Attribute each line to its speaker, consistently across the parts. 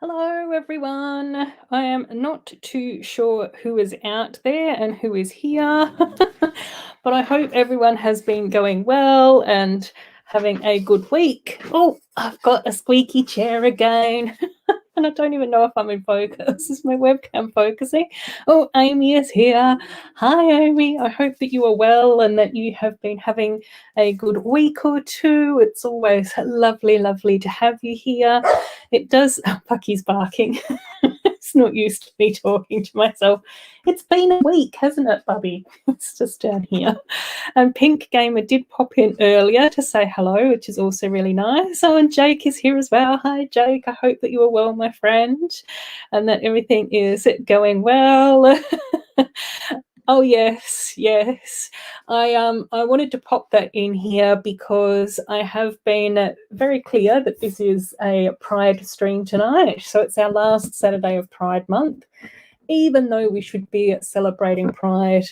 Speaker 1: Hello, everyone. I am not too sure who is out there and who is here, but I hope everyone has been going well and having a good week. Oh, I've got a squeaky chair again. And I don't even know if I'm in focus. Is my webcam focusing? Oh, Amy is here. Hi, Amy. I hope that you are well and that you have been having a good week or two. It's always lovely, lovely to have you here. It does. Oh, Bucky's barking. It's not used to me talking to myself. It's been a week, hasn't it, Bubby? It's just down here. And Pink Gamer did pop in earlier to say hello, which is also really nice. Oh, and Jake is here as well. Hi, Jake. I hope that you are well, my friend, and that everything is going well. Oh yes, yes. I wanted to pop that in here because I have been very clear that this is a Pride stream tonight. So it's our last Saturday of Pride month, even though we should be celebrating Pride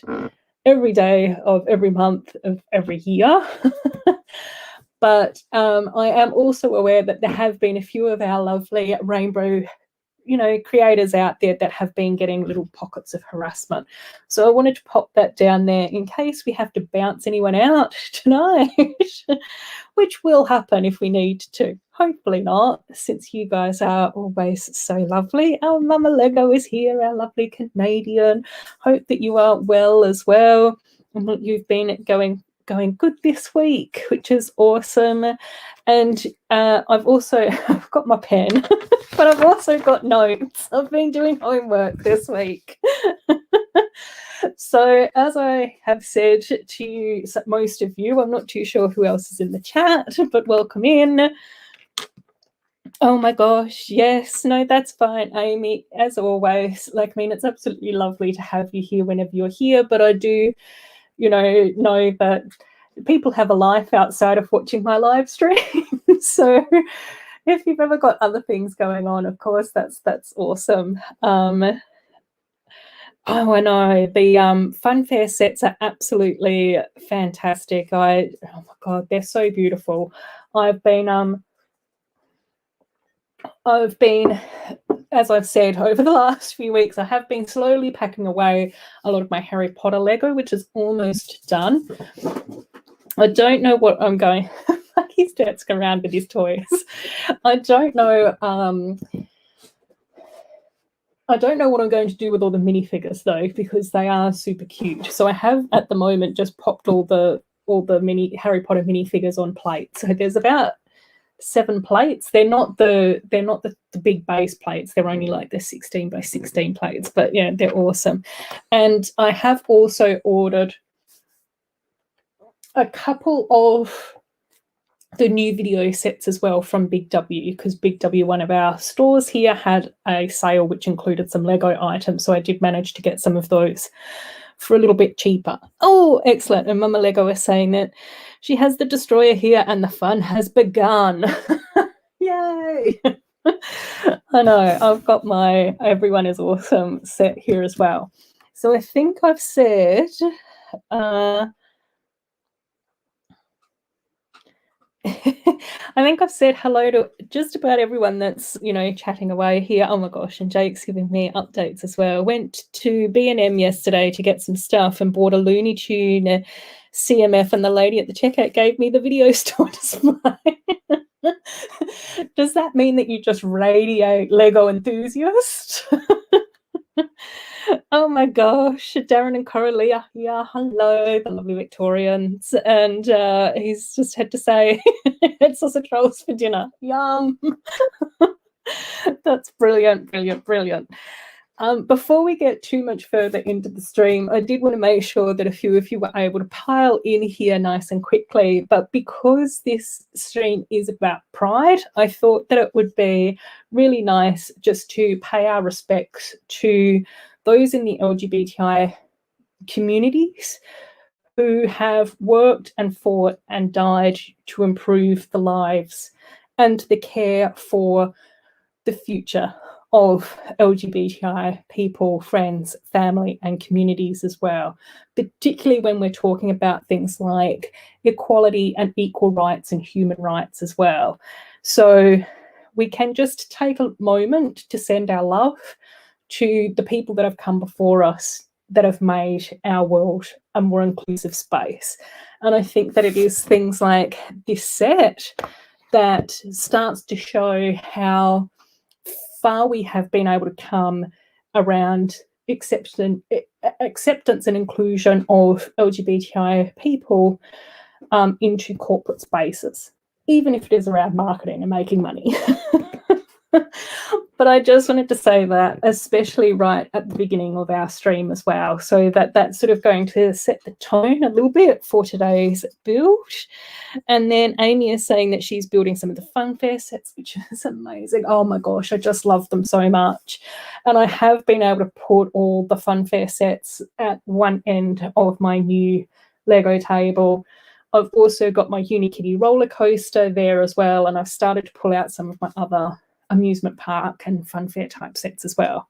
Speaker 1: every day of every month of every year. But I am also aware that there have been a few of our lovely rainbow creators out there that have been getting little pockets of harassment. So I wanted to pop that down there in case we have to bounce anyone out tonight, which will happen if we need to. Hopefully not, since you guys are always so lovely. Our Mama Lego is here, our lovely Canadian. Hope that you are well as well and that you've been going good this week, which is awesome. And I've got my pen, but I've also got notes. I've been doing homework this week. So as I have said to you, most of you, I'm not too sure who else is in the chat, but welcome in. Oh my gosh, yes, no, that's fine, Amy, as always. It's absolutely lovely to have you here whenever you're here, but I do, know that people have a life outside of watching my live stream. So if you've ever got other things going on, of course, that's awesome. Oh, I know. The funfair sets are absolutely fantastic. Oh my God, they're so beautiful. I've been, as I've said, over the last few weeks, I have been slowly packing away a lot of my Harry Potter Lego, which is almost done. I don't know what I'm going. He's dancing around with his toys. I don't know. I don't know what I'm going to do with all the minifigures though, because they are super cute. So I have at the moment just popped all the mini Harry Potter minifigures on plates. So there's about 7 plates. They're not the big base plates. They're only like the 16 by 16 plates. But yeah, they're awesome. And I have also ordered a couple of the new video sets as well from Big W, because Big W, one of our stores here, had a sale which included some Lego items. So I did manage to get some of those for a little bit cheaper. Oh, excellent. And Mama Lego is saying that she has the destroyer here and the fun has begun. Yay. I know. I've got my Everyone is Awesome set here as well. So I think I've said... I think I've said hello to just about everyone that's, chatting away here. Oh my gosh, and Jake's giving me updates as well. Went to B&M yesterday to get some stuff and bought a Looney Tune CMF, and the lady at the checkout gave me the video store display. Does that mean that you just radiate Lego enthusiast? Oh my gosh, Darren and Coralia, yeah, hello, the lovely Victorians. And he's just had to say, it's sausage rolls for dinner. Yum. That's brilliant, brilliant, brilliant. Before we get too much further into the stream, I did want to make sure that a few of you were able to pile in here nice and quickly. But because this stream is about Pride, I thought that it would be really nice just to pay our respects to those in the LGBTI communities who have worked and fought and died to improve the lives and the care for the future of LGBTI people, friends, family, and communities as well, particularly when we're talking about things like equality and equal rights and human rights as well. So we can just take a moment to send our love to the people that have come before us, that have made our world a more inclusive space. And I think that it is things like this set that starts to show how far we have been able to come around acceptance and inclusion of LGBTI people into corporate spaces, even if it is around marketing and making money. But I just wanted to say that, especially right at the beginning of our stream as well, so that that's sort of going to set the tone a little bit for today's build. And then Amy is saying that she's building some of the funfair sets, which is amazing. Oh my gosh, I just love them so much. And I have been able to put all the funfair sets at one end of my new Lego table. I've also got my Unikitty roller coaster there as well, and I've started to pull out some of my other amusement park and funfair type sets as well.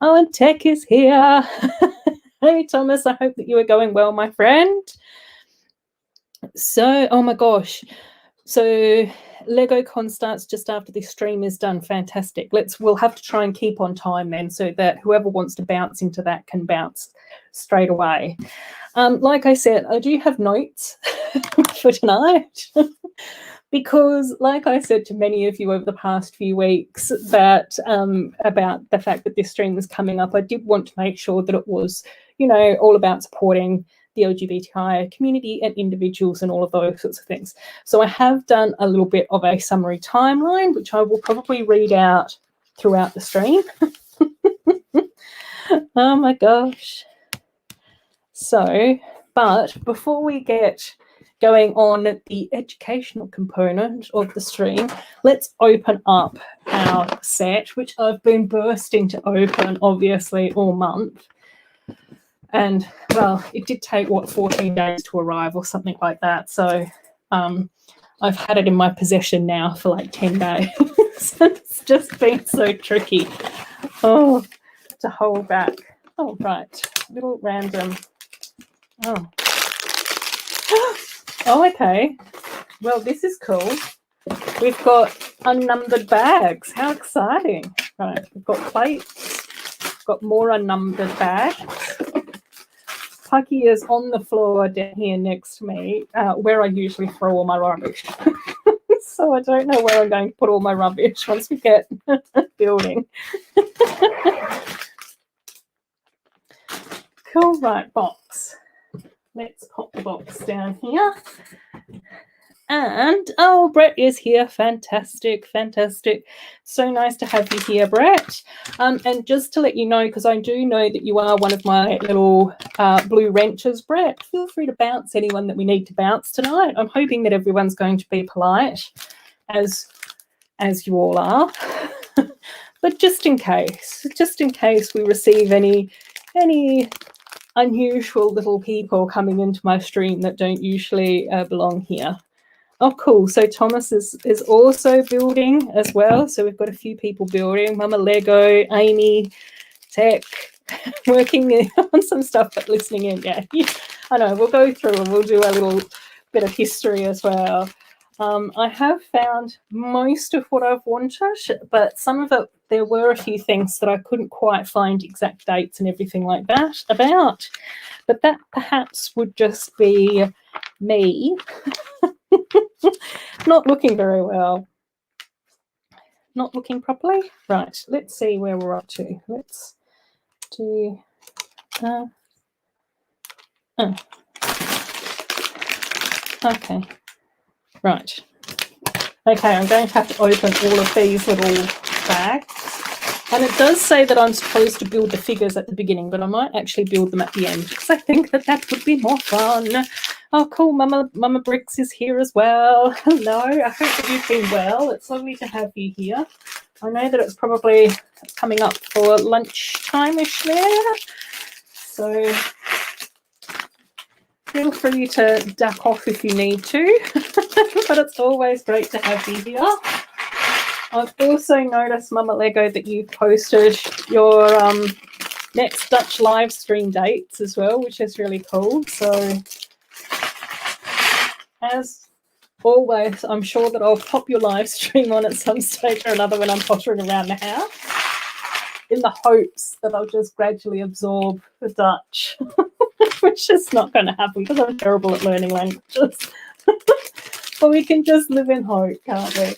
Speaker 1: Oh, and Tech is here. Hey Thomas, I hope that you are going well, my friend. So, oh my gosh, so LegoCon starts just after this stream is done. Fantastic. We'll have to try and keep on time then, so that whoever wants to bounce into that can bounce straight away. Like I said, I do have notes for tonight. Because, like I said to many of you over the past few weeks, that about the fact that this stream was coming up, I did want to make sure that it was, you know, all about supporting the LGBTI community and individuals and all of those sorts of things. So I have done a little bit of a summary timeline, which I will probably read out throughout the stream. Oh my gosh. So, but before we get going on the educational component of the stream, let's open up our set, which I've been bursting to open, obviously, all month. And, well, it did take, what, 14 days to arrive or something like that. So I've had it in my possession now for like 10 days. It's just been so tricky. Oh, to hold back. Oh, right. Little random. Oh. Oh, okay. Well, this is cool. We've got unnumbered bags. How exciting. Right, we've got plates. We've got more unnumbered bags. Pucky is on the floor down here next to me, where I usually throw all my rubbish. So I don't know where I'm going to put all my rubbish once we get building. Cool, right, box. Let's pop the box down here. And, oh, Brett is here. Fantastic, fantastic. So nice to have you here, Brett. And just to let you know, because I do know that you are one of my little blue wrenches, Brett, feel free to bounce anyone that we need to bounce tonight. I'm hoping that everyone's going to be polite, as you all are. But just in case we receive any unusual little people coming into my stream that don't usually belong here. Oh, cool. So Thomas is also building as well. So we've got a few people building. Mama Lego, Amy, Tech, working on some stuff but listening in. Yeah, I know. We'll go through and we'll do a little bit of history as well. I have found most of what I've wanted, but some of it, there were a few things that I couldn't quite find exact dates and everything like that about. But that perhaps would just be me not looking very well. Not looking properly. Right, let's see where we're up to. Let's do... Okay. Right. Okay, I'm going to have to open all of these little bags. And it does say that I'm supposed to build the figures at the beginning, but I might actually build them at the end because I think that would be more fun. Oh, cool. Mama Bricks is here as well. Hello. I hope that you've been well. It's lovely to have you here. I know that it's probably coming up for lunchtime-ish there. So feel free to duck off if you need to. But it's always great to have you here. I've also noticed, Mama Lego, that you've posted your next Dutch live stream dates as well, which is really cool. So as always, I'm sure that I'll pop your live stream on at some stage or another when I'm pottering around the house, in the hopes that I'll just gradually absorb the Dutch, which is not going to happen because I'm terrible at learning languages. But we can just live in hope, can't we?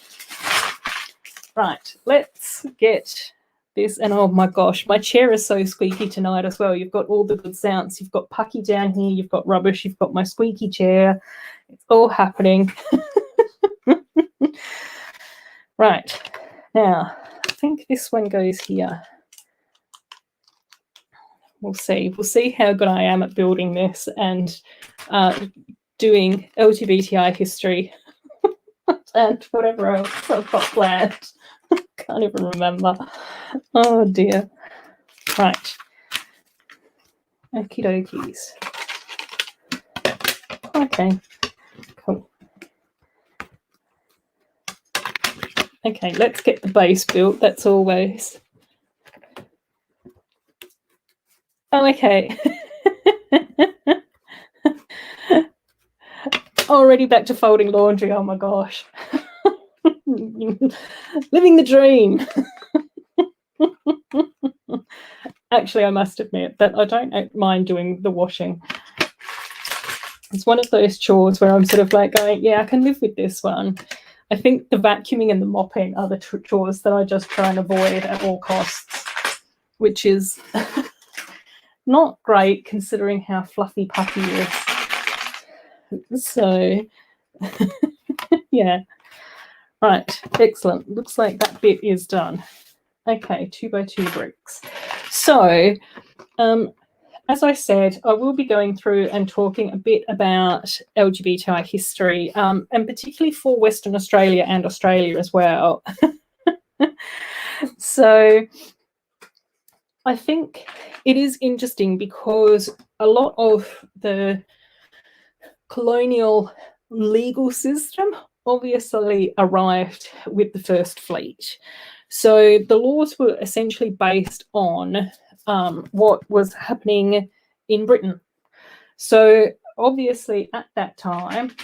Speaker 1: Right, let's get this. And oh my gosh, my chair is so squeaky tonight as well. You've got all the good sounds. You've got Pucky down here. You've got rubbish. You've got my squeaky chair. It's all happening. Right, now I think this one goes here. We'll see. We'll see how good I am at building this and doing LGBTI history and whatever else I've got planned. Can't even remember. Oh dear. Right. Okie dokies. Okay. Cool. Okay, let's get the base built. That's always. Oh, okay. Already back to folding laundry. Oh my gosh. Living the dream. Actually, I must admit that I don't mind doing the washing. It's one of those chores where I'm sort of like going, yeah, I can live with this one. I think the vacuuming and the mopping are the chores that I just try and avoid at all costs, which is not great considering how fluffy Puppy is. So, yeah. Right, excellent. Looks like that bit is done. Okay, 2x2 bricks. So, as I said, I will be going through and talking a bit about LGBTI history, and particularly for Western Australia and Australia as well. So, I think it is interesting because a lot of the colonial legal system obviously arrived with the First Fleet. So the laws were essentially based on what was happening in Britain. So obviously at that time,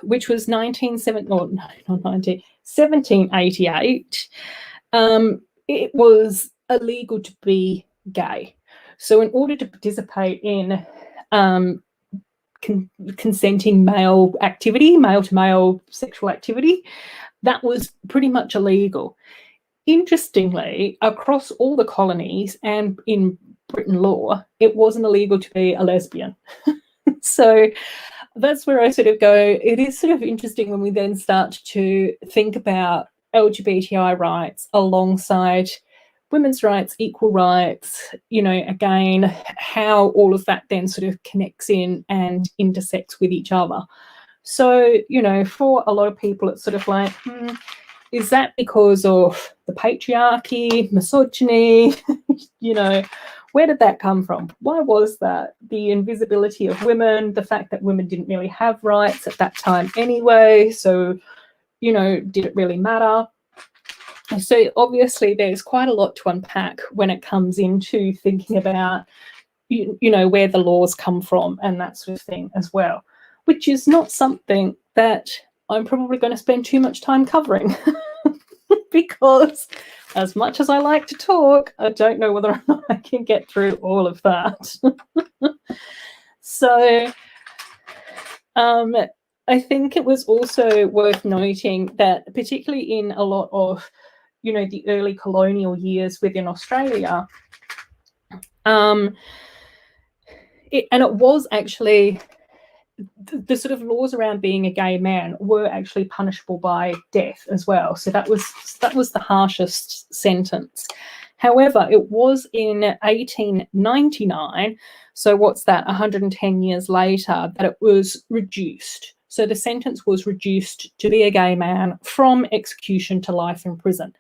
Speaker 1: which was 1788, it was illegal to be gay. So in order to participate in consenting male activity, male-to-male sexual activity, that was pretty much illegal. Interestingly, across all the colonies and in Britain law, it wasn't illegal to be a lesbian. So that's where I sort of go, it is sort of interesting when we then start to think about LGBTI rights alongside women's rights, equal rights, you know, again, how all of that then sort of connects in and intersects with each other. So, you know, for a lot of people, it's sort of like, is that because of the patriarchy, misogyny? You know, where did that come from? Why was that? The invisibility of women, the fact that women didn't really have rights at that time anyway. So, you know, did it really matter? So obviously there's quite a lot to unpack when it comes into thinking about, you know, where the laws come from and that sort of thing as well, which is not something that I'm probably going to spend too much time covering because as much as I like to talk, I don't know whether or not I can get through all of that. So I think it was also worth noting that particularly in a lot of, you know, the early colonial years within Australia, and it was actually the sort of laws around being a gay man were actually punishable by death as well. So that was the harshest sentence. However, it was in 1899, so what's that, 110 years later, that it was reduced. So the sentence was reduced to be a gay man from execution to life in prison.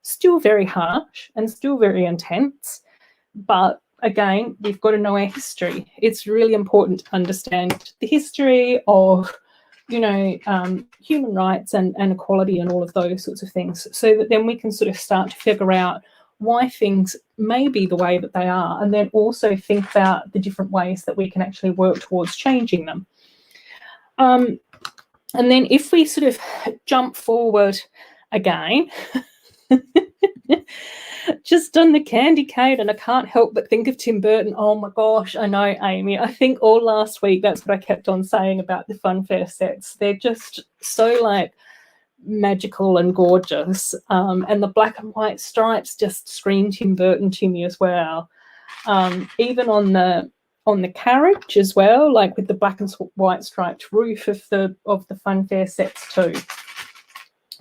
Speaker 1: Still very harsh and still very intense, but again, we've got to know our history. It's really important to understand the history of, you know, human rights and equality and all of those sorts of things, so that then we can sort of start to figure out why things may be the way that they are, and then also think about the different ways that we can actually work towards changing them. And then if we sort of jump forward again, just done the candy cane, and I can't help but think of Tim Burton. Oh my gosh, I know, Amy. I think all last week that's what I kept on saying about the funfair sets. They're just so like magical and gorgeous. And the black and white stripes just scream Tim Burton to me as well. Even on the carriage as well, like with the black and white striped roof of the funfair sets too.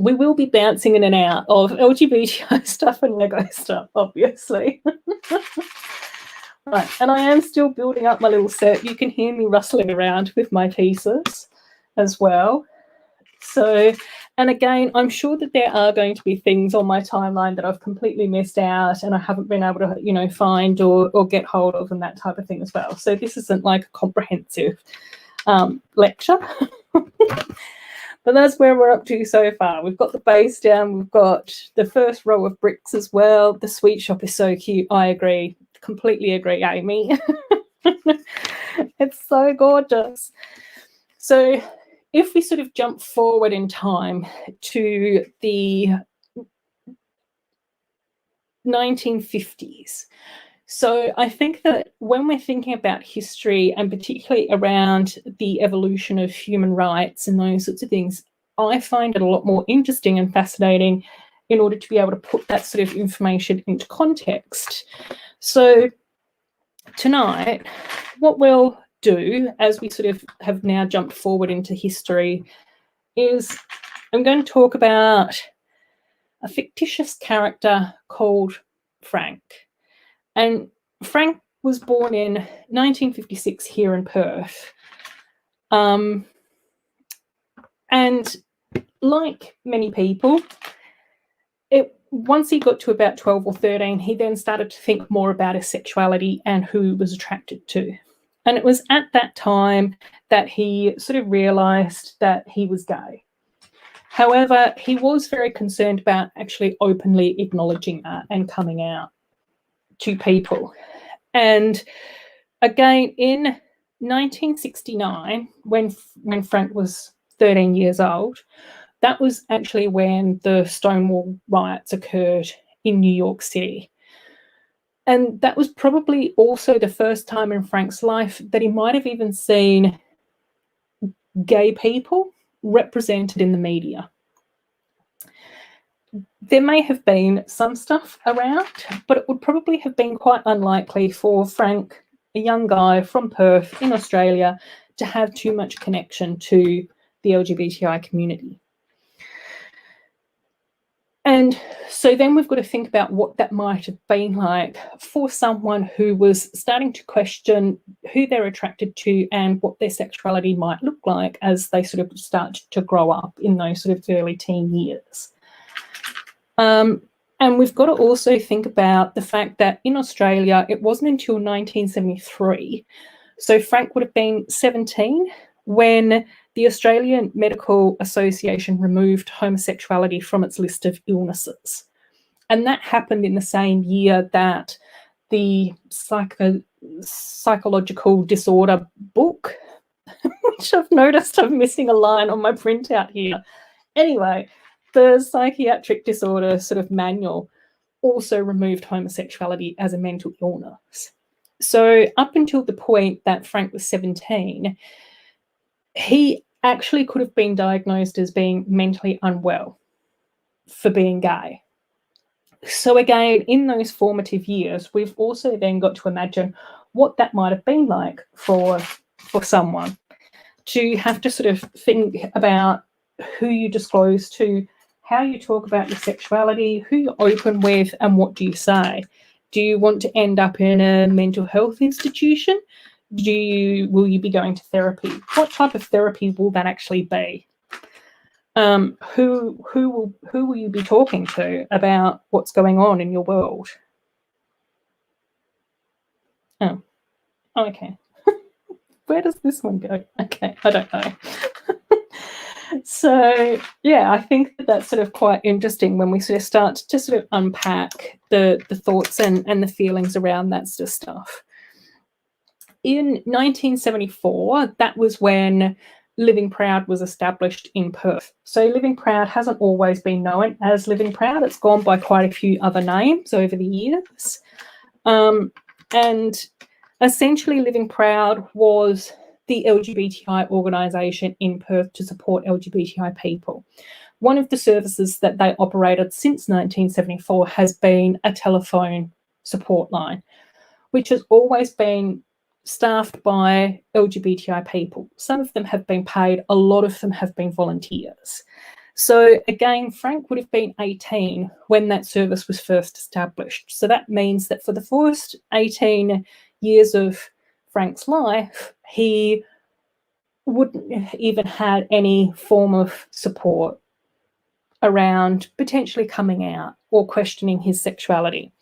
Speaker 1: We will be bouncing in and out of LGBTI stuff and Lego stuff, obviously. Right, and I am still building up my little set. You can hear me rustling around with my pieces as well. So, and again, I'm sure that there are going to be things on my timeline that I've completely missed out and I haven't been able to, you know, find or get hold of and that type of thing as well. So this isn't like a comprehensive lecture. But that's where we're up to so far. We've got the base down. We've got the first row of bricks as well. The sweet shop is so cute. I agree. Completely agree, Amy. It's so gorgeous. So if we sort of jump forward in time to the 1950s, so I think that when we're thinking about history and particularly around the evolution of human rights and those sorts of things, I find it a lot more interesting and fascinating in order to be able to put that sort of information into context. So tonight, what we'll do as we sort of have now jumped forward into history is I'm going to talk about a fictitious character called Frank. And Frank was born in 1956 here in Perth. And like many people, once he got to about 12 or 13, he then started to think more about his sexuality and who he was attracted to. And it was at that time that he sort of realised that he was gay. However, he was very concerned about actually openly acknowledging that and coming out to people. And again, in 1969, when Frank was 13 years old, that was actually when the Stonewall riots occurred in New York City. And that was probably also the first time in Frank's life that he might have even seen gay people represented in the media. There may have been some stuff around, but it would probably have been quite unlikely for Frank, a young guy from Perth in Australia, to have too much connection to the LGBTI community. And so then we've got to think about what that might have been like for someone who was starting to question who they're attracted to and what their sexuality might look like as they sort of start to grow up in those sort of early teen years. And we've got to also think about the fact that in Australia, it wasn't until 1973, so Frank would have been 17 when the Australian Medical Association removed homosexuality from its list of illnesses. And that happened in the same year that the psychological disorder book, which I've noticed I'm missing a line on my printout here. Anyway, the psychiatric disorder sort of manual also removed homosexuality as a mental illness. So up until the point that Frank was 17, he actually could have been diagnosed as being mentally unwell for being gay. So again, in those formative years, we've also then got to imagine what that might have been like for someone to have to sort of think about who you disclose to, how you talk about your sexuality, who you're open with, and what do you say? Do you want to end up in a mental health institution? Will you be going to therapy? What type of therapy will that actually be? Who will you be talking to about what's going on in your world? Oh, okay. Where does this one go? Okay, I don't know. So, yeah, I think that's sort of quite interesting when we sort of start to sort of unpack the thoughts and the feelings around that sort of stuff. In 1974, that was when Living Proud was established in Perth. So Living Proud hasn't always been known as Living Proud. It's gone by quite a few other names over the years. And essentially Living Proud was the LGBTI organisation in Perth to support LGBTI people. One of the services that they operated since 1974 has been a telephone support line, which has always been staffed by LGBTI people. Some of them have been paid, a lot of them have been volunteers. So again, Frank would have been 18 when that service was first established. So that means that for the first 18 years of Frank's life, he wouldn't have even had any form of support around potentially coming out or questioning his sexuality.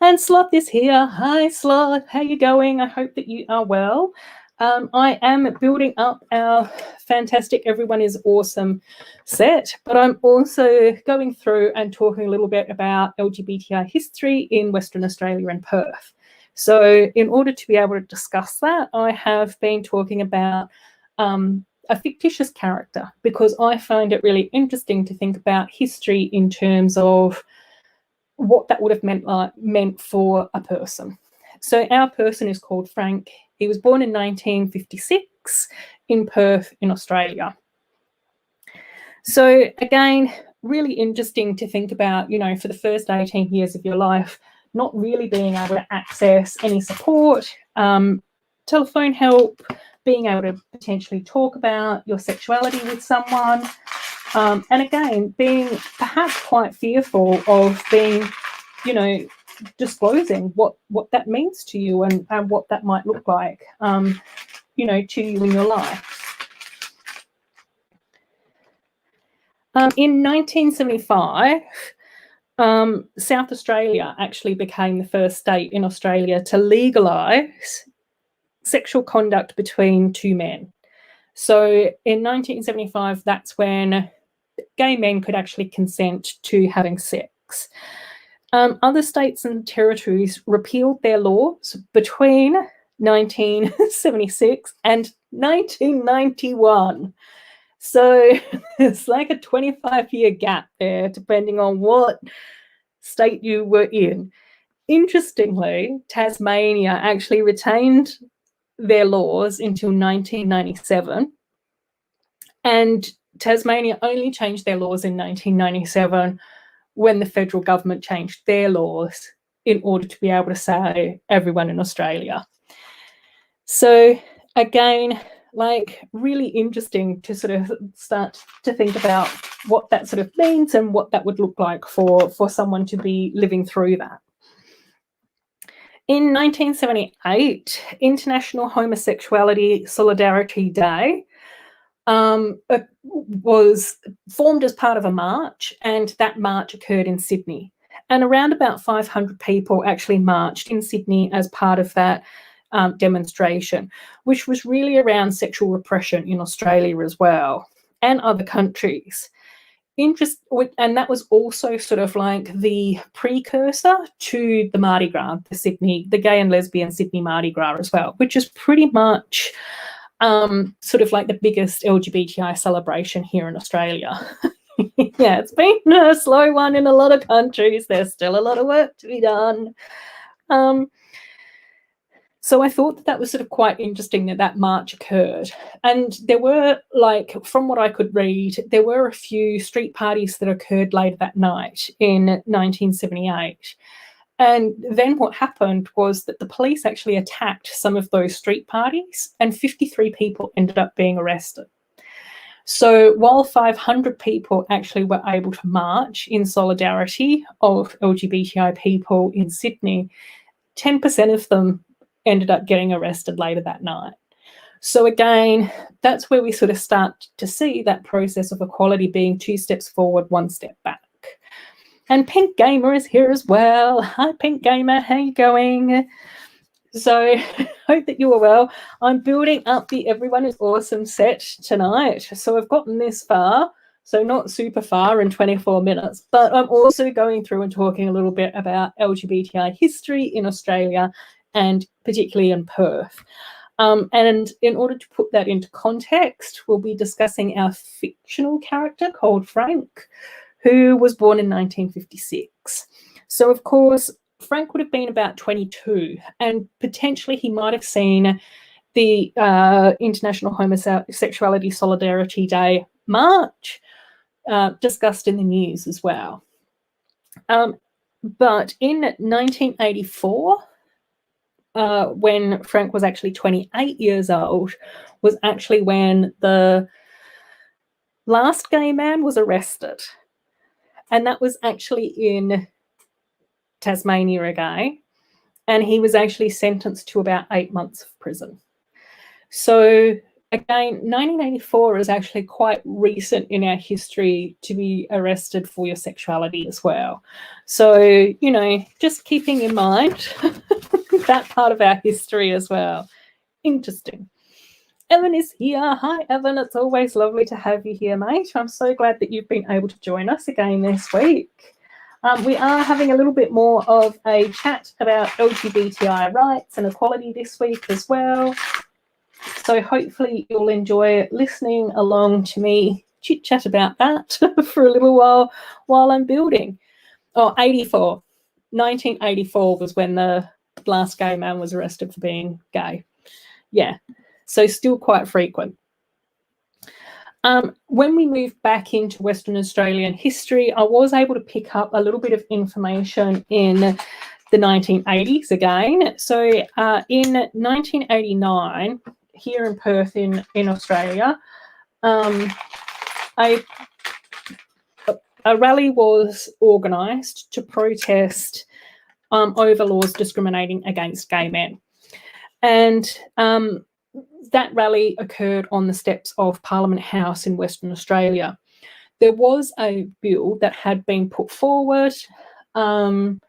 Speaker 1: And Sloth is here. Hi, Sloth. How are you going? I hope that you are well. I am building up our fantastic Everyone is Awesome set, but I'm also going through and talking a little bit about LGBTI history in Western Australia and Perth. So in order to be able to discuss that, I have been talking about a fictitious character, because I find it really interesting to think about history in terms of what that would have meant for a person. So our person is called Frank. He was born in 1956 in Perth in Australia. So again, really interesting to think about, you know, for the first 18 years of your life, not really being able to access any support, telephone help, being able to potentially talk about your sexuality with someone, and again, being perhaps quite fearful of being, you know, disclosing what that means to you and what that might look like, you know, to you in your life. In 1975, South Australia actually became the first state in Australia to legalise sexual conduct between two men. So in 1975, that's when gay men could actually consent to having sex. Other states and territories repealed their laws between 1976 and 1991. So it's like a 25-year gap there, depending on what state you were in. Interestingly, Tasmania actually retained their laws until 1997, and Tasmania only changed their laws in 1997 when the federal government changed their laws in order to be able to say everyone in Australia. So again, like, really interesting to sort of start to think about what that sort of means and what that would look like for someone to be living through that. In 1978, International Homosexuality Solidarity Day was formed as part of a march, and that march occurred in Sydney. And around about 500 people actually marched in Sydney as part of that demonstration, which was really around sexual repression in Australia as well, and other countries. And that was also sort of like the precursor to the Mardi Gras, the gay and lesbian Sydney Mardi Gras as well, which is pretty much sort of like the biggest LGBTI celebration here in Australia. Yeah, it's been a slow one in a lot of countries. There's still a lot of work to be done. So I thought that was sort of quite interesting that march occurred. And there were, like, from what I could read, there were a few street parties that occurred later that night in 1978. And then what happened was that the police actually attacked some of those street parties, and 53 people ended up being arrested. So while 500 people actually were able to march in solidarity of LGBTI people in Sydney, 10% of them ended up getting arrested later that night. So again, that's where we sort of start to see that process of equality being 2 steps forward, 1 step back. And Pink Gamer is here as well. Hi, Pink Gamer. How you going? So hope that you are well. I'm building up the Everyone is Awesome set tonight. So I've gotten this far, so not super far in 24 minutes, but I'm also going through and talking a little bit about LGBTI history in Australia and particularly in Perth. And in order to put that into context, we'll be discussing our fictional character called Frank, who was born in 1956. So, of course, Frank would have been about 22, and potentially he might have seen the International Homosexuality Solidarity Day March discussed in the news as well. But in 1984, when Frank was actually 28 years old, was actually when the last gay man was arrested. And that was actually in Tasmania again. And he was actually sentenced to about 8 months of prison. So again, 1984 is actually quite recent in our history to be arrested for your sexuality as well. So, you know, just keeping in mind that part of our history as well. Interesting. Evan is here. Hi, Evan. It's always lovely to have you here, mate. I'm so glad that you've been able to join us again this week. We are having a little bit more of a chat about LGBTI rights and equality this week as well. So hopefully you'll enjoy listening along to me chit-chat about that for a little while I'm building. 1984 was when the last gay man was arrested for being gay. Yeah, so still quite frequent. When we moved back into Western Australian history, I was able to pick up a little bit of information in the 1980s again. So in 1989, here in Perth in Australia, a rally was organised to protest over laws discriminating against gay men. And that rally occurred on the steps of Parliament House in Western Australia. There was a bill that had been put forward in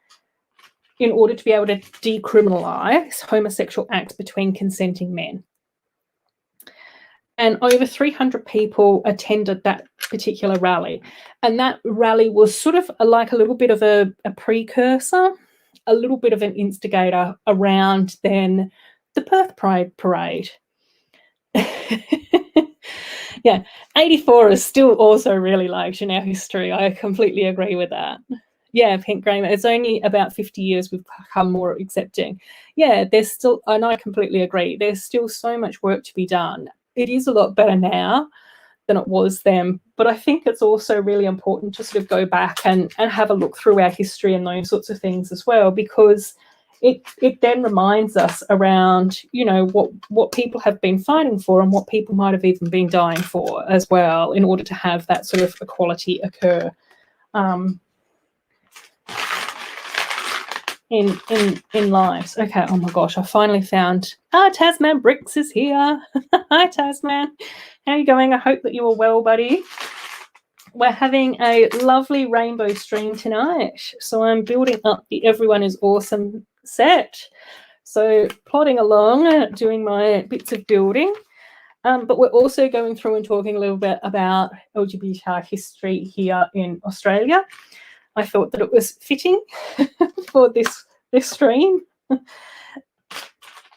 Speaker 1: order to be able to decriminalise homosexual acts between consenting men. And over 300 people attended that particular rally. And that rally was sort of like a little bit of a precursor, a little bit of an instigator around then the Perth Pride Parade. Yeah, 84 is still also really liked in our history. I completely agree with that. Yeah, Pink Grey, it's only about 50 years we've become more accepting. Yeah, there's still, and I completely agree, there's still so much work to be done. It is a lot better now than it was then, but I think it's also really important to sort of go back and have a look through our history and those sorts of things as well, because it then reminds us around, you know, what people have been fighting for and what people might have even been dying for as well in order to have that sort of equality occur in lives. Okay, oh my gosh, I finally found Tasman Bricks is here. Hi Tasman, how are you going? I hope that you are well, buddy. We're having a lovely rainbow stream tonight, so I'm building up the Everyone is Awesome set. So plodding along, doing my bits of building, but we're also going through and talking a little bit about LGBT history here in Australia. I thought that it was fitting for this stream,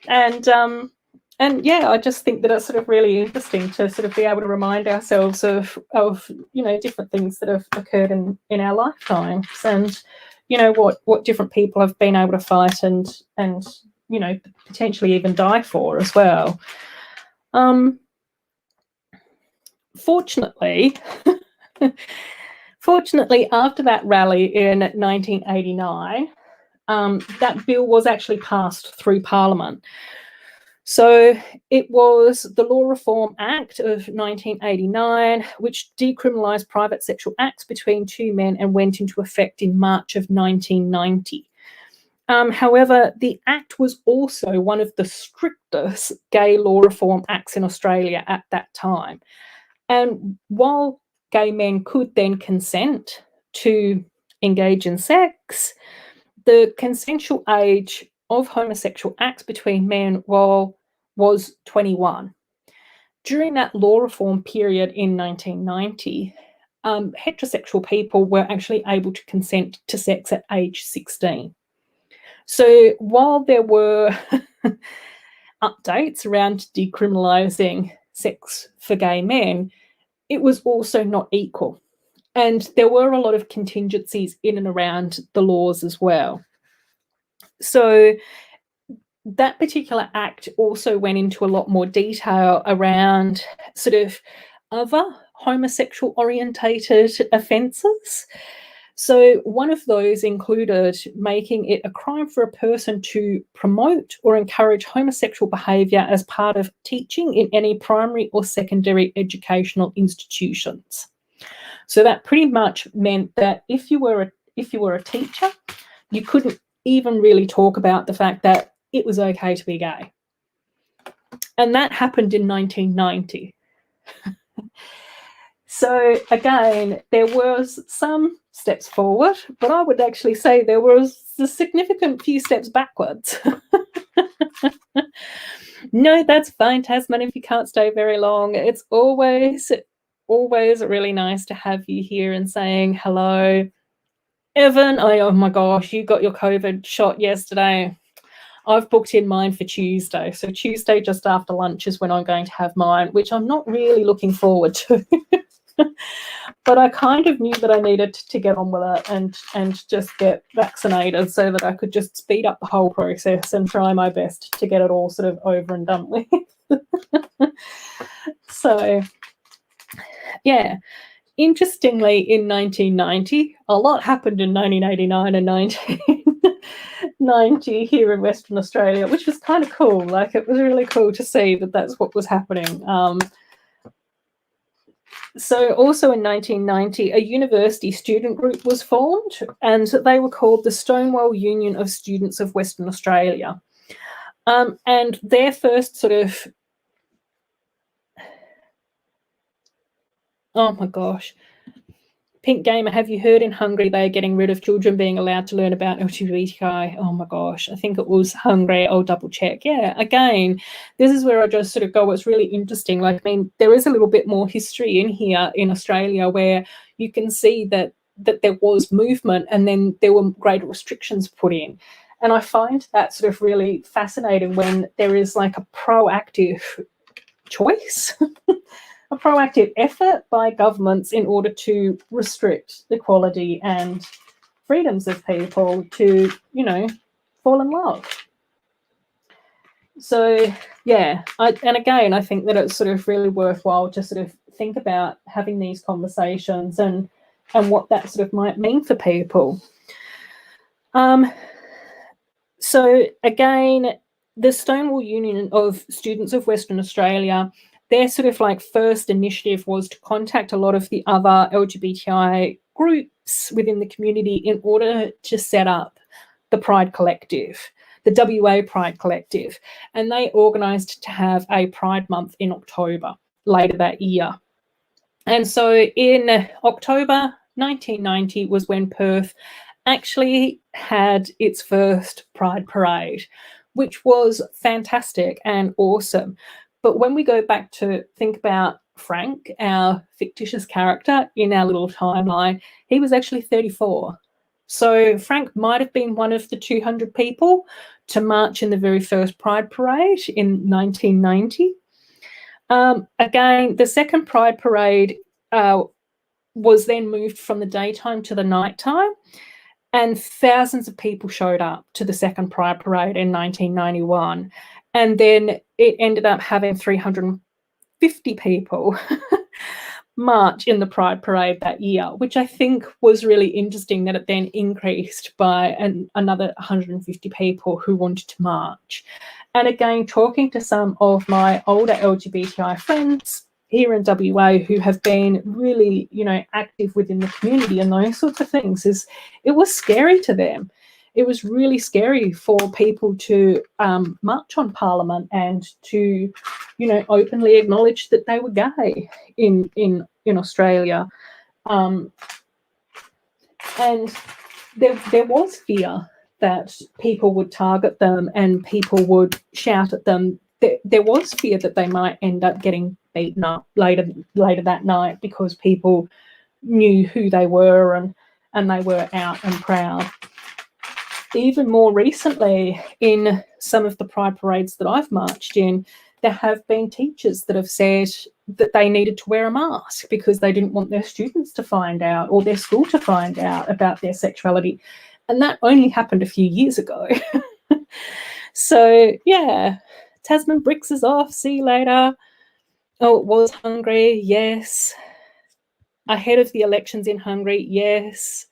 Speaker 1: and yeah, I just think that it's sort of really interesting to sort of be able to remind ourselves of you know, different things that have occurred in our lifetimes, and you know what different people have been able to fight and you know, potentially even die for as well. Fortunately, after that rally in 1989, that bill was actually passed through Parliament. So it was the Law Reform Act of 1989, which decriminalised private sexual acts between two men and went into effect in March of 1990. However, the Act was also one of the strictest gay law reform acts in Australia at that time. And while gay men could then consent to engage in sex, the consensual age of homosexual acts between men was 21. During that law reform period in 1990, heterosexual people were actually able to consent to sex at age 16. So while there were updates around decriminalising sex for gay men, it was also not equal. And there were a lot of contingencies in and around the laws as well. So that particular act also went into a lot more detail around sort of other homosexual orientated offences. So one of those included making it a crime for a person to promote or encourage homosexual behaviour as part of teaching in any primary or secondary educational institutions. So that pretty much meant that if you were a teacher, you couldn't even really talk about the fact that it was okay to be gay. And that happened in 1990. So again, there was some steps forward, but I would actually say there was a significant few steps backwards. No, that's fine, Tasman, if you can't stay very long. It's always really nice to have you here and saying hello. Evan, oh my gosh, you got your COVID shot yesterday. I've booked in mine for Tuesday. So Tuesday just after lunch is when I'm going to have mine, which I'm not really looking forward to. But I kind of knew that I needed to get on with it and just get vaccinated so that I could just speed up the whole process and try my best to get it all sort of over and done with. So, yeah. Interestingly, in 1990, a lot happened in 1989 and 1990 here in Western Australia, which was kind of cool. Like, it was really cool to see that that's what was happening. So also in 1990, a university student group was formed, and they were called the Stonewall Union of Students of Western Australia. And their first sort of, oh my gosh, Pink Gamer, have you heard in Hungary they are getting rid of children being allowed to learn about LGBTI? Oh my gosh, I think it was Hungary. I'll double check. Yeah, again, this is where I just sort of go, it's really interesting. Like, I mean, there is a little bit more history in here in Australia where you can see that there was movement and then there were greater restrictions put in. And I find that sort of really fascinating when there is like a proactive choice. A proactive effort by governments in order to restrict equality and freedoms of people to, you know, fall in love. So, yeah, and again, I think that it's sort of really worthwhile to sort of think about having these conversations and what that sort of might mean for people. So, again, the Stonewall Union of Students of Western Australia, their sort of like first initiative was to contact a lot of the other LGBTI groups within the community in order to set up the Pride Collective, the WA Pride Collective. And they organised to have a Pride Month in October later that year. And so in October 1990 was when Perth actually had its first Pride Parade, which was fantastic and awesome. But when we go back to think about Frank, our fictitious character in our little timeline, he was actually 34. So Frank might have been one of the 200 people to march in the very first Pride Parade in 1990. Again, the second Pride Parade was then moved from the daytime to the nighttime, and thousands of people showed up to the second Pride Parade in 1991. And then it ended up having 350 people march in the Pride Parade that year, which I think was really interesting that it then increased by another 150 people who wanted to march. And again, talking to some of my older LGBTI friends here in WA who have been really, you know, active within the community and those sorts of things, it was scary to them. It was really scary for people to march on Parliament and to, you know, openly acknowledge that they were gay in Australia. And there was fear that people would target them and people would shout at them. There was fear that they might end up getting beaten up later that night because people knew who they were and they were out and proud. even more recently, in some of the pride parades that I've marched in, there have been teachers that have said that they needed to wear a mask because they didn't want their students to find out or their school to find out about their sexuality. And that only happened a few years ago. So, yeah, Tasman Bricks is off. See you later. Oh, it was Hungary. Yes. Ahead of the elections in Hungary. Yes.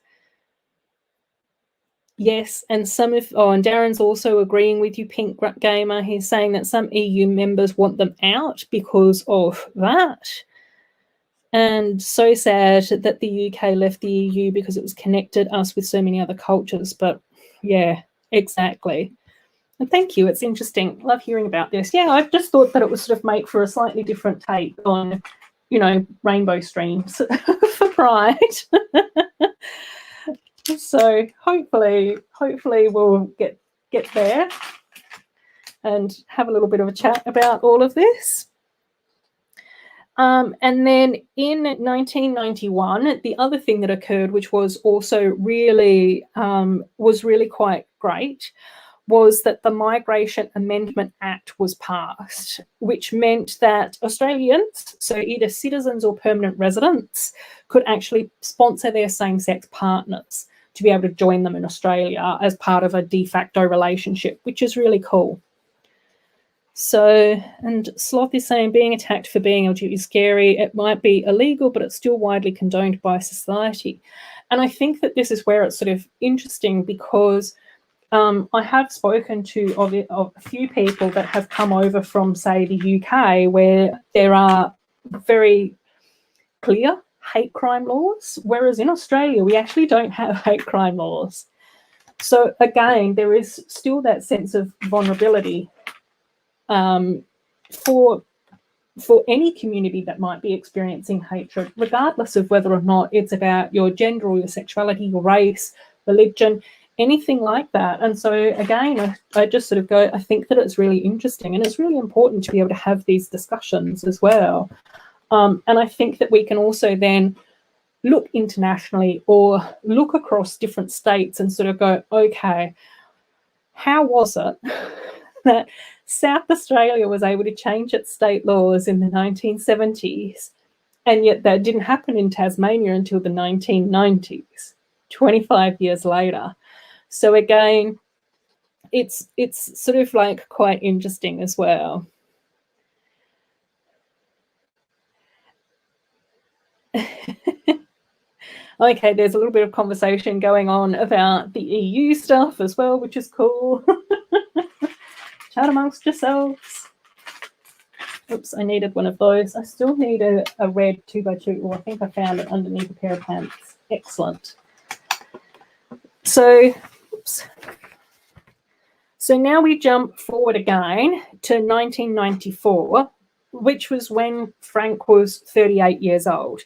Speaker 1: Yes, and and Darren's also agreeing with you, Pink Gamer. He's saying that some EU members want them out because of that. And so sad that the UK left the EU because it was connected us with so many other cultures. But yeah, exactly. And thank you. It's interesting. Love hearing about this. Yeah, I've just thought that it would sort of make for a slightly different take on, rainbow streams for Pride. So hopefully we'll get there and have a little bit of a chat about all of this. And then in 1991, the other thing that occurred, which was also really quite great, was that the Migration Amendment Act was passed, which meant that Australians, so either citizens or permanent residents, could actually sponsor their same-sex partners to be able to join them in Australia as part of a de facto relationship, which is really cool. So, and Sloth is saying being attacked for being LGBT is scary. It might be illegal, but it's still widely condoned by society. And I think that this is where it's sort of interesting because I have spoken to of a few people that have come over from, say, the UK, where there are very clear hate crime laws, whereas in Australia we actually don't have hate crime laws. So again, there is still that sense of vulnerability for any community that might be experiencing hatred, regardless of whether or not it's about your gender or your sexuality, your race, religion, anything like that. And so again, I just sort of go, I think that it's really interesting and it's really important to be able to have these discussions as well. And I think that we can also then look internationally or look across different states and sort of go, okay, how was it that South Australia was able to change its state laws in the 1970s, and yet that didn't happen in Tasmania until the 1990s, 25 years later. So again, it's sort of like quite interesting as well. Okay, there's a little bit of conversation going on about the EU stuff as well, which is cool. Chat amongst yourselves. Oops, I needed one of those. I still need a red 2x2. Oh, I think I found it underneath a pair of pants. Excellent. So, oops. So now we jump forward again to 1994, which was when Frank was 38 years old.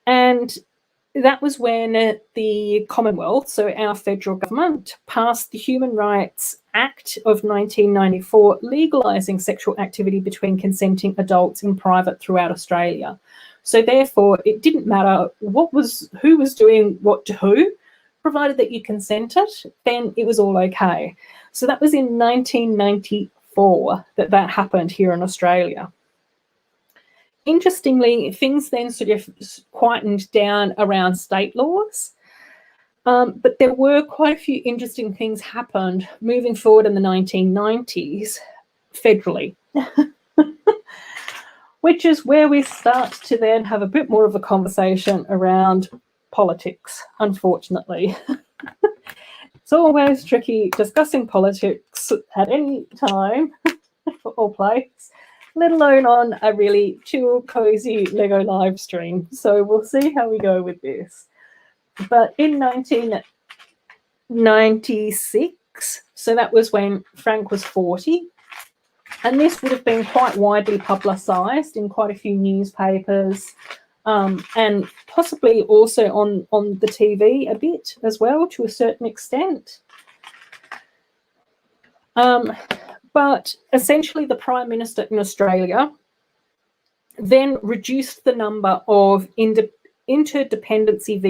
Speaker 1: And that was when the Commonwealth, so our federal government, passed the Human Rights Act of 1994, legalising sexual activity between consenting adults in private throughout Australia. So therefore, it didn't matter who was doing what to who, provided that you consented, then it was all okay. So that was in 1994 that happened here in Australia. Interestingly, things then sort of quietened down around state laws, but there were quite a few interesting things happened moving forward in the 1990s federally, which is where we start to then have a bit more of a conversation around politics, unfortunately. It's always tricky discussing politics at any time or place, let alone on a really chill, cozy Lego live stream. So we'll see how we go with this. But in 1996, so that was when Frank was 40, and this would have been quite widely publicised in quite a few newspapers, and possibly also on the TV a bit as well, to a certain extent. But essentially the Prime Minister in Australia then reduced the number of interdependency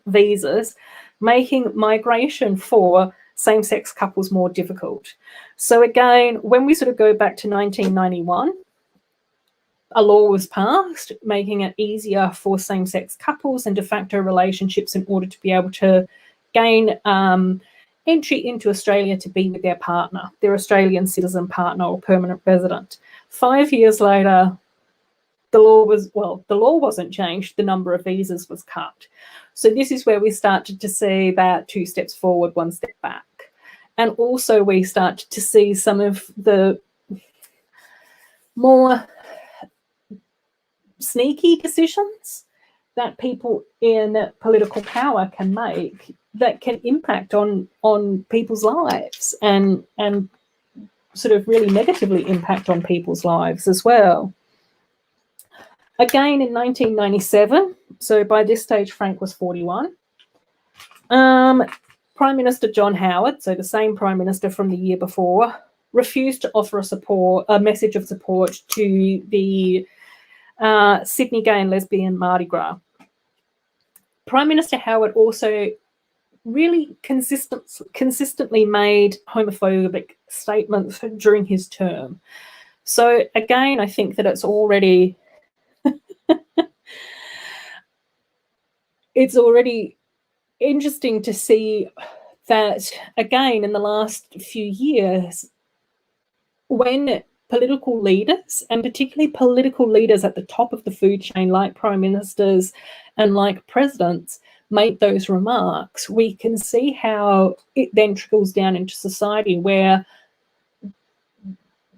Speaker 1: visas, making migration for same-sex couples more difficult. So again, when we sort of go back to 1991, a law was passed making it easier for same-sex couples and de facto relationships in order to be able to gain entry into Australia to be with their partner, their Australian citizen partner or permanent resident. 5 years later, the law wasn't changed, the number of visas was cut. So this is where we started to see that 2 steps forward, 1 step back. And also we started to see some of the more sneaky decisions that people in political power can make that can impact on people's lives and sort of really negatively impact on people's lives as well. Again, in 1997, so by this stage, Frank was 41. Prime Minister John Howard, so the same Prime Minister from the year before, refused to offer a message of support to the Sydney Gay and Lesbian Mardi Gras. Prime Minister Howard also really consistently made homophobic statements during his term. So again, I think that it's already interesting to see that, again, in the last few years, when political leaders, and particularly political leaders at the top of the food chain, like prime ministers and like presidents, make those remarks, we can see how it then trickles down into society where,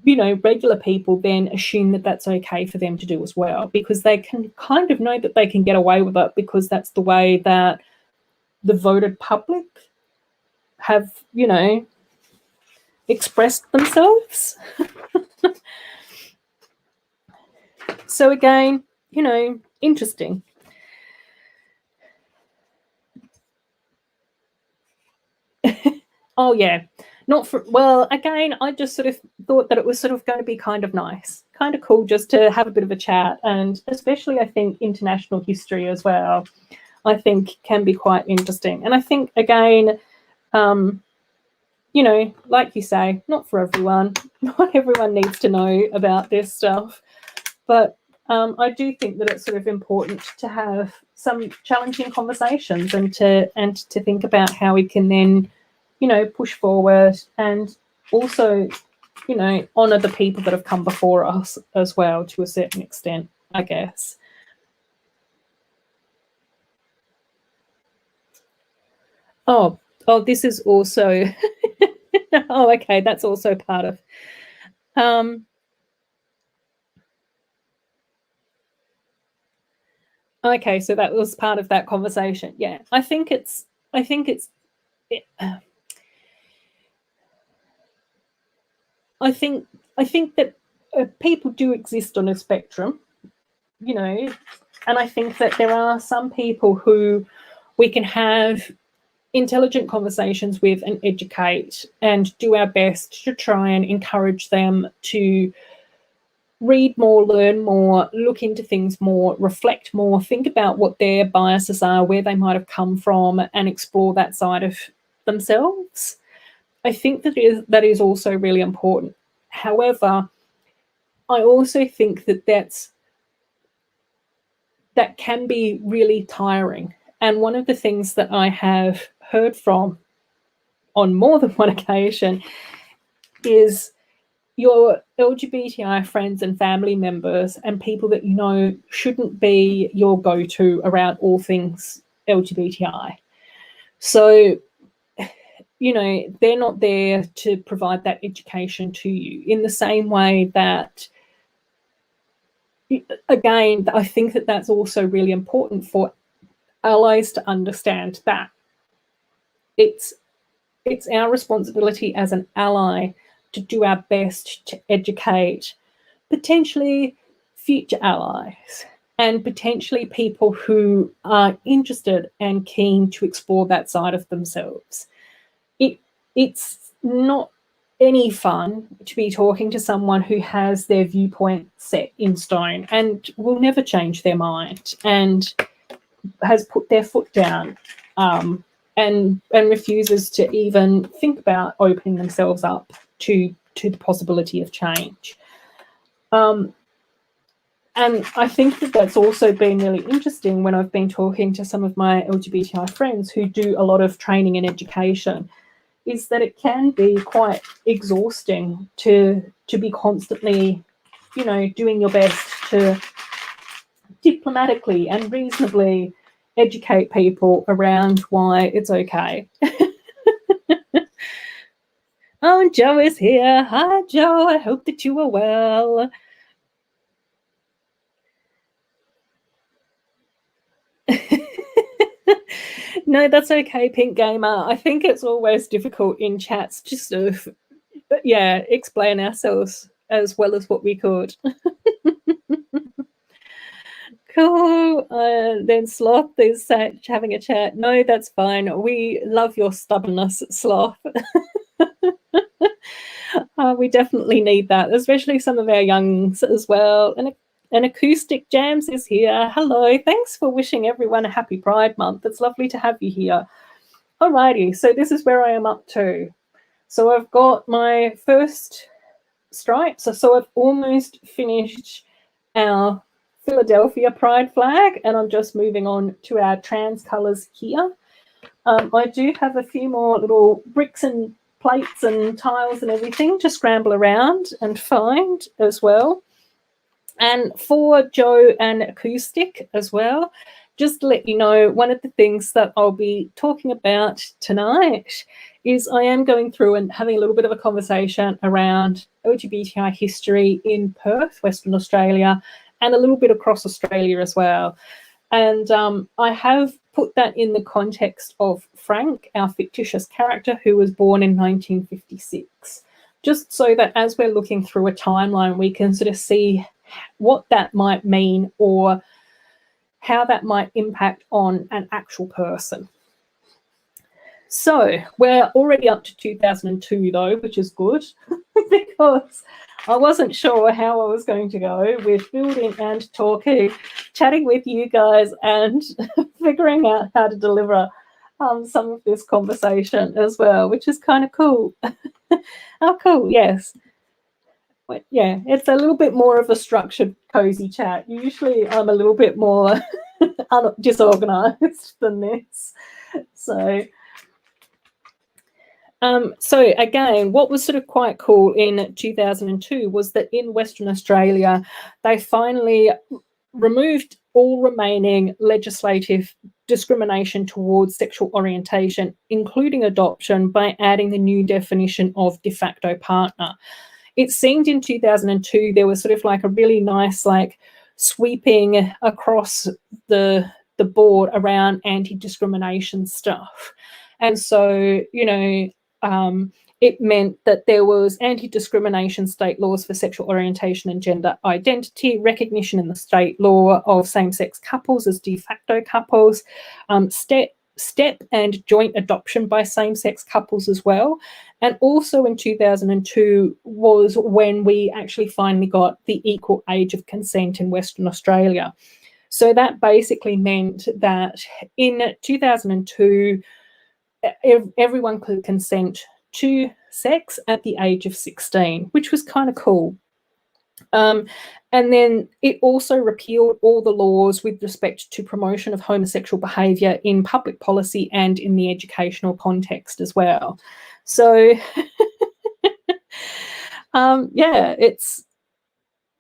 Speaker 1: you know, regular people then assume that that's okay for them to do as well, because they can kind of know that they can get away with it because that's the way that the voted public have, you know, expressed themselves. So again, you know, interesting. Oh yeah, not for, well, again, I just sort of thought that it was sort of going to be kind of nice, kind of cool just to have a bit of a chat, and especially I think international history as well, I think can be quite interesting. And I think, again, you know, like you say, not for everyone. Not everyone needs to know about this stuff. But I do think that it's sort of important to have some challenging conversations and to think about how we can then, you know, push forward and also, you know, honour the people that have come before us as well to a certain extent, I guess. Oh, this is also... oh, okay, that's also part of... okay, so that was part of that conversation. Yeah, I think that people do exist on a spectrum, you know, and I think that there are some people who we can have intelligent conversations with and educate and do our best to try and encourage them to read more, learn more, look into things more, reflect more, think about what their biases are, where they might have come from, and explore that side of themselves. I think that is also really important. However, I also think that that can be really tiring. And one of the things that I have heard from on more than one occasion is your LGBTI friends and family members and people that you know shouldn't be your go-to around all things LGBTI. So, you know, they're not there to provide that education to you in the same way that, again, I think that that's also really important for allies to understand that it's our responsibility as an ally to do our best to educate potentially future allies and potentially people who are interested and keen to explore that side of themselves. It's not any fun to be talking to someone who has their viewpoint set in stone and will never change their mind and has put their foot down and refuses to even think about opening themselves up to the possibility of change. And I think that that's also been really interesting when I've been talking to some of my LGBTI friends who do a lot of training and education, is that it can be quite exhausting to be constantly, you know, doing your best to diplomatically and reasonably educate people around why it's okay. Oh, and Joe is here. Hi, Joe. I hope that you are well. No, that's okay, Pink Gamer. I think it's always difficult in chats just to, yeah, explain ourselves as well as what we could. Cool. Then Sloth is having a chat. No, that's fine. We love your stubbornness, Sloth. We definitely need that, especially some of our youngs as well. And Acoustic Jams is here. Hello. Thanks for wishing everyone a happy Pride Month. It's lovely to have you here. Alrighty, so this is where I am up to. So I've got my first stripes. So I've almost finished our Philadelphia Pride flag, and I'm just moving on to our trans colours here. I do have a few more little bricks and plates and tiles and everything to scramble around and find as well. And for Joe and Acoustic as well, just to let you know, one of the things that I'll be talking about tonight is I am going through and having a little bit of a conversation around LGBTI history in Perth, Western Australia, and a little bit across Australia as well. And I have put that in the context of Frank, our fictitious character, who was born in 1956, just so that as we're looking through a timeline, we can sort of see what that might mean or how that might impact on an actual person. So we're already up to 2002 though, which is good because I wasn't sure how I was going to go with building and talking, chatting with you guys and figuring out how to deliver some of this conversation as well, which is kind of cool. Oh, cool, yes. But yeah, it's a little bit more of a structured, cozy chat. Usually I'm a little bit more disorganized than this. So again, what was sort of quite cool in 2002 was that in Western Australia, they finally removed all remaining legislative discrimination towards sexual orientation, including adoption, by adding the new definition of de facto partner. It seemed in 2002 there was sort of like a really nice like sweeping across the board around anti-discrimination stuff. And so, you know, it meant that there was anti-discrimination state laws for sexual orientation and gender identity, recognition in the state law of same-sex couples as de facto couples, step and joint adoption by same-sex couples as well. And also in 2002 was when we actually finally got the equal age of consent in Western Australia. So that basically meant that in 2002, everyone could consent to sex at the age of 16, which was kind of cool. And then it also repealed all the laws with respect to promotion of homosexual behaviour in public policy and in the educational context as well. So, yeah, it's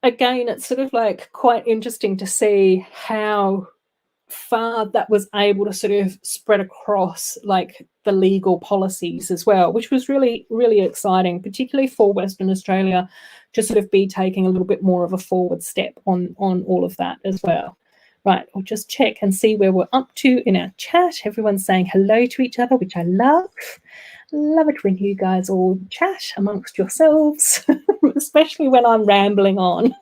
Speaker 1: sort of like quite interesting to see how far that was able to sort of spread across like the legal policies as well, which was really, really exciting, particularly for Western Australia to sort of be taking a little bit more of a forward step on all of that as well. Right, I'll just check and see where we're up to in our chat. Everyone's saying hello to each other, which I love. Love it when you guys all chat amongst yourselves, especially when I'm rambling on.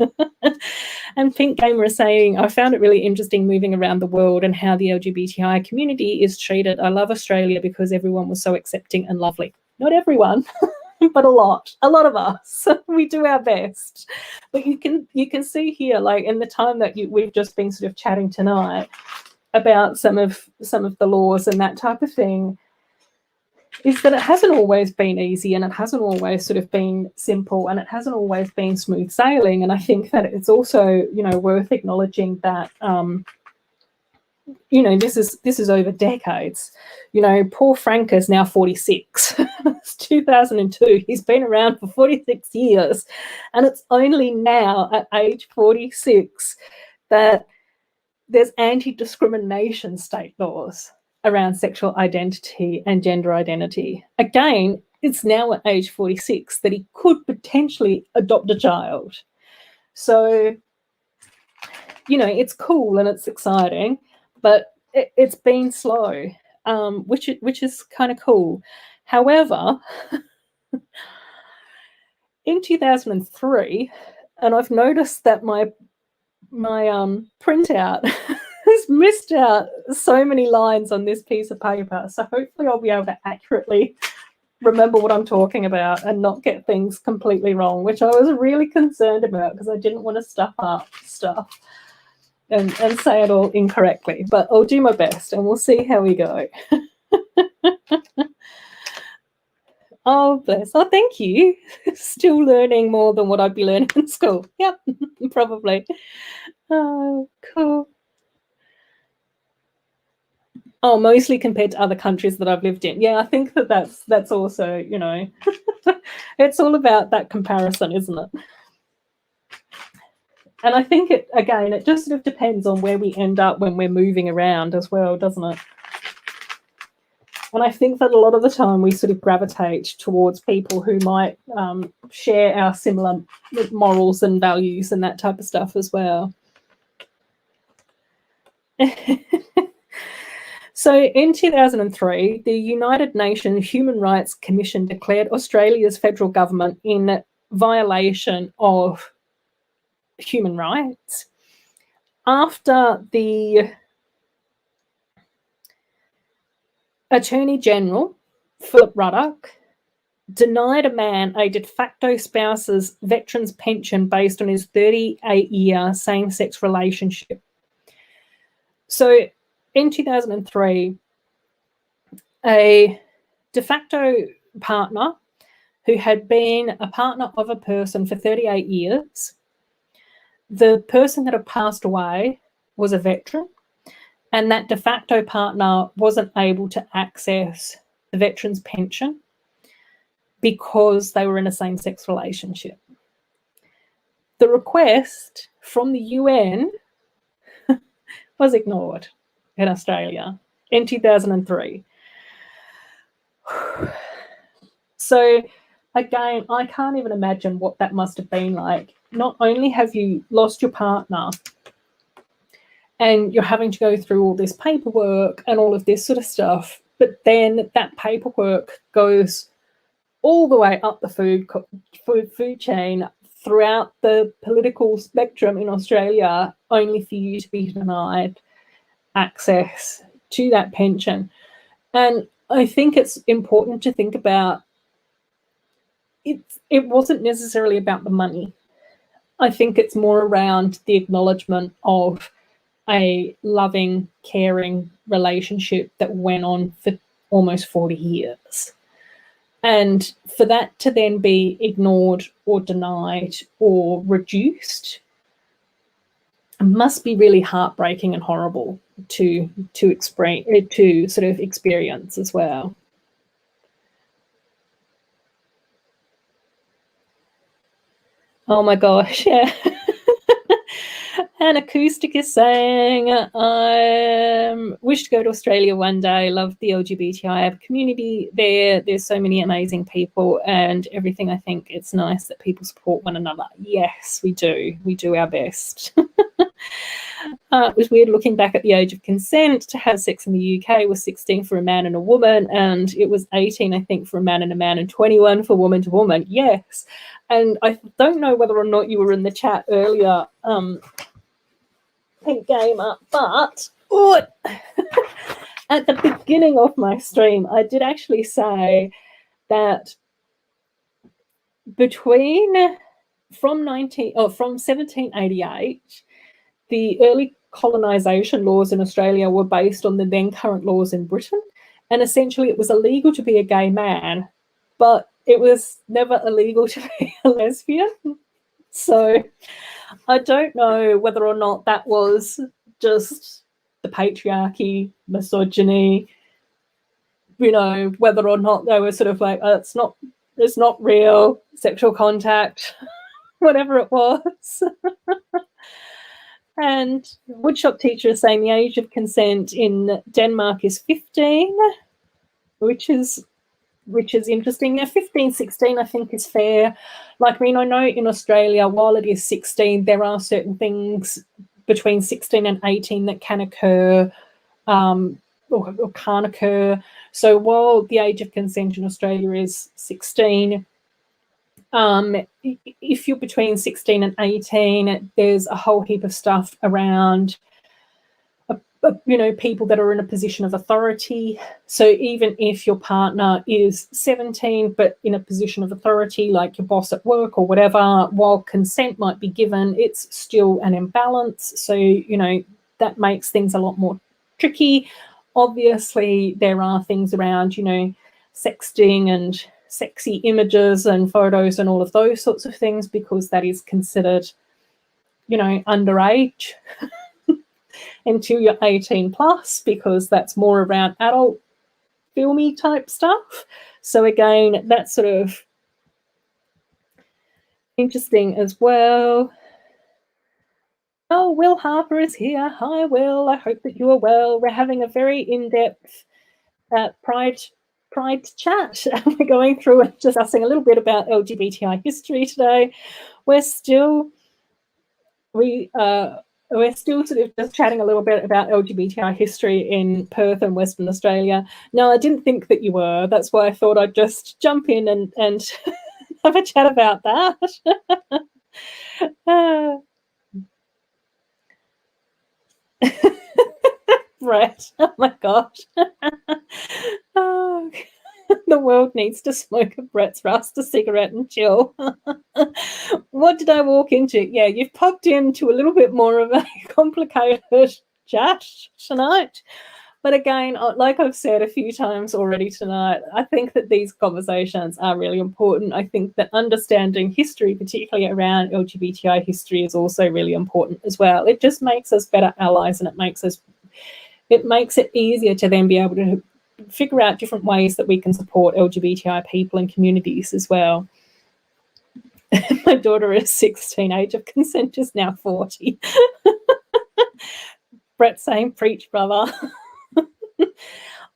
Speaker 1: And Pink Gamer is saying, I found it really interesting moving around the world and how the LGBTI community is treated. I love Australia because everyone was so accepting and lovely. Not everyone, but a lot of us. We do our best. But you can see here, like in the time that we've just been sort of chatting tonight, about some of the laws and that type of thing is that it hasn't always been easy, and it hasn't always sort of been simple, and it hasn't always been smooth sailing. And I think that it's also, you know, worth acknowledging that, you know, this is over decades. You know, poor Frank is now 46. It's 2002. He's been around for 46 years. And it's only now at age 46 that there's anti-discrimination state laws around sexual identity and gender identity. Again, it's now at age 46 that he could potentially adopt a child. So, you know, it's cool and it's exciting, but it's been slow, which is kind of cool. However, in 2003, and I've noticed that my printout has missed out so many lines on this piece of paper. So hopefully I'll be able to accurately remember what I'm talking about and not get things completely wrong, which I was really concerned about because I didn't want to stuff up stuff and say it all incorrectly. But I'll do my best and we'll see how we go. Oh, bless. Oh, thank you. Still learning more than what I'd be learning in school. Yep, probably. Oh, cool. Oh, mostly compared to other countries that I've lived in. Yeah, I think that that's also, you know, it's all about that comparison, isn't it? And I think it just sort of depends on where we end up when we're moving around as well, doesn't it? And I think that a lot of the time we sort of gravitate towards people who might share our similar morals and values and that type of stuff as well. So in 2003, the United Nations Human Rights Commission declared Australia's federal government in violation of human rights after the Attorney General, Philip Ruddock, denied a man a de facto spouse's veteran's pension based on his 38-year same-sex relationship. So in 2003, a de facto partner who had been a partner of a person for 38 years, the person that had passed away was a veteran, and that de facto partner wasn't able to access the veteran's pension because they were in a same-sex relationship. The request from the UN was ignored in Australia in 2003. So again, I can't even imagine what that must have been like. Not only have you lost your partner and you're having to go through all this paperwork and all of this sort of stuff, but then that paperwork goes all the way up the food chain throughout the political spectrum in Australia, only for you to be denied access to that pension. And I think it's important to think about it wasn't necessarily about the money. I think it's more around the acknowledgement of a loving, caring relationship that went on for almost 40 years. And for that to then be ignored or denied or reduced must be really heartbreaking and horrible to sort of experience as well. Oh my gosh, yeah. And Acoustic is saying, I wish to go to Australia one day. Love the LGBTI community there. There's so many amazing people and everything. I think it's nice that people support one another. Yes, we do. We do our best. It was weird looking back at the age of consent to have sex in the UK was 16 for a man and a woman, and it was 18, I think, for a man, and 21 for woman to woman. Yes. And I don't know whether or not you were in the chat earlier, Pink Gamer, but at the beginning of my stream, I did actually say that from 1788, the early colonisation laws in Australia were based on the then current laws in Britain. And essentially it was illegal to be a gay man, but it was never illegal to be a lesbian. So I don't know whether or not that was just the patriarchy, misogyny, you know, whether or not they were sort of like, oh, it's not real sexual contact, whatever it was. And woodshop teacher is saying the age of consent in Denmark is 15, which is interesting. Now, 15, 16, I think is fair. Like, I mean, I know in Australia, while it is 16, there are certain things between 16 and 18 that can occur or can't occur. So while the age of consent in Australia is 16, if you're between 16 and 18, there's a whole heap of stuff around, you know, people that are in a position of authority. So even if your partner is 17 but in a position of authority, like your boss at work or whatever, while consent might be given, it's still an imbalance. So, you know, that makes things a lot more tricky. Obviously, there are things around, you know, sexting and sexy images and photos and all of those sorts of things, because that is considered, you know, underage until you're 18 plus, because that's more around adult filmy type stuff. So again, that's sort of interesting as well. Oh, Will Harper is here. Hi, Will. I hope that you are well. We're having a very in-depth Pride chat. We're going through and discussing a little bit about LGBTI history today. We're still sort of just chatting a little bit about LGBTI history in Perth and Western Australia. No, I didn't think that you were. That's why I thought I'd just jump in and have a chat about that. Brett, oh my gosh. Oh, the world needs to smoke a Brett's Rasta cigarette and chill. What did I walk into? Yeah, you've popped into a little bit more of a complicated chat tonight. But again, like I've said a few times already tonight, I think that these conversations are really important. I think that understanding history, particularly around LGBTI history, is also really important as well. It just makes us better allies, and it makes it easier to then be able to figure out different ways that we can support LGBTI people and communities as well. My daughter is 16, age of consent is now 40. Brett saying, preach, brother.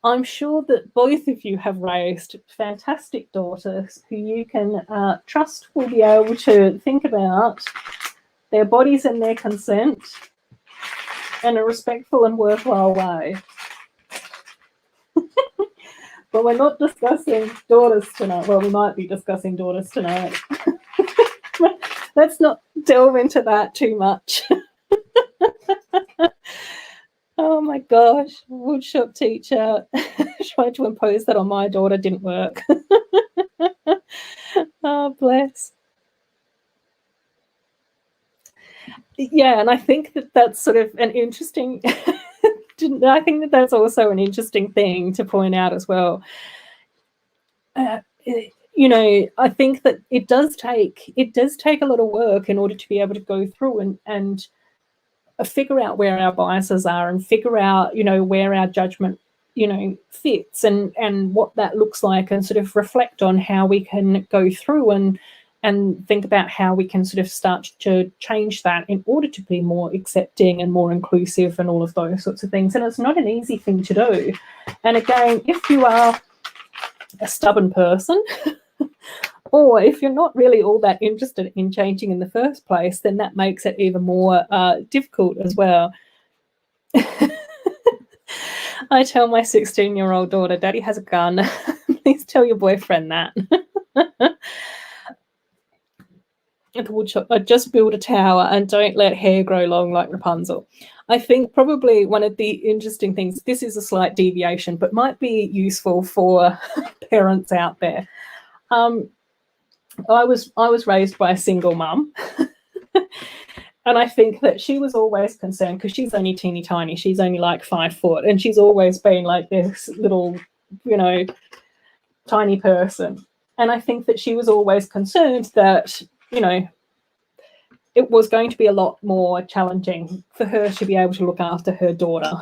Speaker 1: I'm sure that both of you have raised fantastic daughters who you can trust will be able to think about their bodies and their consent in a respectful and worthwhile way. But we're not discussing daughters tonight. Well, we might be discussing daughters tonight. Let's not delve into that too much. Oh my gosh, woodshop teacher tried to impose that on my daughter, didn't work. Oh, bless. Yeah, and I think that that's sort of an interesting, I think that that's also an interesting thing to point out as well. You know, I think that it does take a lot of work in order to be able to go through and figure out where our biases are and figure out, you know, where our judgment, you know, fits and what that looks like, and sort of reflect on how we can go through and think about how we can sort of start to change that in order to be more accepting and more inclusive and all of those sorts of things. And it's not an easy thing to do. And again, if you are a stubborn person, or if you're not really all that interested in changing in the first place, then that makes it even more difficult as well. I tell my 16-year-old daughter, Daddy has a gun. Please tell your boyfriend that. At the woodshop, I just build a tower and don't let hair grow long like Rapunzel. I think probably one of the interesting things, this is a slight deviation, but might be useful for parents out there. I was raised by a single mum, And I think that she was always concerned because she's only teeny tiny. She's only like 5 foot, and she's always been like this little, you know, tiny person. And I think that she was always concerned that, you know, it was going to be a lot more challenging for her to be able to look after her daughter.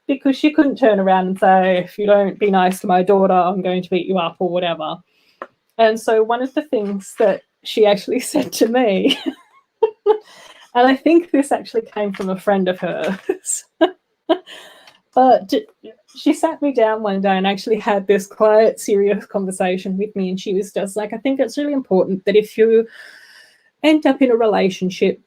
Speaker 1: Because she couldn't turn around and say, if you don't be nice to my daughter, I'm going to beat you up or whatever. And so one of the things that she actually said to me, and I think this actually came from a friend of hers, but she sat me down one day and actually had this quiet, serious conversation with me. And she was just like, I think it's really important that if you end up in a relationship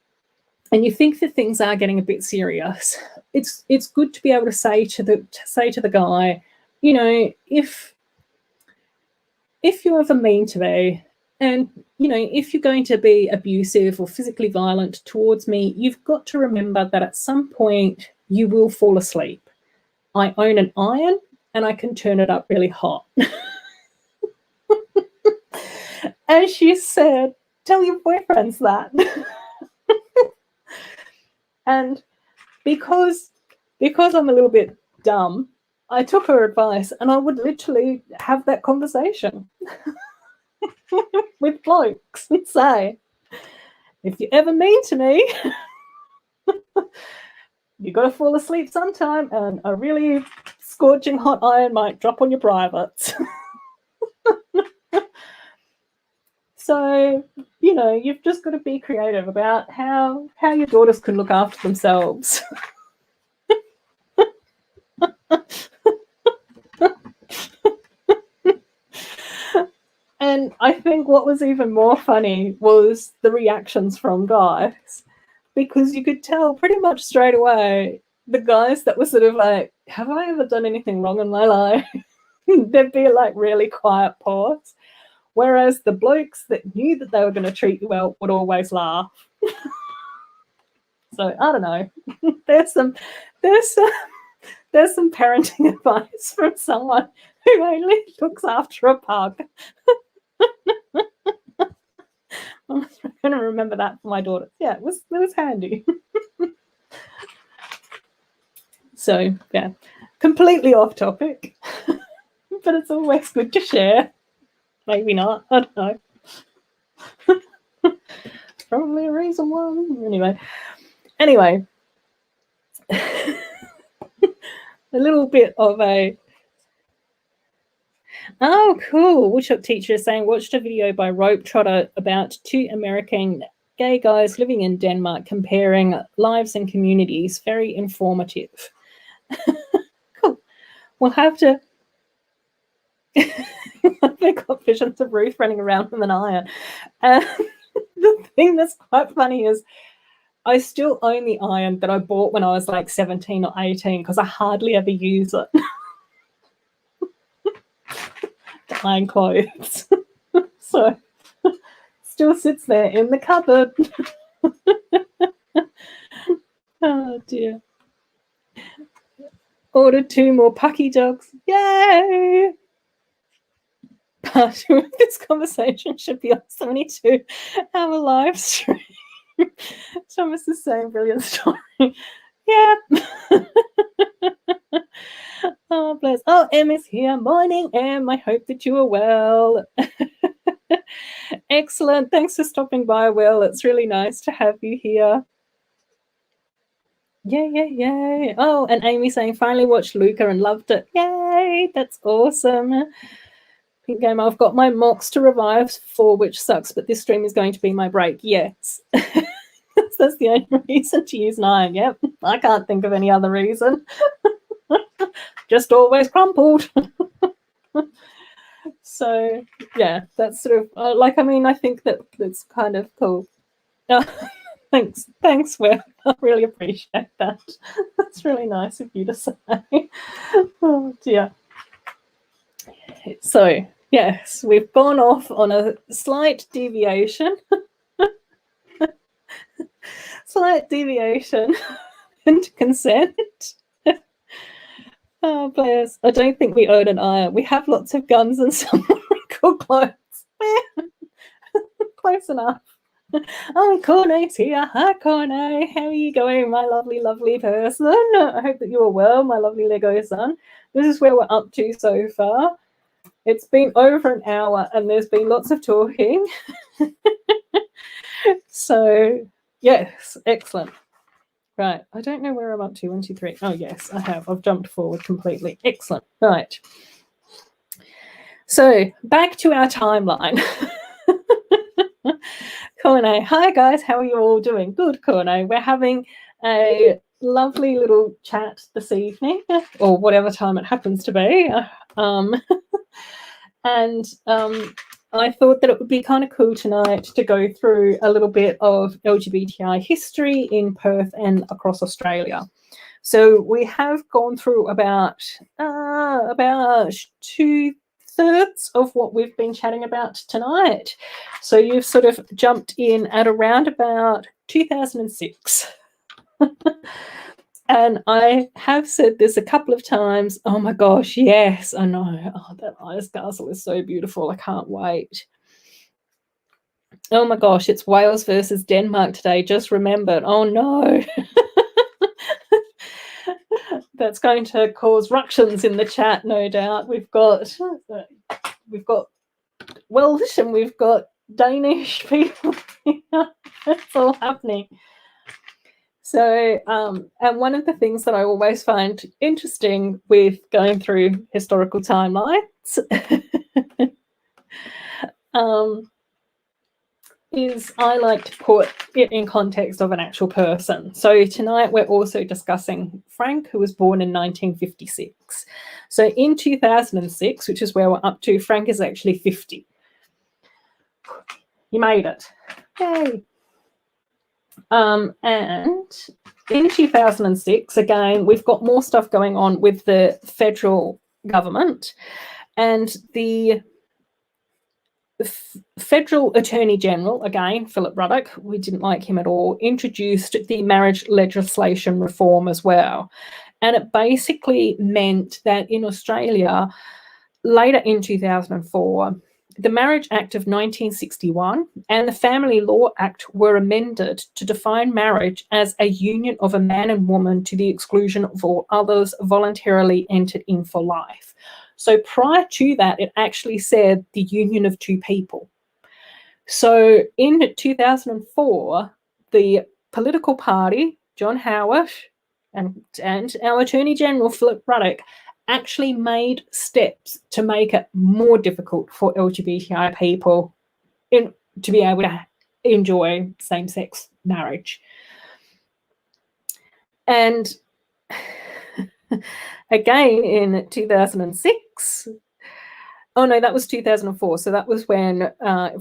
Speaker 1: and you think that things are getting a bit serious, it's good to be able to say to the guy, you know, if you ever mean to me, and you know, if you're going to be abusive or physically violent towards me, you've got to remember that at some point you will fall asleep. I own an iron and I can turn it up really hot. And she said, tell your boyfriends that. And because I'm a little bit dumb, I took her advice and I would literally have that conversation with blokes and say, if you ever mean to me, you got to fall asleep sometime, and a really scorching hot iron might drop on your privates. So, you know, you've just got to be creative about how your daughters can look after themselves. And I think what was even more funny was the reactions from guys, because you could tell pretty much straight away the guys that were sort of like, have I ever done anything wrong in my life? There'd be like really quiet pause. Whereas the blokes that knew that they were going to treat you well would always laugh. So I don't know. There's some parenting advice from someone who only looks after a pug. I'm going to remember that for my daughter. Yeah, it was handy. So yeah, completely off topic, but it's always good to share. Maybe not. I don't know. Probably a reason why. Anyway, a little bit of a. Oh, cool. Woodshop teacher is saying, watched a video by Rope Trotter about 2 American gay guys living in Denmark comparing lives and communities. Very informative. Cool. We'll have to. They've got visions of Ruth running around with an iron. The thing that's quite funny is I still own the iron that I bought when I was like 17 or 18 because I hardly ever use it. To iron clothes. So still sits there in the cupboard. Oh dear. Ordered 2 more pucky dogs. Yay! Part of this conversation should be on 72-hour live stream. Thomas is saying brilliant story. Yeah. Oh, bless. Oh, Em is here. Morning, Em. I hope that you are well. Excellent. Thanks for stopping by, Will. It's really nice to have you here. Yay. Oh, and Amy saying, finally watched Luca and loved it. Yay, that's awesome. Pink Game, I've got my mocks to revive for, which sucks, but this stream is going to be my break. Yes. That's the only reason to use 9. Yep. I can't think of any other reason. Just always crumpled. So, yeah, that's sort of, I think that's kind of cool. Thanks, Will. I really appreciate that. That's really nice of you to say. Oh, dear. So, yes, we've gone off on a slight deviation. Into consent. Oh, bless. I don't think we own an iron. We have lots of guns and some cool clothes. Close enough. Oh, Corney's here. Hi, Corney. How are you going, my lovely, lovely person? I hope that you are well, my lovely Lego son. This is where we're up to so far. It's been over an hour and there's been lots of talking. So, yes, excellent. Right, I don't know where I'm up to. 1, 2, 3. Oh, yes, I have. I've jumped forward completely. Excellent. Right. So, back to our timeline. Corne, hi guys, how are you all doing? Good, Corne. We're having a lovely little chat this evening, or whatever time it happens to be. And I thought that it would be kind of cool tonight to go through a little bit of LGBTI history in Perth and across Australia. So we have gone through about 2/3 of what we've been chatting about tonight. So you've sort of jumped in at around about 2006. And I have said this a couple of times. Oh my gosh, yes, I know. Oh, that ice castle is so beautiful. I can't wait. Oh my gosh, it's Wales versus Denmark today. Just remembered. Oh no. That's going to cause ructions in the chat, no doubt. We've got Welsh and we've got Danish people. It's all happening. So, and one of the things that I always find interesting with going through historical timelines is I like to put it in context of an actual person. So tonight we're also discussing Frank, who was born in 1956. So in 2006, which is where we're up to, Frank is actually 50. He made it. Yay. And in 2006, again, we've got more stuff going on with the federal government, and the Federal Attorney General, again, Philip Ruddock, we didn't like him at all, introduced the marriage legislation reform as well. And it basically meant that in Australia, later in 2004, the Marriage Act of 1961 and the Family Law Act were amended to define marriage as a union of a man and woman to the exclusion of all others voluntarily entered in for life. So prior to that, it actually said the union of two people. So in 2004, the political party, John Howard, and our Attorney General, Philip Ruddock, actually made steps to make it more difficult for LGBTI people to be able to enjoy same-sex marriage. And again, in 2006, oh no, that was 2004. So that was when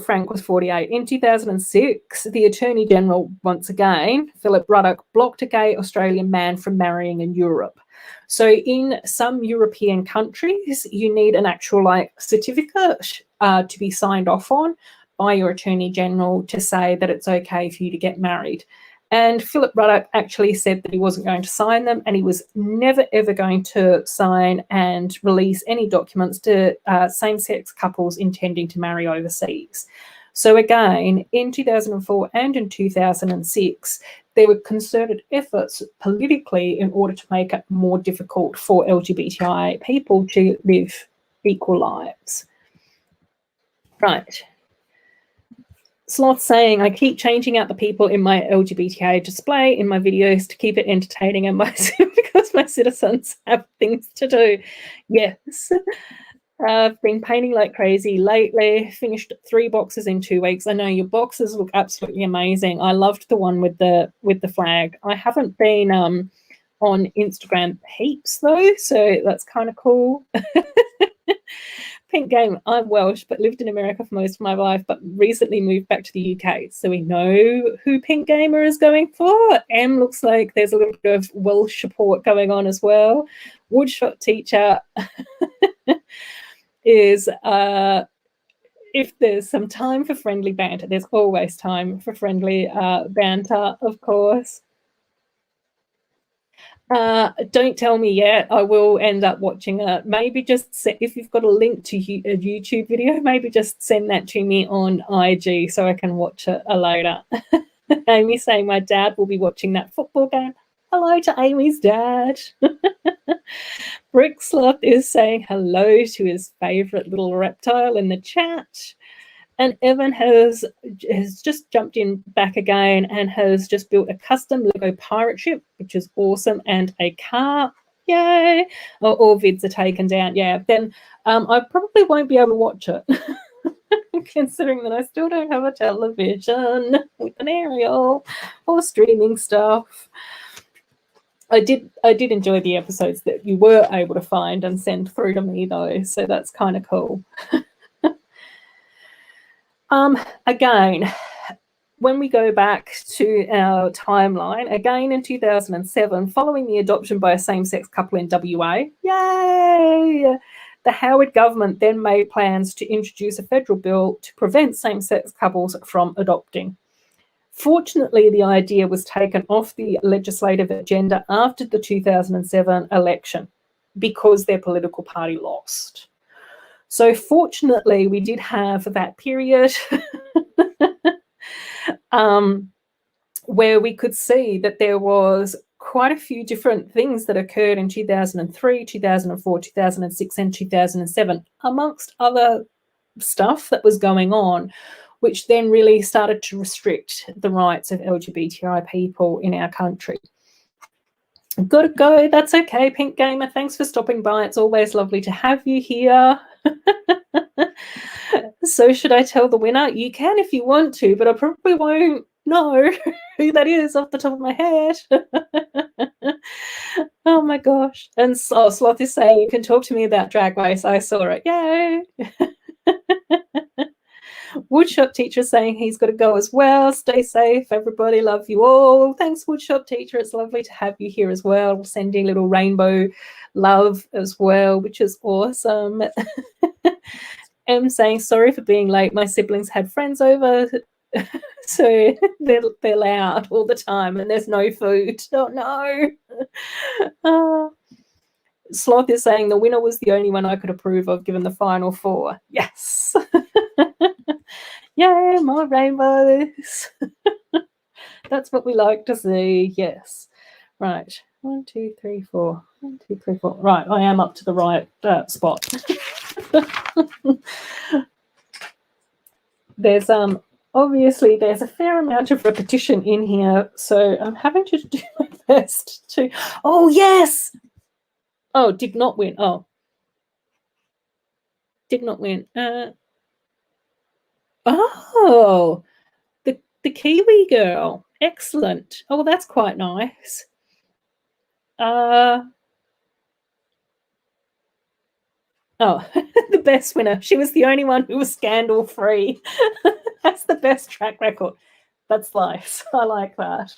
Speaker 1: Frank was 48. In 2006, the Attorney General, once again, Philip Ruddock, blocked a gay Australian man from marrying in Europe. So in some European countries, you need an actual certificate to be signed off on by your Attorney General to say that it's okay for you to get married. And Philip Ruddock actually said that he wasn't going to sign them, and he was never, ever going to sign and release any documents to same-sex couples intending to marry overseas. So again, in 2004 and in 2006, there were concerted efforts politically in order to make it more difficult for LGBTI people to live equal lives. Right. Sloth saying, I keep changing out the people in my LGBTI display in my videos to keep it entertaining and because my citizens have things to do. Yes. I've been painting like crazy lately. Finished 3 boxes in 2 weeks. I know your boxes look absolutely amazing. I loved the one with the flag. I haven't been on Instagram heaps though, so that's kind of cool. Pink Game, I'm Welsh, but lived in America for most of my life, but recently moved back to the UK. So we know who Pink Gamer is going for. M looks like there's a little bit of Welsh support going on as well. Woodshot Teacher is if there's some time for friendly banter, there's always time for friendly banter, of course. Don't tell me yet. I will end up watching it. Maybe just if you've got a link to a YouTube video, maybe just send that to me on IG so I can watch it later. Amy saying my dad will be watching that football game. Hello to Amy's dad. Brick Sloth is saying hello to his favourite little reptile in the chat. And Evan has just jumped in back again and has just built a custom Lego pirate ship, which is awesome, and a car. Yay! All vids are taken down. Yeah, then I probably won't be able to watch it, considering that I still don't have a television with an aerial or streaming stuff. I did enjoy the episodes that you were able to find and send through to me, though, so that's kind of cool. Again, when we go back to our timeline, again in 2007, following the adoption by a same-sex couple in WA, yay! The Howard government then made plans to introduce a federal bill to prevent same-sex couples from adopting. Fortunately, the idea was taken off the legislative agenda after the 2007 election because their political party lost. So fortunately, we did have that period where we could see that there was quite a few different things that occurred in 2003, 2004, 2006, and 2007, amongst other stuff that was going on, which then really started to restrict the rights of LGBTI people in our country. Gotta go. That's okay, Pink Gamer. Thanks for stopping by. It's always lovely to have you here. So should I tell the winner? You can if you want to, but I probably won't know who that is off the top of my head. Oh my gosh. And Sloth is saying, you can talk to me about Drag Race. I saw it. Yay. Woodshop teacher saying he's got to go as well. Stay safe, everybody. Love you all. Thanks, Woodshop teacher. It's lovely to have you here as well. We'll send you a little rainbow love as well, which is awesome. M saying, sorry for being late. My siblings had friends over, so they're loud all the time and there's no food. Oh, no. Sloth is saying the winner was the only one I could approve of given the final four. Yes. Yay, more rainbows. That's what we like to see. Yes. Right. 1, 2, 3, 4. 1, 2, 3, 4. Right. I am up to the right spot. There's obviously there's a fair amount of repetition in here, so I'm having to do my best to. Oh yes. Oh, did not win. Oh, did not win. Oh, the Kiwi girl. Excellent. Oh, well, that's quite nice. Oh, the best winner. She was the only one who was scandal-free. That's the best track record. That's life. I like that.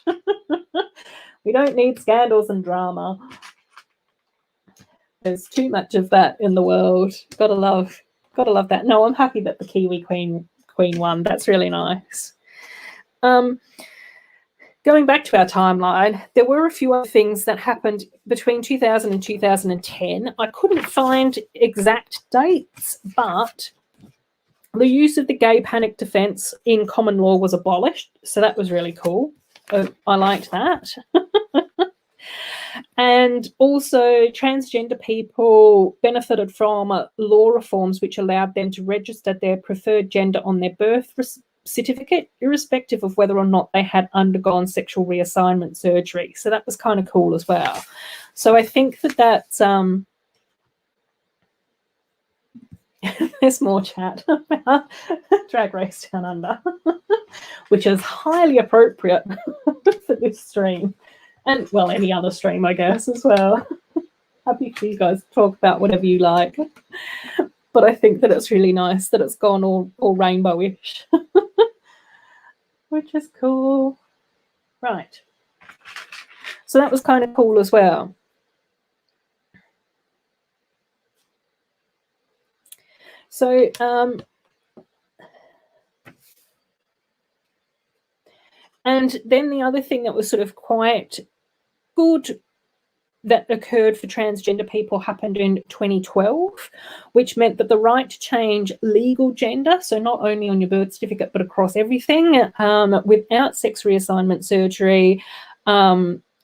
Speaker 1: We don't need scandals and drama. There's too much of that in the world. Gotta love that. No, I'm happy that the Kiwi Queen won. That's really nice. Going back to our timeline, there were a few other things that happened between 2000 and 2010. I couldn't find exact dates, but the use of the gay panic defence in common law was abolished, so that was really cool. I liked that. And also transgender people benefited from law reforms which allowed them to register their preferred gender on their birth certificate, irrespective of whether or not they had undergone sexual reassignment surgery. So that was kind of cool as well. So I think that's there's more chat about Drag Race Down Under, which is highly appropriate for this stream. And, well, any other stream, I guess, as well. Happy for you guys to talk about whatever you like. But I think that it's really nice that it's gone all rainbowish, which is cool. Right. So that was kind of cool as well. So and then the other thing that was sort of quite good that occurred for transgender people happened in 2012, which meant that the right to change legal gender, so not only on your birth certificate but across everything, without sex reassignment surgery,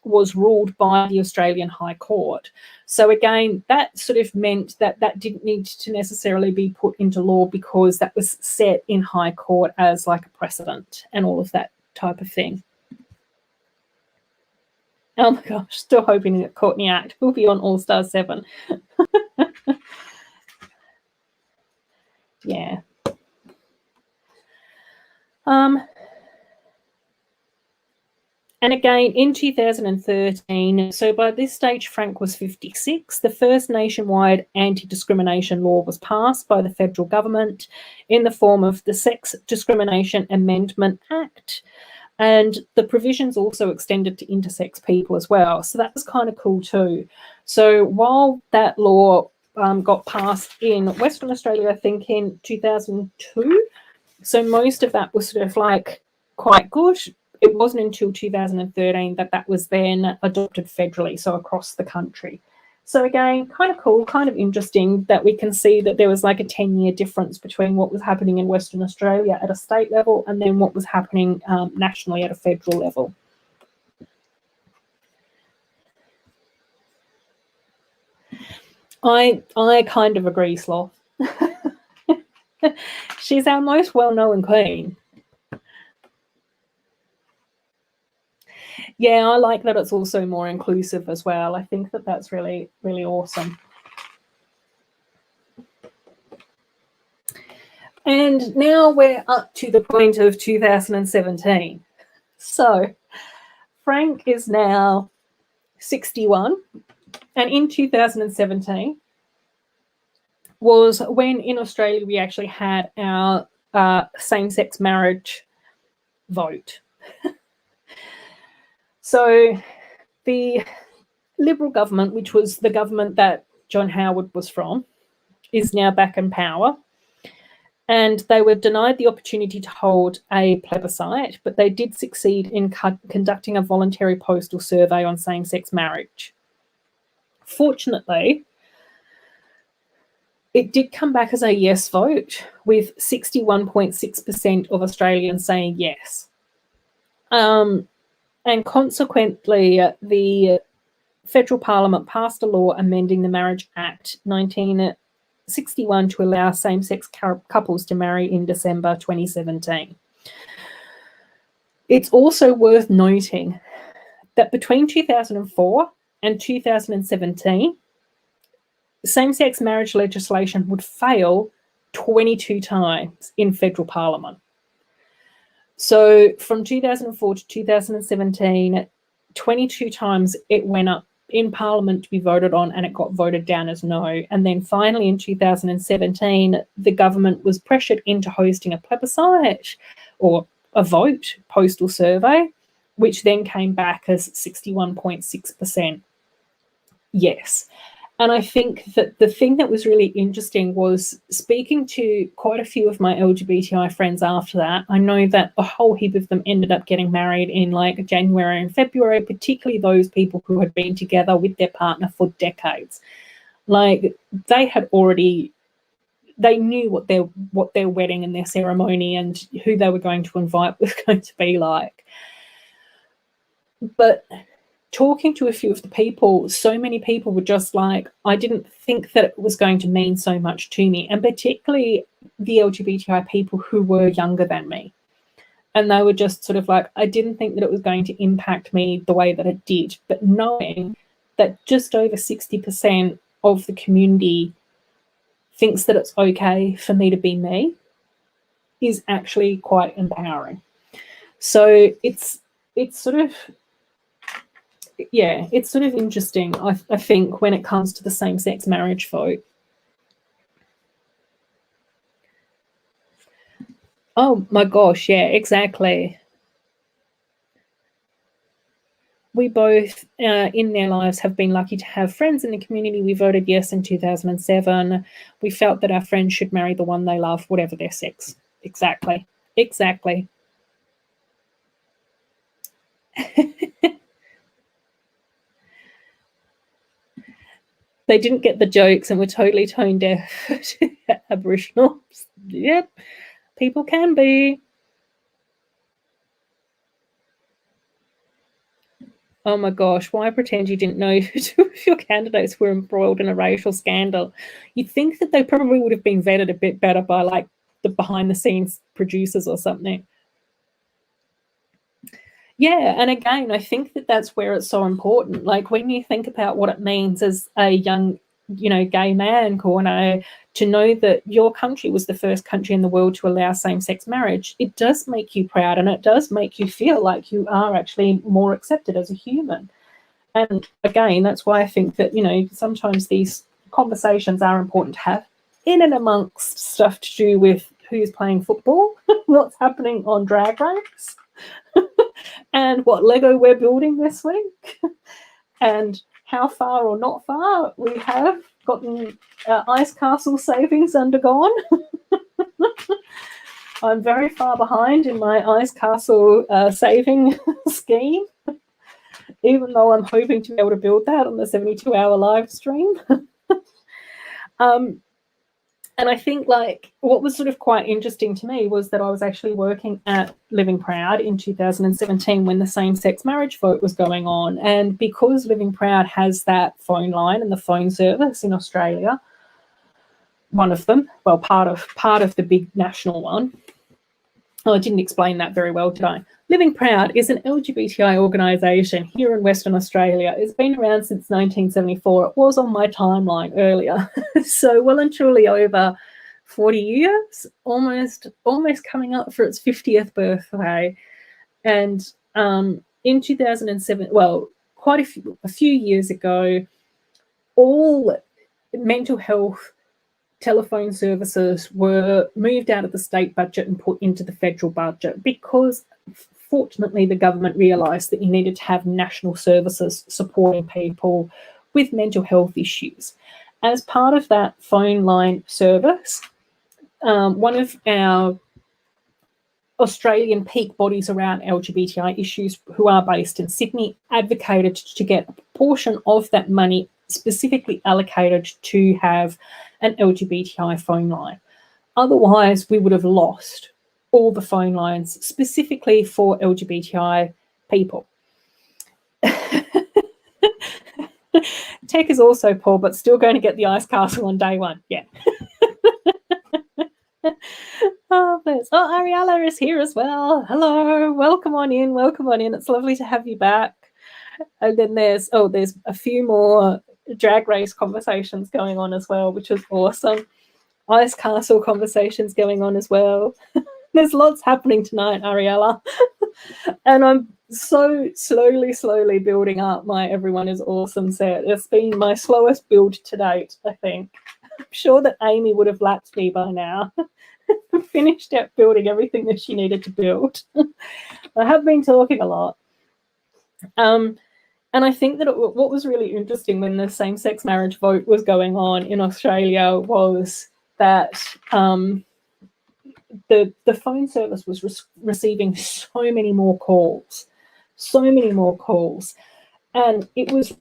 Speaker 1: was ruled by the Australian High Court. So again, that sort of meant that that didn't need to necessarily be put into law because that was set in High Court as like a precedent and all of that type of thing. Oh my gosh, still hoping that Courtney Act will be on All Stars 7. Yeah. And again, in 2013, so by this stage, Frank was 56, the first nationwide anti-discrimination law was passed by the federal government in the form of the Sex Discrimination Amendment Act. And the provisions also extended to intersex people as well. So that was kind of cool too. So while that law got passed in Western Australia, I think in 2002, so most of that was sort of like quite good. It wasn't until 2013 that that was then adopted federally, so across the country. So again, kind of cool, kind of interesting that we can see that there was like a 10-year difference between what was happening in Western Australia at a state level and then what was happening nationally at a federal level. I kind of agree, Sloth. She's our most well-known queen. Yeah, I like that it's also more inclusive as well. I think that that's really, really awesome. And now we're up to the point of 2017. So Frank is now 61. And in 2017 was when in Australia we actually had our same-sex marriage vote. So the Liberal government, which was the government that John Howard was from, is now back in power. And they were denied the opportunity to hold a plebiscite, but they did succeed in conducting a voluntary postal survey on same-sex marriage. Fortunately, it did come back as a yes vote, with 61.6% of Australians saying yes. And consequently, the federal parliament passed a law amending the Marriage Act 1961 to allow same-sex couples to marry in December 2017. It's also worth noting that between 2004 and 2017, same-sex marriage legislation would fail 22 times in federal parliament. So from 2004 to 2017, 22 times it went up in parliament to be voted on and it got voted down as no. And then finally in 2017, the government was pressured into hosting a plebiscite or a vote postal survey, which then came back as 61.6% yes. And I think that the thing that was really interesting was speaking to quite a few of my LGBTI friends after that. I know that a whole heap of them ended up getting married in like January and February, particularly those people who had been together with their partner for decades. Like they knew what their wedding and their ceremony and who they were going to invite was going to be like. But talking to a few of the people, so many people were just like, I didn't think that it was going to mean so much to me, and particularly the LGBTI people who were younger than me. And they were just sort of like, I didn't think that it was going to impact me the way that it did. But knowing that just over 60% of the community thinks that it's okay for me to be me is actually quite empowering. So it's sort of, yeah, it's sort of interesting, I think, when it comes to the same-sex marriage vote. Oh my gosh, yeah, exactly. We both, in their lives, have been lucky to have friends in the community. We voted yes in 2007. We felt that our friends should marry the one they love, whatever their sex. Exactly. Exactly. They didn't get the jokes and were totally tone deaf to Aboriginals. Yep, people can be. Oh my gosh, why pretend you didn't know two of your candidates were embroiled in a racial scandal? You'd think that they probably would have been vetted a bit better by like the behind the scenes producers or something. Yeah, and again, I think that that's where it's so important. Like when you think about what it means as a young, gay man, Corno, to know that your country was the first country in the world to allow same-sex marriage, it does make you proud and it does make you feel like you are actually more accepted as a human. And again, that's why I think that, sometimes these conversations are important to have in and amongst stuff to do with who's playing football, what's happening on Drag Race, and what Lego we're building this week, and how far or not far we have gotten Ice Castle savings undergone. I'm very far behind in my Ice Castle saving scheme, even though I'm hoping to be able to build that on the 72-hour live stream. And I think like what was sort of quite interesting to me was that I was actually working at Living Proud in 2017 when the same-sex marriage vote was going on. And because Living Proud has that phone line and the phone service in Australia, one of them, well, part of the big national one. Oh, I didn't explain that very well, did I? Living Proud is an LGBTI organisation here in Western Australia. It's been around since 1974. It was on my timeline earlier. So well and truly over 40 years, almost coming up for its 50th birthday. And in 2007, well, quite a few years ago, all mental health telephone services were moved out of the state budget and put into the federal budget because fortunately the government realised that you needed to have national services supporting people with mental health issues. As part of that phone line service, one of our Australian peak bodies around LGBTI issues who are based in Sydney advocated to get a portion of that money specifically allocated to have an LGBTI phone line. Otherwise, we would have lost all the phone lines specifically for LGBTI people. Tech is also poor, but still going to get the Ice Castle on day one. Yeah. Oh, bless. Oh, Ariella is here as well. Hello. Welcome on in. Welcome on in. It's lovely to have you back. And then there's a few more Drag Race conversations going on as well, which is awesome. Ice Castle conversations going on as well. There's lots happening tonight, Ariella. And I'm so slowly building up my Everyone is Awesome set. It's been my slowest build to date, I think. I'm sure that Amy would have lapped me by now. Finished out building everything that she needed to build. I have been talking a lot. And I think that what was really interesting when the same-sex marriage vote was going on in Australia was that the phone service was receiving so many more calls, and it was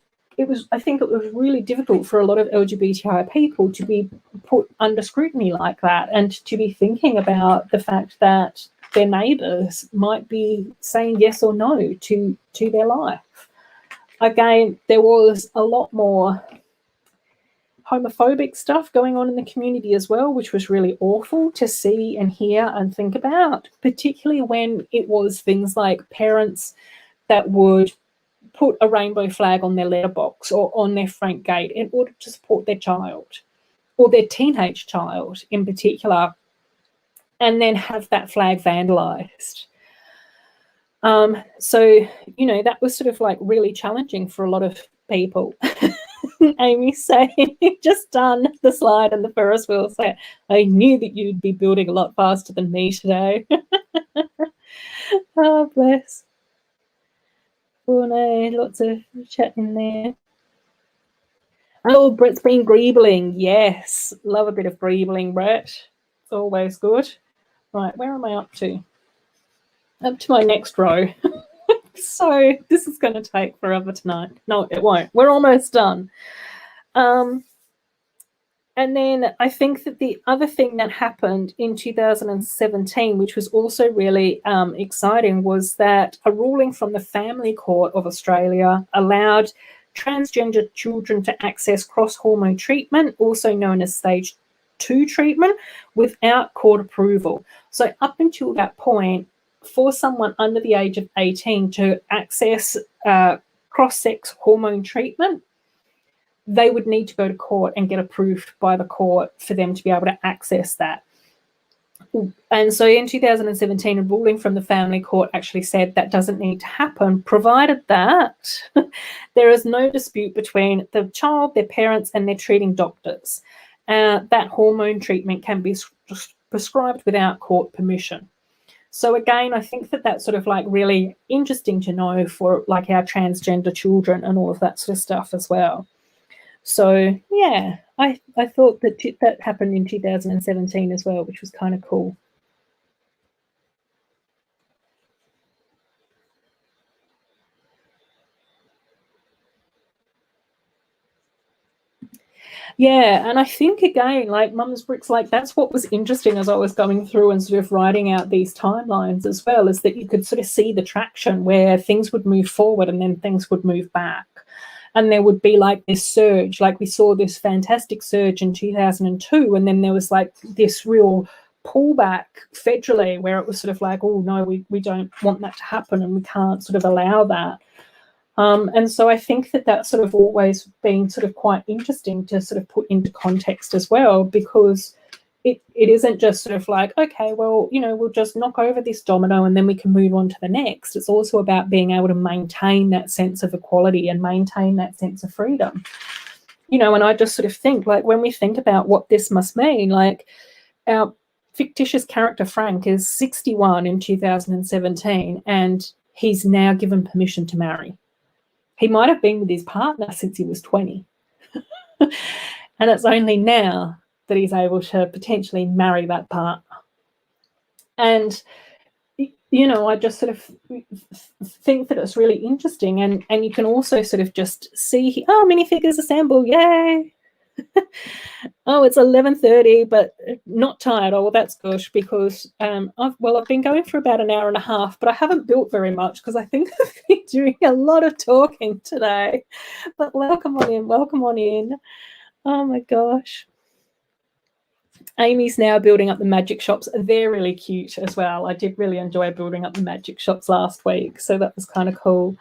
Speaker 1: I think it was really difficult for a lot of LGBTI people to be put under scrutiny like that and to be thinking about the fact that their neighbours might be saying yes or no to their life. Again, there was a lot more homophobic stuff going on in the community as well, which was really awful to see and hear and think about, particularly when it was things like parents that would put a rainbow flag on their letterbox or on their front gate in order to support their child or their teenage child in particular, and then have that flag vandalised. So, that was sort of like really challenging for a lot of people. Amy saying, just done the slide and the Ferris wheel. So I knew that you'd be building a lot faster than me today. Oh, bless. Oh, no, lots of chat in there. Oh, Brett's been greebling. Yes, love a bit of greebling, Brett. It's always good. Right, where am I up to? Up to my next row. So this is going to take forever tonight. No, it won't. We're almost done. And then I think that the other thing that happened in 2017, which was also really exciting, was that a ruling from the Family Court of Australia allowed transgender children to access cross-hormone treatment, also known as stage 2 treatment, without court approval. So up until that point, for someone under the age of 18 to access cross-sex hormone treatment, they would need to go to court and get approved by the court for them to be able to access that. And so in 2017, a ruling from the Family Court actually said that doesn't need to happen, provided that there is no dispute between the child, their parents, and their treating doctors. That hormone treatment can be prescribed without court permission. So again, I think that that's sort of like really interesting to know for like our transgender children and all of that sort of stuff as well. So yeah, I thought that that happened in 2017 as well, which was kind of cool. Yeah, and I think again, like Mum's Bricks, like that's what was interesting as I was going through and sort of writing out these timelines as well, is that you could sort of see the traction where things would move forward and then things would move back. And there would be like this surge, like we saw this fantastic surge in 2002, and then there was like this real pullback federally where it was sort of like, oh no, we don't want that to happen and we can't sort of allow that. And so I think that that's sort of always been sort of quite interesting to sort of put into context as well, because it isn't just sort of like, okay, well, you know, we'll just knock over this domino and then we can move on to the next. It's also about being able to maintain that sense of equality and maintain that sense of freedom. You know, and I just sort of think, like, when we think about what this must mean, like our fictitious character Frank is 61 in 2017 and he's now given permission to marry. He might have been with his partner since he was 20. And it's only now that he's able to potentially marry that partner. And, you know, I just sort of think that it's really interesting. And you can also sort of just see, oh, minifigures assemble, yay. Oh, it's 11:30, but not tired. Oh, well, that's gosh, because I've been going for about an hour and a half, but I haven't built very much because I think I've been doing a lot of talking today. But welcome on in, welcome on in. Oh my gosh. Amy's now building up the magic shops. They're really cute as well. I did really enjoy building up the magic shops last week, so that was kind of cool.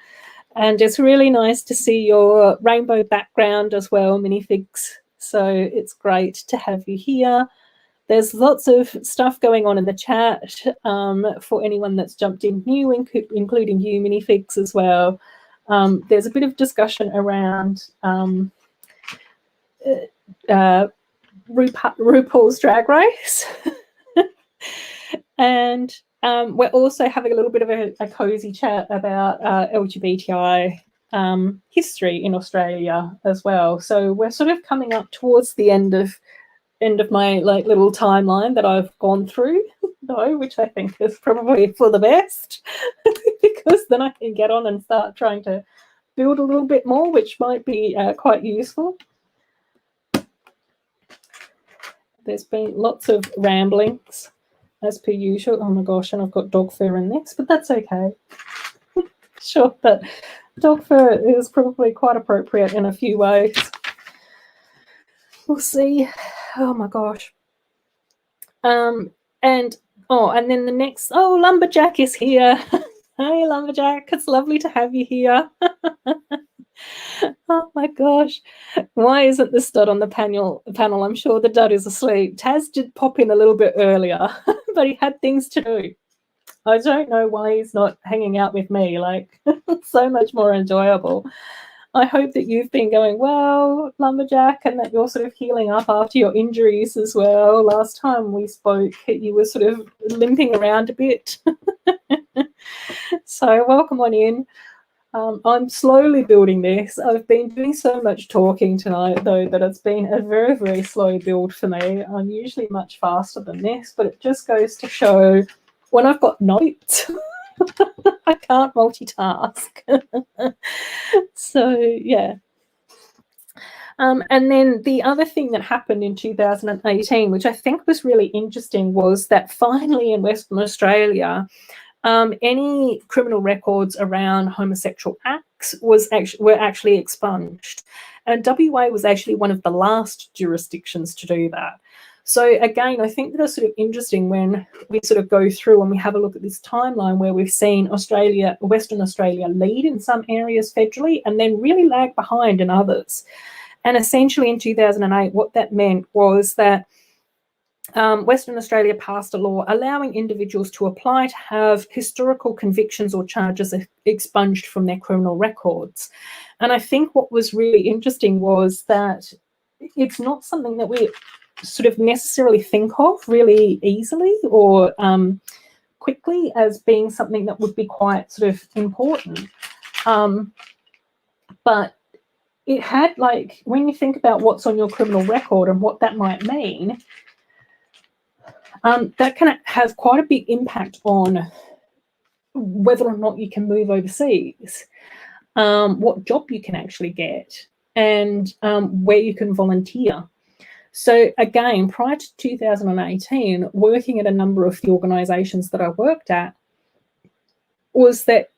Speaker 1: And it's really nice to see your rainbow background as well, minifigs. So it's great to have you here. There's lots of stuff going on in the chat for anyone that's jumped in new, including you, minifigs, as well. There's a bit of discussion around RuPaul's Drag Race. And we're also having a little bit of a cozy chat about LGBTI history in Australia as well. So we're sort of coming up towards the end of my like little timeline that I've gone through, though, which I think is probably for the best, because then I can get on and start trying to build a little bit more, which might be quite useful. There's been lots of ramblings as per usual. Oh my gosh, and I've got dog fur in this, but that's okay. Sure, but dog fur is probably quite appropriate in a few ways. We'll see. Oh my gosh. And then the next, Lumberjack is here. Hey Lumberjack, it's lovely to have you here. Oh my gosh. Why isn't the stud on the panel? I'm sure the dud is asleep. Taz did pop in a little bit earlier, but he had things to do. I don't know why he's not hanging out with me. Like, it's so much more enjoyable. I hope that you've been going well, Lumberjack, and that you're sort of healing up after your injuries as well. Last time we spoke, you were sort of limping around a bit. So welcome on in. I'm slowly building this. I've been doing so much talking tonight, though, that it's been a very, very slow build for me. I'm usually much faster than this, but it just goes to show when I've got notes, I can't multitask. So, yeah. And then the other thing that happened in 2018, which I think was really interesting, was that finally in Western Australia, any criminal records around homosexual acts were actually expunged. And WA was actually one of the last jurisdictions to do that. So again, I think that it's sort of interesting when we sort of go through and we have a look at this timeline where we've seen Western Australia lead in some areas federally and then really lag behind in others. And essentially in 2008, what that meant was that Western Australia passed a law allowing individuals to apply to have historical convictions or charges expunged from their criminal records. And I think what was really interesting was that it's not something that we sort of necessarily think of really easily or quickly as being something that would be quite sort of important. But it had, like, when you think about what's on your criminal record and what that might mean, that can have quite a big impact on whether or not you can move overseas, what job you can actually get, and where you can volunteer. So again, prior to 2018, working at a number of the organisations that I worked at, was that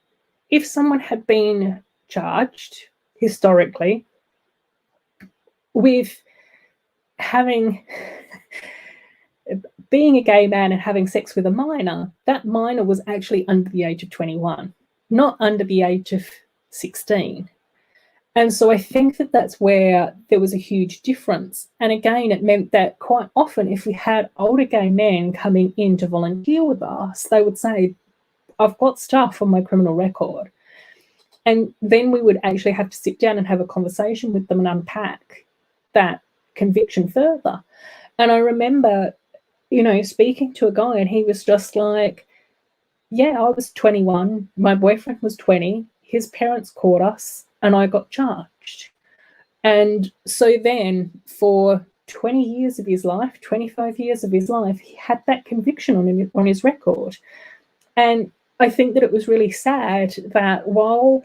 Speaker 1: if someone had been charged historically with being a gay man and having sex with a minor, that minor was actually under the age of 21, not under the age of 16. And so I think that that's where there was a huge difference. And again, it meant that quite often if we had older gay men coming in to volunteer with us, they would say, I've got stuff on my criminal record. And then we would actually have to sit down and have a conversation with them and unpack that conviction further. And I remember, you know, speaking to a guy and he was just like, yeah, I was 21, my boyfriend was 20, his parents caught us and I got charged. And so then for 20 years of his life, 25 years of his life, he had that conviction on his record. And I think that it was really sad that while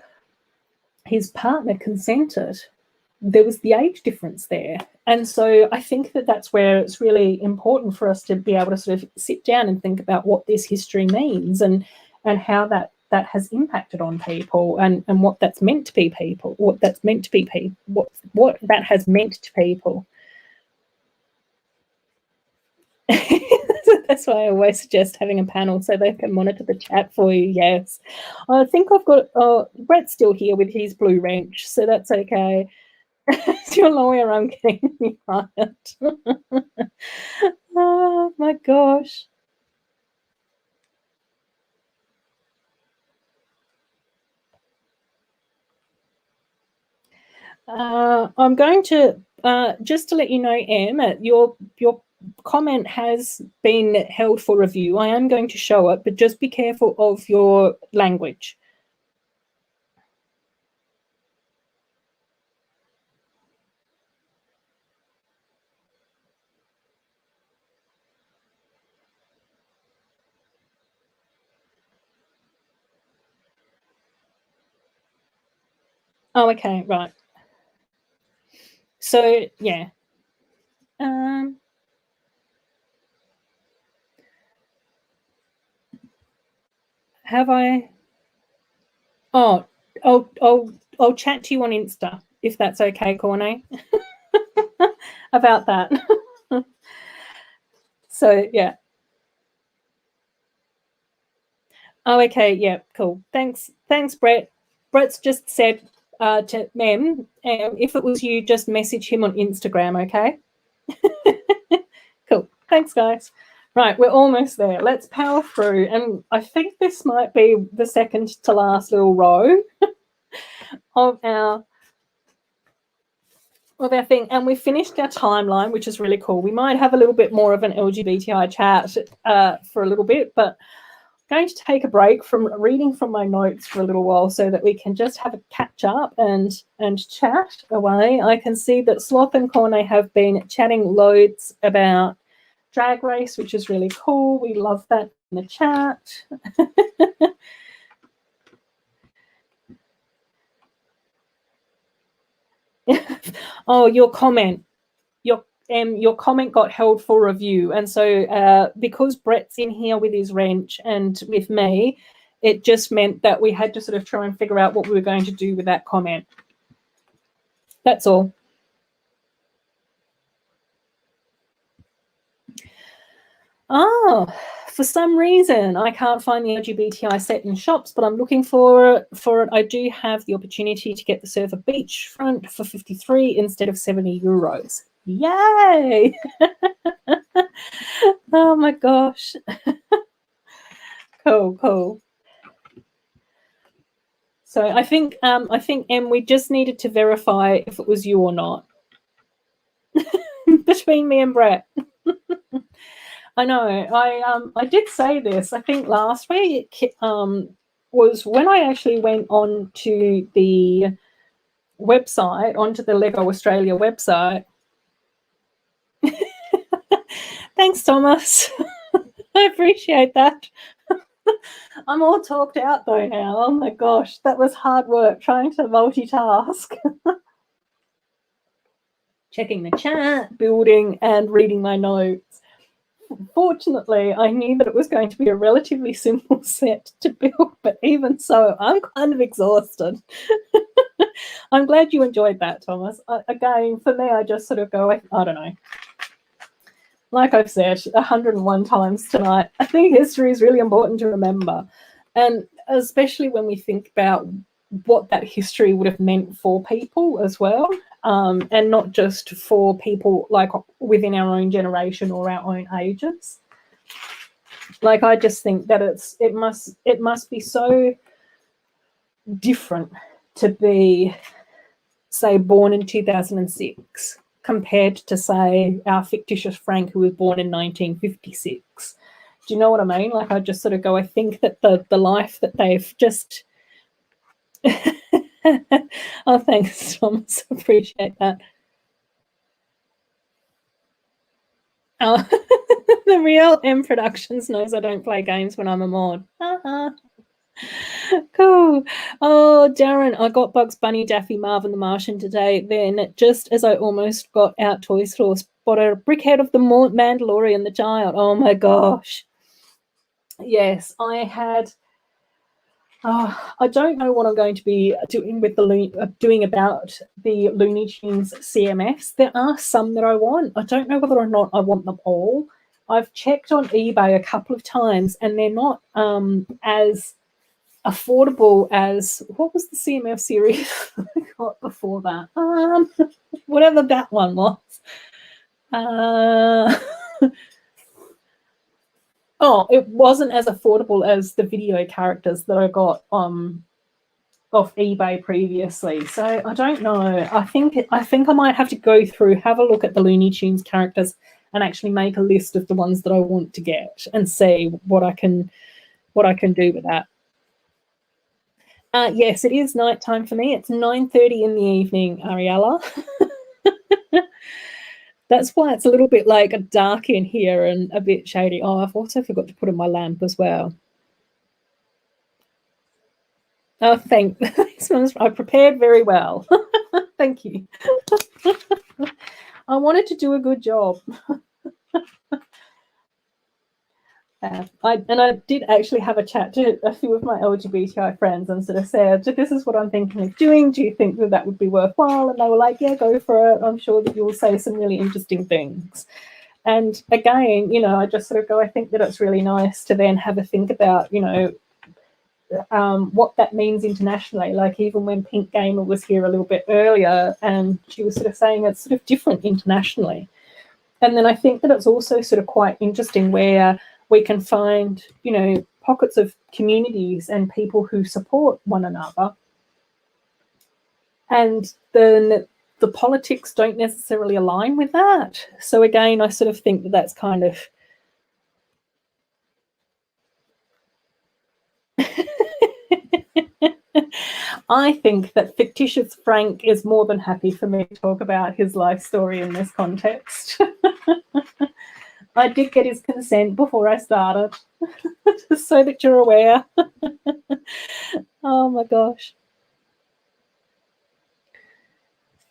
Speaker 1: his partner consented, there was the age difference there. And so I think that that's where it's really important for us to be able to sort of sit down and think about what this history means and how that has impacted on people and what that's meant to be people, what that has meant to people. That's why I always suggest having a panel so they can monitor the chat for you. Yes, I think I've got Brett's still here with his blue wrench, so that's okay. As your lawyer, I'm getting me fired. Oh my gosh. I'm going to just to let you know, Em, your comment has been held for review. I am going to show it, but just be careful of your language. Oh, okay, right. So, yeah. Have I? Oh, I'll chat to you on Insta if that's okay, Corne, about that. So, yeah. Oh, okay, yeah, cool. Thanks, Brett. Brett's just said to Mem, if it was you, just message him on Instagram, okay? Cool. Thanks, guys. Right, we're almost there. Let's power through. And I think this might be the second to last little row of our thing. And we finished our timeline, which is really cool. We might have a little bit more of an LGBTI chat for a little bit, but I'm going to take a break from reading from my notes for a little while so that we can just have a catch up and chat away. I can see that Sloth and Corne have been chatting loads about Drag Race, which is really cool. We love that in the chat. Oh, your comment. Your comment got held for review, and so because Brett's in here with his wrench and with me, it just meant that we had to sort of try and figure out what we were going to do with that comment. That's all. Oh, for some reason I can't find the LGBTI set in shops, but I'm looking for it. I do have the opportunity to get the Surfer Beachfront for 53 instead of 70 euros. Yay! Oh my gosh. Cool. So I think Em, we just needed to verify if it was you or not. Between me and Brett. I know. I did say this, I think last week, was when I actually went on to the website, onto the Lego Australia website. Thanks, Thomas. I appreciate that. I'm all talked out though now. Oh my gosh, that was hard work trying to multitask. Checking the chat, building, and reading my notes. Fortunately, I knew that it was going to be a relatively simple set to build, but even so, I'm kind of exhausted. I'm glad you enjoyed that, Thomas. Again, for me, I just sort of go, I don't know. Like I've said 101 times tonight, I think history is really important to remember. And especially when we think about what that history would have meant for people as well, and not just for people like within our own generation or our own ages. Like, I just think that it must be so different to be, say, born in 2006 compared to, say, our fictitious Frank who was born in 1956. Do you know what I mean? Like, I just sort of go, I think that the life that they've just oh, thanks, Thomas. Appreciate that. Oh, the real M Productions knows I don't play games when I'm a mod. Cool. Oh, Darren, I got Bugs Bunny, Daffy, Marvin the Martian today. Then, just as I almost got out toy store, spotted a brickhead of the Mandalorian, the child. Oh my gosh. Yes, I had. I don't know what I'm going to be doing with doing about the Looney Tunes CMFs. There are some that I want. I don't know whether or not I want them all. I've checked on eBay a couple of times, and they're not as affordable as, what was the CMF series I got before that? Whatever that one was. Oh, it wasn't as affordable as the video characters that I got off eBay previously. So I don't know. I think I might have to go through, have a look at the Looney Tunes characters, and actually make a list of the ones that I want to get and see what I can do with that. Yes, it is nighttime for me. It's 9:30 in the evening, Ariella. That's why it's a little bit like dark in here and a bit shady. Oh, I've also forgot to put in my lamp as well. Oh, thanks. I prepared very well. Thank you. I wanted to do a good job. I did actually have a chat to a few of my LGBTI friends and sort of said, this is what I'm thinking of doing. Do you think that would be worthwhile? And they were like, yeah, go for it. I'm sure that you'll say some really interesting things. And again, I just sort of go, I think that it's really nice to then have a think about, what that means internationally. Like, even when Pink Gamer was here a little bit earlier, and she was sort of saying it's sort of different internationally. And then I think that it's also sort of quite interesting where we can find, pockets of communities and people who support one another. And then the politics don't necessarily align with that. So again, I sort of think that that's kind of I think that fictitious Frank is more than happy for me to talk about his life story in this context. I did get his consent before I started, just so that you're aware. Oh my gosh.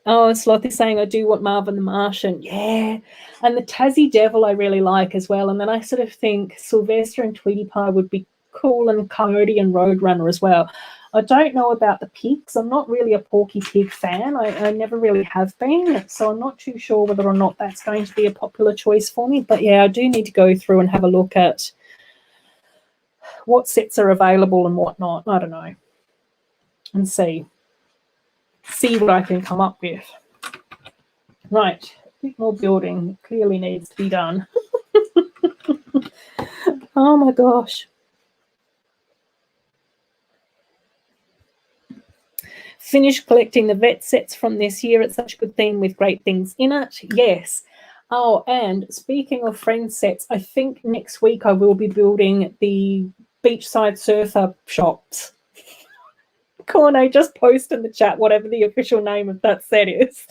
Speaker 1: Oh, Sloth is saying, I do want Marvin the Martian. Yeah. And the Tassie Devil I really like as well. And then I sort of think Sylvester and Tweety Pie would be cool, and Coyote and Roadrunner as well. I don't know about the pigs. I'm not really a Porky Pig fan. I never really have been. So I'm not too sure whether or not that's going to be a popular choice for me. But yeah, I do need to go through and have a look at what sets are available and whatnot. I don't know. And see what I can come up with. Right, a bit more building clearly needs to be done. Oh my gosh. Finished collecting the vet sets from this year. It's such a good theme with great things in it. Yes. Oh, and speaking of friend sets, I think next week I will be building the beachside surfer shops. Corno, just post in the chat whatever the official name of that set is.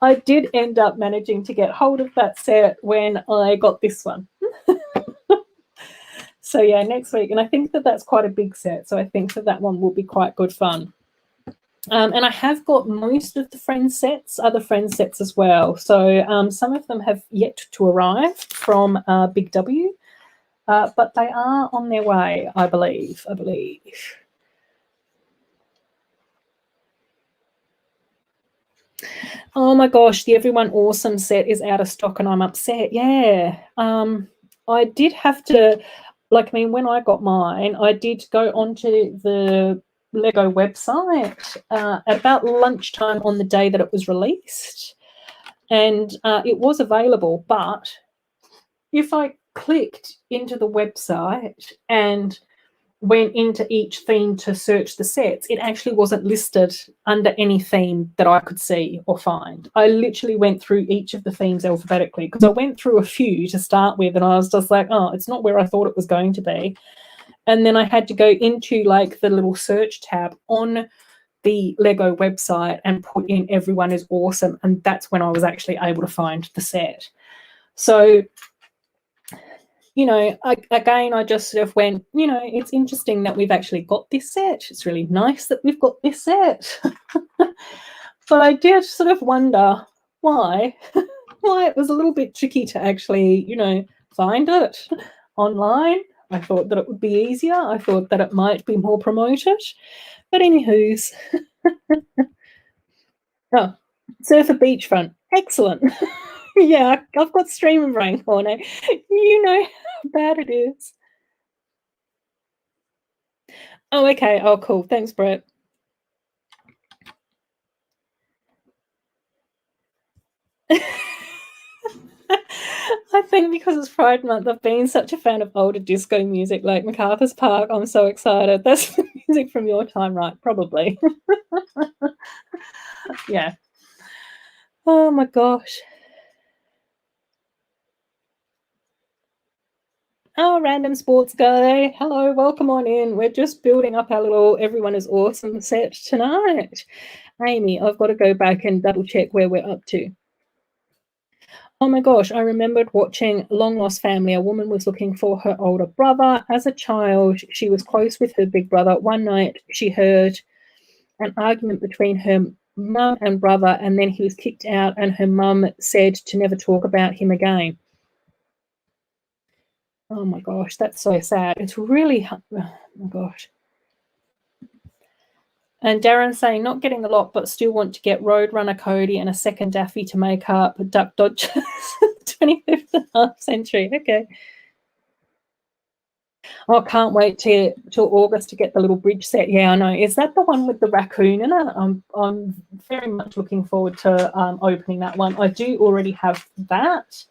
Speaker 1: I did end up managing to get hold of that set when I got this one. So yeah, next week. And I think that that's quite a big set. So I think that one will be quite good fun. And I have got most of the friend sets, other friend sets as well. So some of them have yet to arrive from Big W, but they are on their way, I believe. Oh my gosh, the Everyone Awesome set is out of stock and I'm upset. Yeah. I did have to, when I got mine, I did go onto the Lego website at about lunchtime on the day that it was released. And it was available, but if I clicked into the website and went into each theme to search the sets, it actually wasn't listed under any theme that I could see or find. I literally went through each of the themes alphabetically because I went through a few to start with and I was just like, oh, it's not where I thought it was going to be. And then I had to go into the little search tab on the Lego website and put in Everyone is Awesome. And that's when I was actually able to find the set. So I just sort of went, it's interesting that we've actually got this set. It's really nice that we've got this set. But I did sort of wonder why it was a little bit tricky to actually, find it online. I thought that it would be easier. I thought that it might be more promoted. But anywho's. Oh, Surfer Beachfront. Excellent. Yeah, I've got Stream and Rain Corner. You know how bad it is. Oh, okay. Oh, cool. Thanks, Brett. I think because it's Pride Month, I've been such a fan of older disco music like MacArthur's Park. I'm so excited. That's the music from your time, right? Probably. Yeah. Oh, my gosh. Oh, random sports guy. Hello, welcome on in. We're just building up our little Everyone is Awesome set tonight. Amy, I've got to go back and double check where we're up to. Oh my gosh, I remembered watching Long Lost Family. A woman was looking for her older brother. As a child, she was close with her big brother. One night, she heard an argument between her mum and brother, and then he was kicked out, and her mum said to never talk about him again. Oh my gosh, that's so sad. It's really, oh my gosh. And Darren saying, not getting the lot, but still want to get Roadrunner Cody and a second Daffy to make up Duck Dodgers 25th and half century. Okay. Oh, can't wait till August to get the little bridge set. Yeah, I know. Is that the one with the raccoon in it? I'm very much looking forward to opening that one. I do already have that.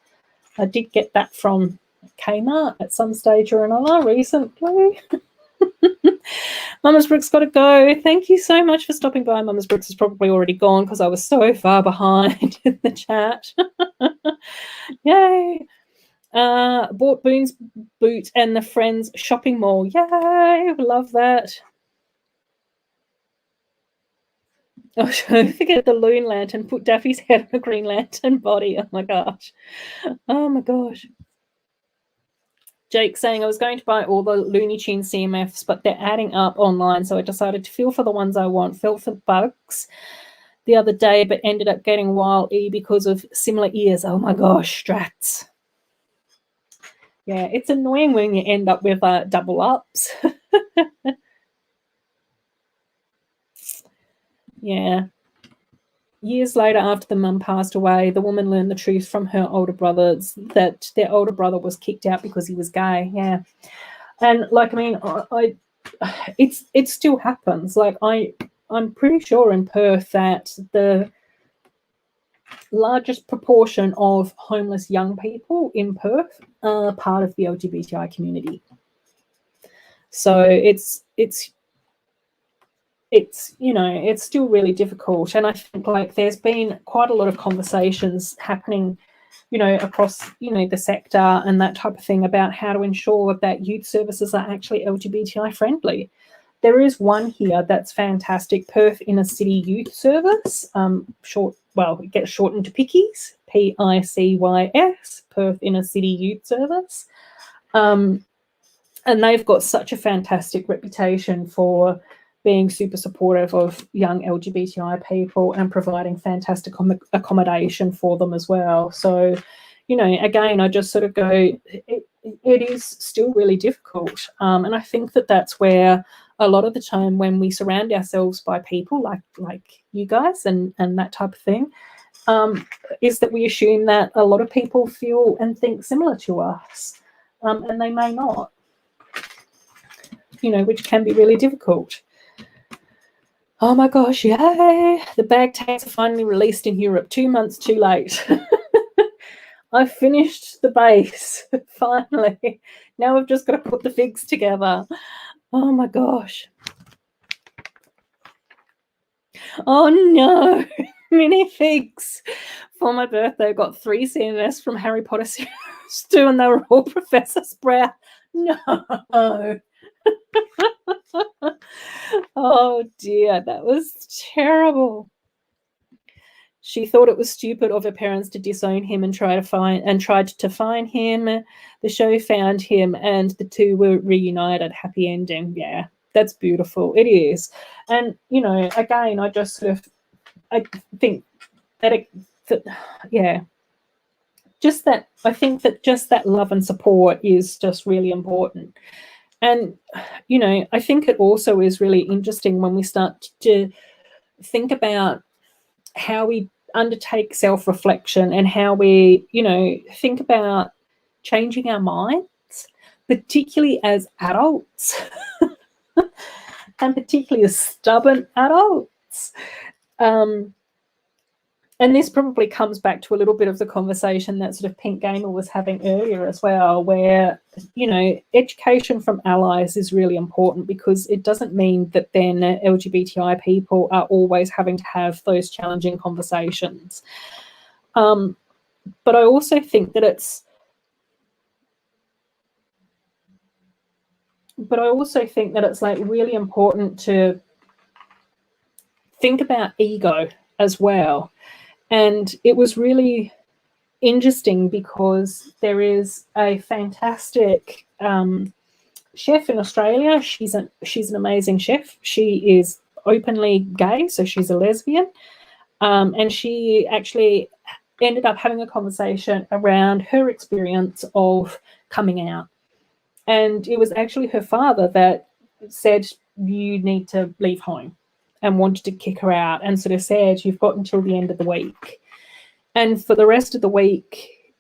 Speaker 1: I did get that from Kmart at some stage or another recently. Mama's Brooks got to go. Thank you so much for stopping by. Mama's Brooks is probably already gone because I was so far behind in the chat. Yay. Bought Boone's boot and the Friends shopping mall. Yay. Love that. Oh, forget the Loon Lantern. Put Daffy's head on a Green Lantern body. Oh my gosh. Oh my gosh. Jake saying I was going to buy all the Looney Tunes CMFs, but they're adding up online, so I decided to feel for the ones I want, felt for the bugs. the other day, but ended up getting YE because of similar ears. Oh my gosh, strats. Yeah, it's annoying when you end up with double ups. Yeah. Years later, after the mum passed away, the woman learned the truth from her older brothers that their older brother was kicked out because he was gay. Yeah, and like, I mean, it still happens. Like, I'm pretty sure in Perth that the largest proportion of homeless young people in Perth are part of the LGBTI community. So it's it's still really difficult. And I think, like, there's been quite a lot of conversations happening, across, the sector and that type of thing about how to ensure that youth services are actually LGBTI friendly. There is one here that's fantastic, Perth Inner City Youth Service, it gets shortened to PICYS, PICYS, Perth Inner City Youth Service. And they've got such a fantastic reputation for being super supportive of young LGBTI people and providing fantastic accommodation for them as well. So, again, I just sort of go, it is still really difficult. And I think that that's where a lot of the time when we surround ourselves by people like you guys and that type of thing, is that we assume that a lot of people feel and think similar to us, and they may not, which can be really difficult. Oh my gosh, yay! The bag tags are finally released in Europe, 2 months too late. I finished the base, finally. Now I've just got to put the figs together. Oh my gosh. Oh no, mini figs. For my birthday, I got 3 CMS from Harry Potter series 2, and they were all Professor Sprout. No. Oh dear, that was terrible. She thought it was stupid of her parents to disown him and tried to find him. The show found him, and the two were reunited. Happy ending. Yeah, that's beautiful. It is. And again, I just sort of, I think that just that, I think that just that love and support is just really important. And I think it also is really interesting when we start to think about how we undertake self-reflection and how we, think about changing our minds, particularly as adults, and particularly as stubborn adults. And this probably comes back to a little bit of the conversation that sort of Pink Gamer was having earlier as well, where, education from allies is really important, because it doesn't mean that then LGBTI people are always having to have those challenging conversations. But I also think that it's like really important to think about ego as well. And it was really interesting because there is a fantastic chef in Australia. She's an amazing chef. She is openly gay, so she's a lesbian. And she actually ended up having a conversation around her experience of coming out. And it was actually her father that said, you need to leave home, and wanted to kick her out, and sort of said, you've got until the end of the week. And for the rest of the week,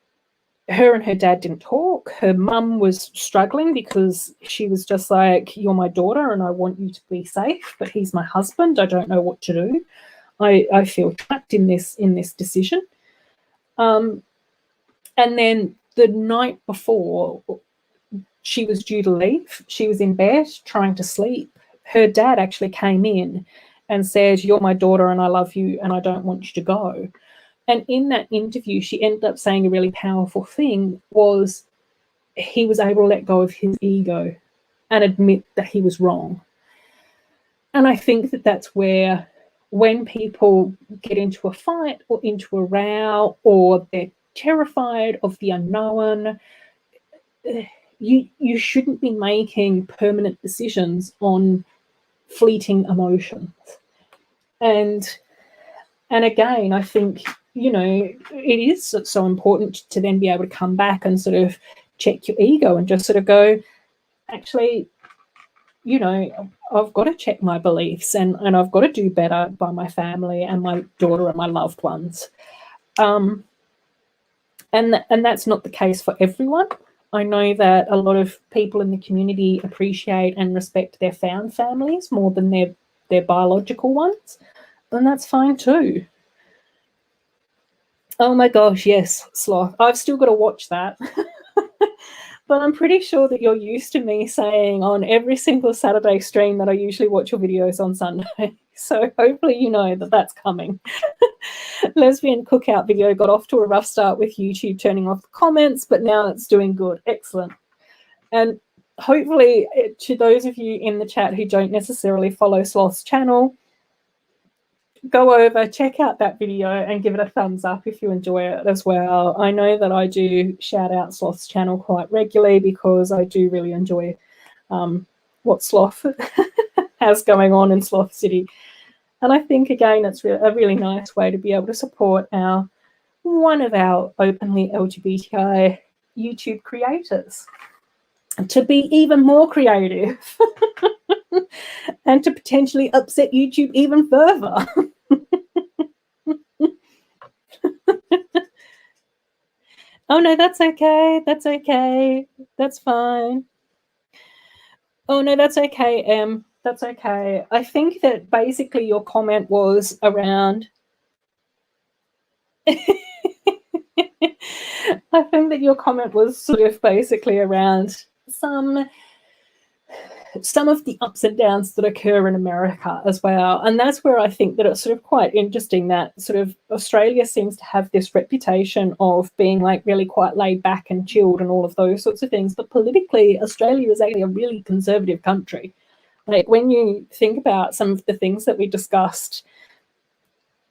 Speaker 1: her and her dad didn't talk. Her mum was struggling because she was just like, you're my daughter and I want you to be safe, but he's my husband. I don't know what to do. I feel trapped in this decision. And then the night before she was due to leave, she was in bed trying to sleep. Her dad actually came in and said, you're my daughter and I love you and I don't want you to go. And in that interview, she ended up saying a really powerful thing, was he was able to let go of his ego and admit that he was wrong. And I think that that's where, when people get into a fight or into a row, or they're terrified of the unknown, you shouldn't be making permanent decisions on fleeting emotions. And And again, I think, you know, it is so important to then be able to come back and sort of check your ego and just sort of go, actually, you know, I've got to check my beliefs, and I've got to do better by my family and my daughter and my loved ones. And that's not the case for everyone. I know that a lot of people in the community appreciate and respect their found families more than their biological ones, and that's fine too. Oh my gosh, yes, Sloth. I've still got to watch that. But I'm pretty sure that you're used to me saying on every single Saturday stream that I usually watch your videos on Sunday. So hopefully you know that that's coming. Lesbian cookout video got off to a rough start with YouTube turning off the comments, but now it's doing good. Excellent. And hopefully, to those of you in the chat who don't necessarily follow Sloth's channel, go over, check out that video and give it a thumbs up if you enjoy it as well. I know that I do shout out Sloth's channel quite regularly because I do really enjoy what Sloth has going on in Sloth City. And I think, again, it's a really nice way to be able to support one of our openly LGBTI YouTube creators to be even more creative and to potentially upset YouTube even further. Oh, no, that's okay. That's okay. That's fine. Oh, no, that's okay, Em. That's okay. I think that basically your comment was around... I think that your comment was sort of basically around some of the ups and downs that occur in America as well. And that's where I think that it's sort of quite interesting that sort of Australia seems to have this reputation of being like really quite laid back and chilled and all of those sorts of things. But politically, Australia is actually a really conservative country. Like when you think about some of the things that we discussed,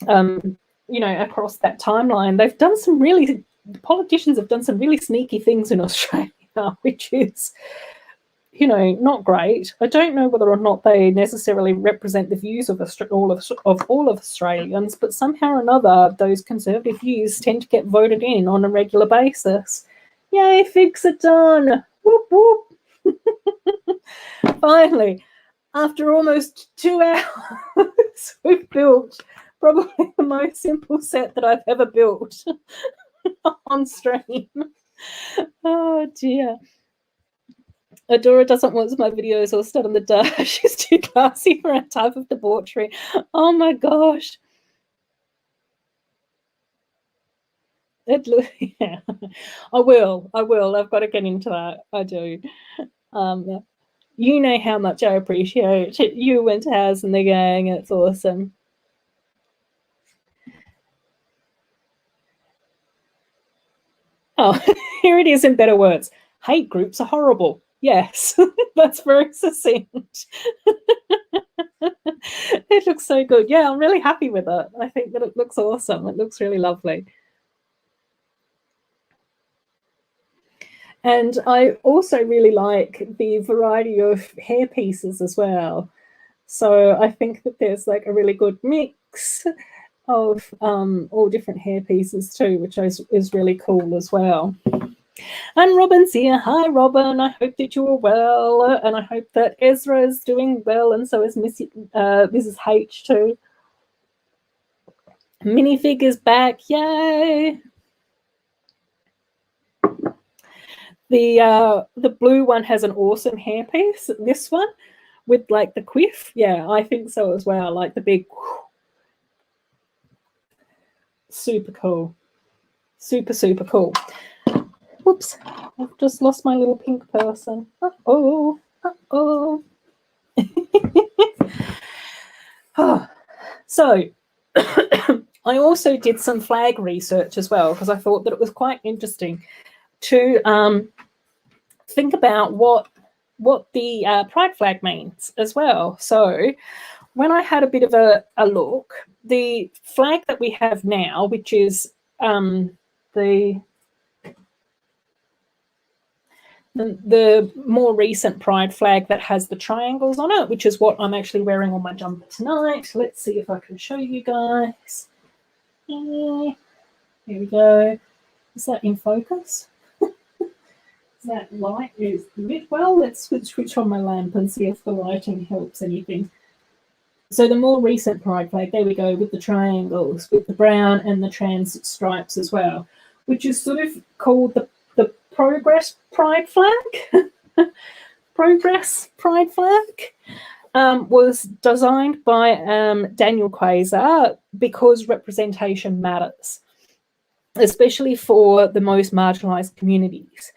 Speaker 1: you know, across that timeline, they've done some really, the politicians have done some really sneaky things in Australia, which is, you know, not great. I don't know whether or not they necessarily represent the views of all of Australians, but somehow or another, those conservative views tend to get voted in on a regular basis. Yay, fix it done. Whoop, whoop. Finally, after almost 2 hours, we've built probably the most simple set that I've ever built on stream. Oh, dear. Adora doesn't watch my videos or stud on the dash. She's too classy for our type of debauchery. Oh my gosh. Yeah. I will. I've got to get into that. I do. You know how much I appreciate you and Taz and the gang. It's awesome. Oh, here it is in better words. Hate groups are horrible. Yes, that's very succinct. It looks so good. Yeah, I'm really happy with it. I think that it looks awesome. It looks really lovely. And I also really like the variety of hair pieces as well. So I think that there's like a really good mix of all different hair pieces too, which is really cool as well. And Robin's here. Hi, Robin. I hope that you are well, and I hope that Ezra is doing well, and so is Mrs. H too. Minifig is back. Yay! The blue one has an awesome hairpiece. This one with like the quiff. Yeah, I think so as well. Like the big, super cool. Super, super cool. Whoops, I've just lost my little pink person. Uh-oh, uh-oh. Oh. So I also did some flag research as well because I thought that it was quite interesting to think about what the pride flag means as well. So when I had a bit of a look, the flag that we have now, which is the more recent pride flag that has the triangles on it, which is what I'm actually wearing on my jumper tonight. Let's see if I can show you guys. Here we go. Is that in focus? That light is lit well. Let's switch on my lamp and see if the lighting helps anything. So the more recent pride flag, there we go, with the triangles, with the brown and the trans stripes as well, which is sort of called the Progress Pride Flag. Progress Pride Flag was designed by Daniel Quasar because representation matters, especially for the most marginalized communities.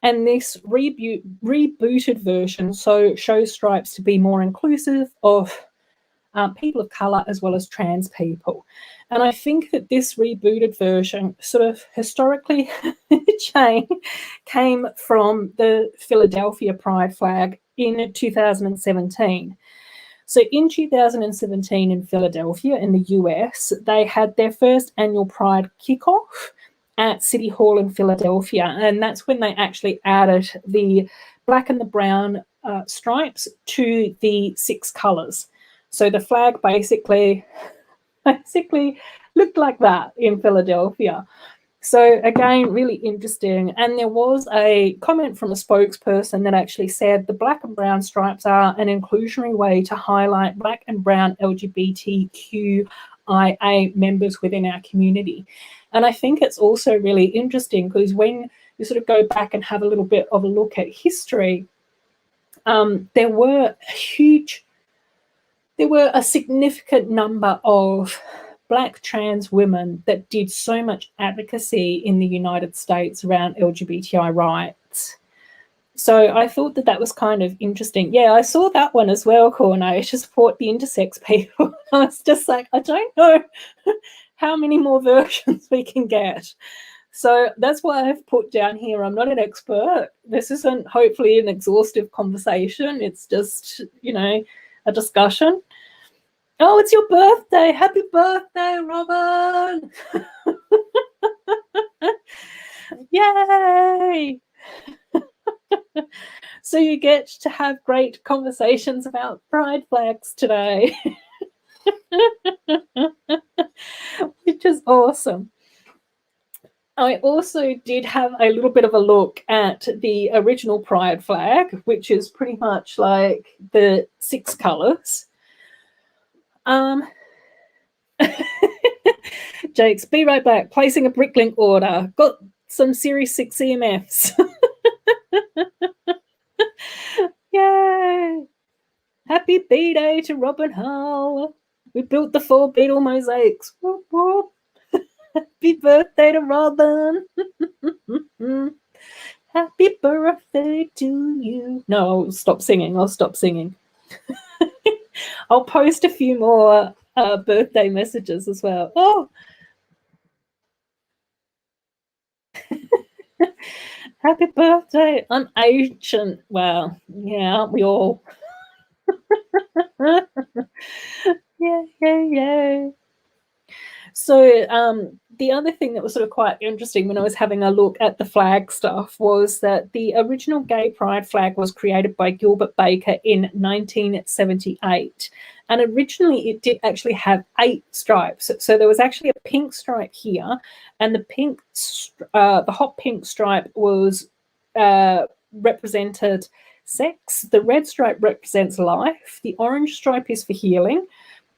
Speaker 1: And this rebooted version shows stripes to be more inclusive of people of colour as well as trans people. And I think that this rebooted version sort of historically came from the Philadelphia Pride flag in 2017. So in 2017 in Philadelphia in the US, they had their first annual Pride kickoff at City Hall in Philadelphia. And that's when they actually added the black and the brown stripes to the 6 colours. So the flag basically looked like that in Philadelphia. So again, really interesting. And there was a comment from a spokesperson that actually said the black and brown stripes are an inclusionary way to highlight black and brown LGBTQIA members within our community. And I think it's also really interesting because when you sort of go back and have a little bit of a look at history, there were a significant number of Black trans women that did so much advocacy in the United States around LGBTI rights. So I thought that was kind of interesting. Yeah, I saw that one as well, Corno, to support the intersex people. I was just like, I don't know how many more versions we can get. So that's why I've put down here, I'm not an expert. This isn't hopefully an exhaustive conversation. It's just, a discussion. Oh, it's your birthday. Happy birthday, Robin. Yay. So you get to have great conversations about pride flags today, which is awesome. I also did have a little bit of a look at the original pride flag, which is pretty much like the 6 colours. Jakes, be right back. Placing a bricklink order. Got some Series 6 EMFs. Yay! Happy B-Day to Robin Hull. We built the 4 beetle mosaics. Whoop, whoop. Happy birthday to Robin. Happy birthday to you. No, I'll stop singing. I'll post a few more birthday messages as well. Oh. Happy birthday. I'm ancient. Well, yeah, aren't we all? Yeah. So the other thing that was sort of quite interesting when I was having a look at the flag stuff was that the original gay pride flag was created by Gilbert Baker in 1978. And originally it did actually have 8 stripes. So there was actually a pink stripe here, and the hot pink stripe was represented sex. The red stripe represents life. The orange stripe is for healing.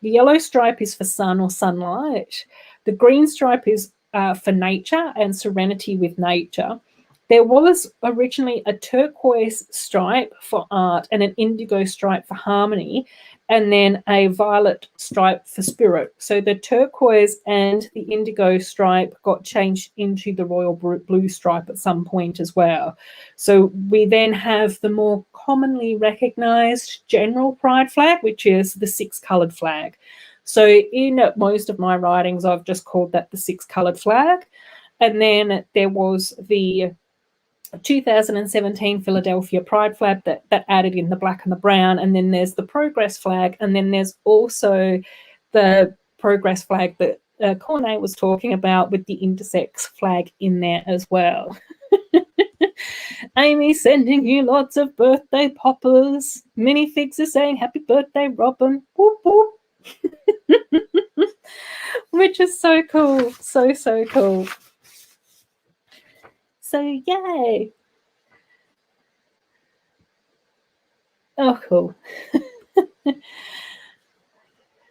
Speaker 1: The yellow stripe is for sun or sunlight. The green stripe is for nature and serenity with nature. There was originally a turquoise stripe for art and an indigo stripe for harmony, and then a violet stripe for spirit. So the turquoise and the indigo stripe got changed into the royal blue stripe at some point as well. So we then have the more commonly recognised general pride flag, which is the 6-coloured flag. So in most of my writings, I've just called that the 6-coloured flag. And then there was the 2017 Philadelphia Pride flag that added in the black and the brown, and then there's the Progress flag, and then there's also the Progress flag that Corne was talking about with the intersex flag in there as well. Amy sending you lots of birthday poppers. Minifigs is saying happy birthday, Robin. Whoop, whoop. which is so cool. So, so cool. So, yay. Oh, cool.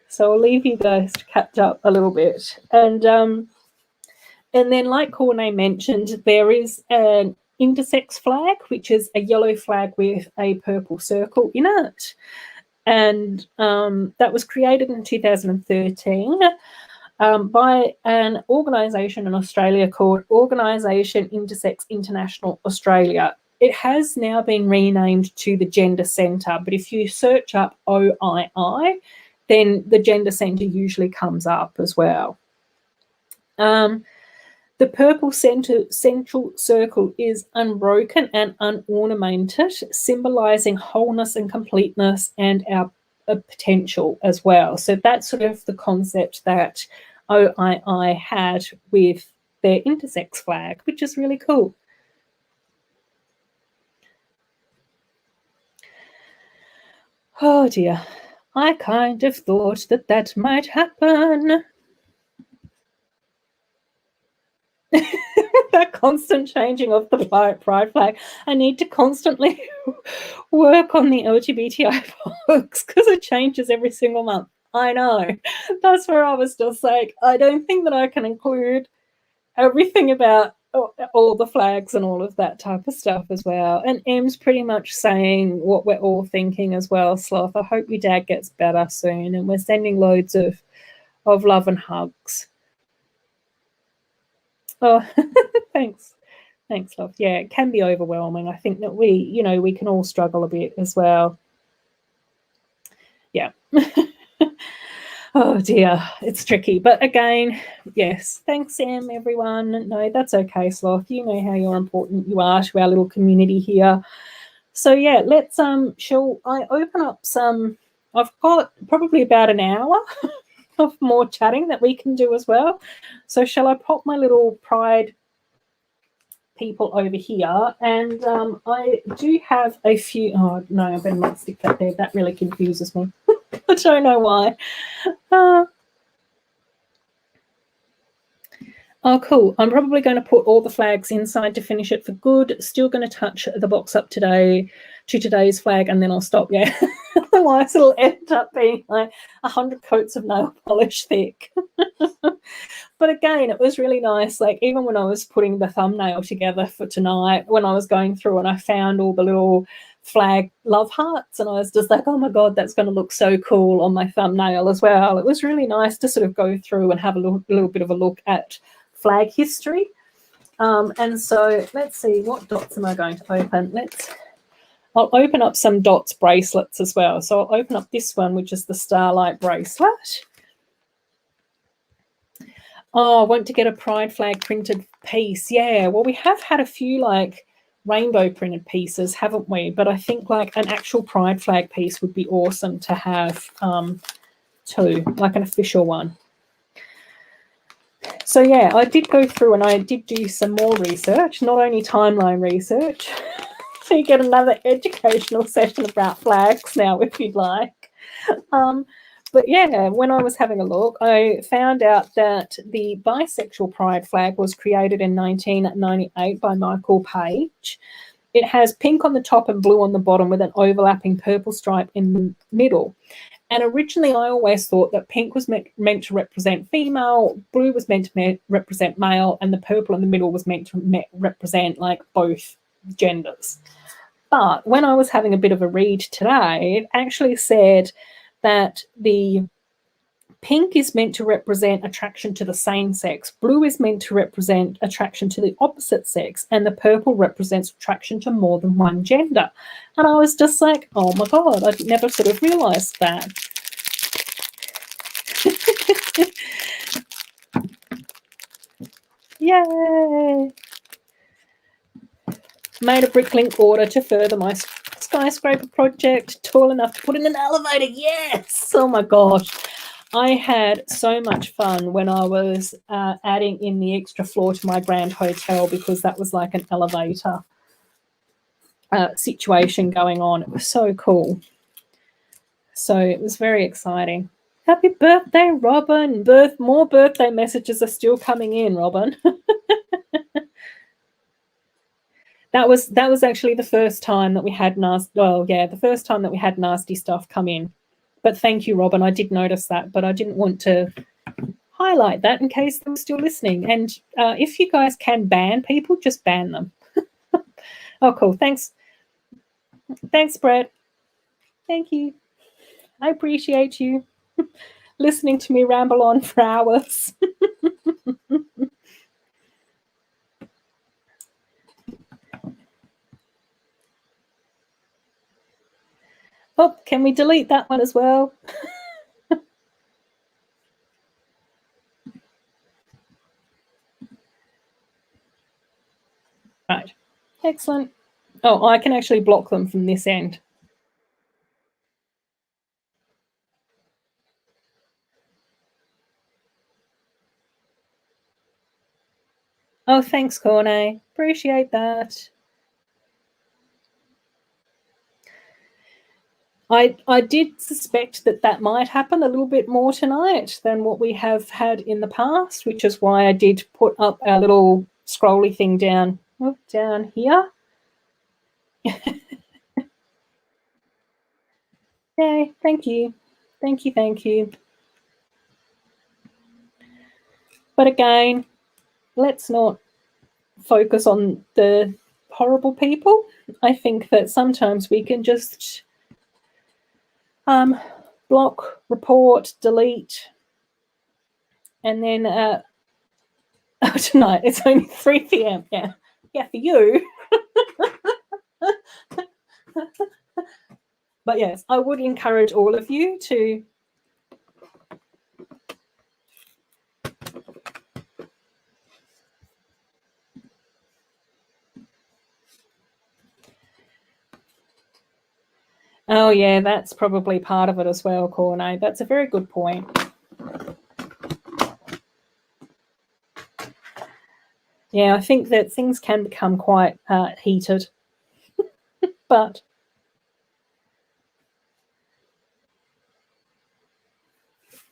Speaker 1: So I'll leave you guys to catch up a little bit. And then, like Corne mentioned, there is an intersex flag, which is a yellow flag with a purple circle in it. And that was created in 2013 by an organisation in Australia called Organisation Intersex International Australia. It has now been renamed to the Gender Centre, but if you search up OII, then the Gender Centre usually comes up as well. The purple central circle is unbroken and unornamented, symbolising wholeness and completeness and our potential as well. So that's sort of the concept that OII had with their intersex flag, which is really cool. Oh dear, I kind of thought that that might happen. That constant changing of the pride flag. I need to constantly work on the LGBTI folks because it changes every single month. I know. That's where I was just like, I don't think that I can include everything about all the flags and all of that type of stuff as well. And Em's pretty much saying what we're all thinking as well, Sloth. I hope your dad gets better soon, and we're sending loads of love and hugs. Oh, thanks. Thanks, love. Yeah, it can be overwhelming. I think that we can all struggle a bit as well. Yeah. Oh dear, it's tricky. But again, yes, thanks, Sam, everyone. No, that's okay, Sloth. You know how you're important you are to our little community here. So yeah, let's shall I open up some. I've got probably about an hour of more chatting that we can do as well. So shall I pop my little pride people over here? And I do have a few. Oh no, I better not stick that there. That really confuses me. I don't know why. Oh, cool. I'm probably going to put all the flags inside to finish it for good. Still going to touch the box up today to today's flag, and then I'll stop. Yeah. Otherwise, it'll end up being like 100 coats of nail polish thick. But again, it was really nice. Like, even when I was putting the thumbnail together for tonight, when I was going through and I found all the little flag love hearts, and I was just like, oh my God, that's going to look so cool on my thumbnail as well. It was really nice to sort of go through and have a little bit of a look at flag history. And so let's see, what dots am I going to open? I'll open up some dots bracelets as well. So I'll open up this one, which is the Starlight bracelet. Oh, I want to get a pride flag printed piece. Yeah, well, we have had a few like rainbow printed pieces, haven't we? But I think like an actual pride flag piece would be awesome to have too, like an official one. So yeah, I did go through and I did do some more research, not only timeline research. So you get another educational session about flags now if you'd like. But yeah, when I was having a look, I found out that the bisexual pride flag was created in 1998 by Michael Page. It has pink on the top and blue on the bottom with an overlapping purple stripe in the middle. And originally I always thought that pink was meant to represent female, blue was meant to represent male, and the purple in the middle was meant to represent like both genders. But when I was having a bit of a read today, it actually said that the pink is meant to represent attraction to the same sex, blue is meant to represent attraction to the opposite sex, and the purple represents attraction to more than one gender. And I was just like, oh my God, I'd never sort of realised that. Yay! Made a bricklink order to further my skyscraper project, tall enough to put in an elevator. Yes! Oh my gosh. I had so much fun when I was adding in the extra floor to my grand hotel, because that was like an elevator situation going on. It was so cool. So it was very exciting. Happy birthday, Robin. More birthday messages are still coming in, Robin. That was actually the first time that we had the first time that we had nasty stuff come in. But thank you, Robin. I did notice that, but I didn't want to highlight that in case they were still listening. And if you guys can ban people, just ban them. Oh, cool. Thanks. Thanks, Brett. Thank you. I appreciate you listening to me ramble on for hours. Oh, can we delete that one as well? Right. Excellent. Oh, I can actually block them from this end. Oh, thanks, Corne. Appreciate that. I did suspect that might happen a little bit more tonight than what we have had in the past, which is why I did put up our little scrolly thing down here. Yay, thank you. Thank you, thank you. But again, let's not focus on the horrible people. I think that sometimes we can just block, report, delete, and then tonight it's only 3 p.m. Yeah, for you. But yes, I would encourage all of you to Oh yeah, that's probably part of it as well, Corne. That's a very good point. Yeah, I think that things can become quite heated. But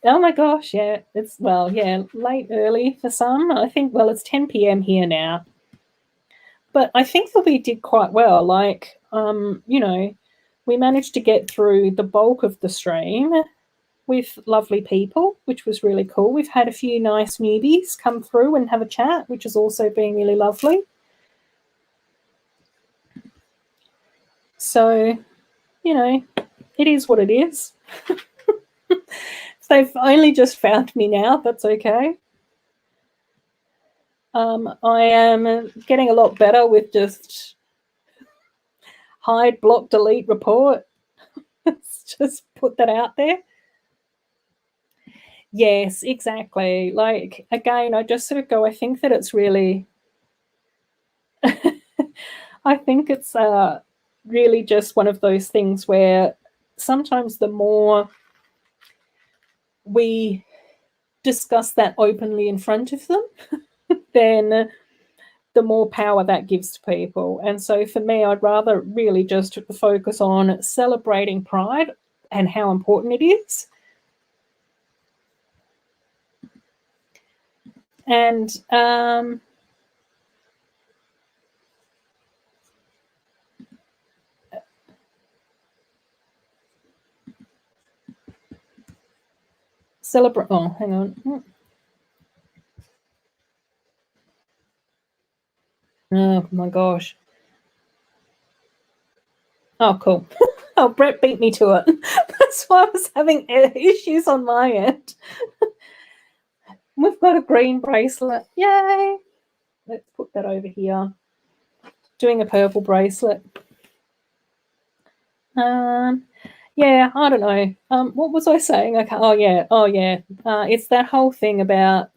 Speaker 1: oh my gosh, yeah, it's late early for some. I think it's 10 p.m. here now. But I think that we did quite well. Like, we managed to get through the bulk of the stream with lovely people, which was really cool. We've had a few nice newbies come through and have a chat, which has also been really lovely. So, it is what it is. If they've only just found me now, that's okay. I am getting a lot better with just hide, block, delete, report. Let's just put that out there. Yes, exactly. Like, again, I just sort of go, I think that it's really, I think it's really just one of those things where sometimes the more we discuss that openly in front of them, then the more power that gives to people. And so for me, I'd rather really just focus on celebrating pride and how important it is. And celebrate. Oh, hang on. Oh my gosh. Oh, cool. Oh, Brett beat me to it. That's why I was having issues on my end. We've got a green bracelet. Yay! Let's put that over here. Doing a purple bracelet. Yeah, I don't know. What was I saying? Okay. Oh yeah. It's that whole thing about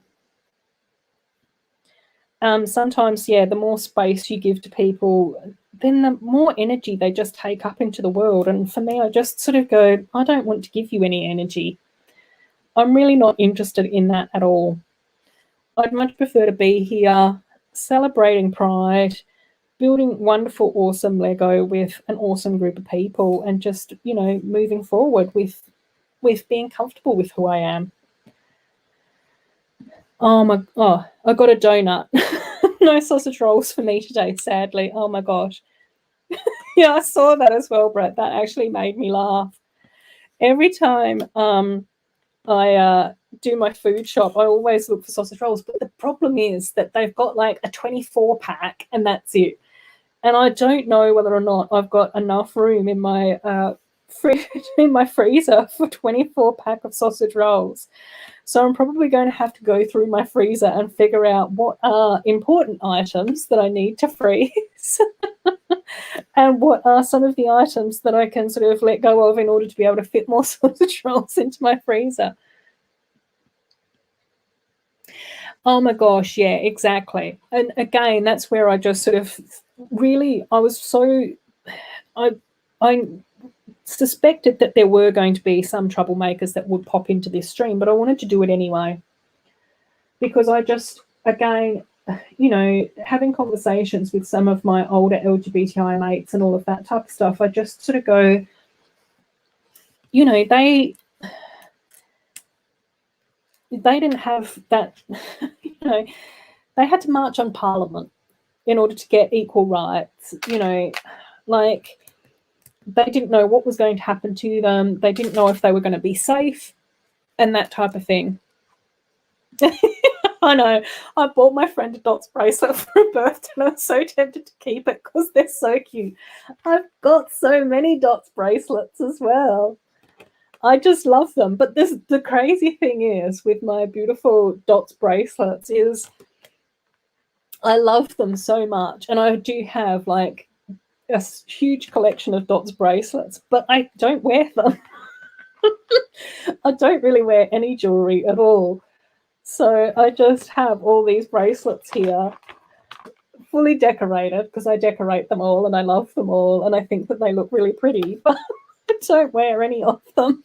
Speaker 1: sometimes, the more space you give to people, then the more energy they just take up into the world. And for me, I just sort of go, I don't want to give you any energy. I'm really not interested in that at all. I'd much prefer to be here celebrating pride, building wonderful, awesome Lego with an awesome group of people, and just, moving forward with with being comfortable with who I am. Oh, I got a donut. No sausage rolls for me today, sadly. Oh my gosh. Yeah, I saw that as well, Brett. That actually made me laugh. Every time I do my food shop, I always look for sausage rolls, but the problem is that they've got like a 24 pack and that's it. And I don't know whether or not I've got enough room in my in my freezer for 24 pack of sausage rolls. So I'm probably going to have to go through my freezer and figure out what are important items that I need to freeze and what are some of the items that I can sort of let go of in order to be able to fit more sausage rolls into my freezer. Oh my gosh, yeah, exactly. And again, that's where I just sort of really, I suspected that there were going to be some troublemakers that would pop into this stream, but I wanted to do it anyway. Because I just, again, having conversations with some of my older LGBTI mates and all of that type of stuff, I just sort of go, they didn't have that, they had to march on Parliament in order to get equal rights, like they didn't know what was going to happen to them. They didn't know if they were going to be safe and that type of thing. I know. I bought my friend a Dots bracelet for her birthday and I'm so tempted to keep it because they're so cute. I've got so many Dots bracelets as well. I just love them. But the crazy thing is with my beautiful Dots bracelets is I love them so much. And I do have like a huge collection of Dots bracelets, but I don't wear them. I don't really wear any jewelry at all. So I just have all these bracelets here, fully decorated, because I decorate them all and I love them all and I think that they look really pretty, but I don't wear any of them.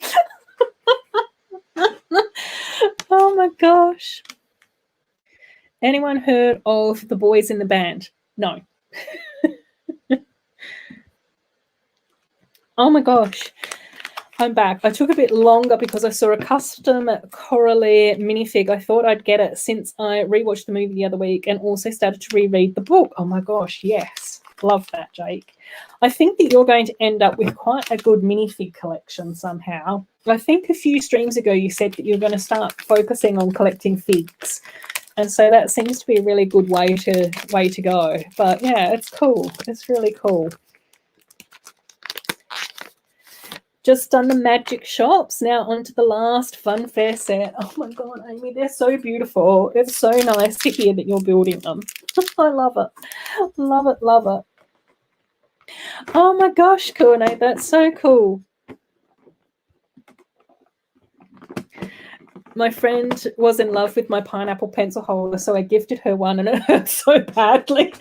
Speaker 1: Oh my gosh. Anyone heard of the boys in the band? No. Oh my gosh. I'm back. I took a bit longer because I saw a custom Coralie minifig. I thought I'd get it since I rewatched the movie the other week and also started to reread the book. Oh my gosh, yes. Love that, Jake. I think that you're going to end up with quite a good minifig collection somehow. I think a few streams ago you said that you're going to start focusing on collecting figs. And so that seems to be a really good way to go. But yeah, it's cool. It's really cool. Just done the magic shops. Now onto the last fun fair set. Oh my God, Amy, they're so beautiful. It's so nice to hear that you're building them. I love it. Love it, love it. Oh my gosh, Courtney, that's so cool. My friend was in love with my pineapple pencil holder, so I gifted her one and it hurt so badly.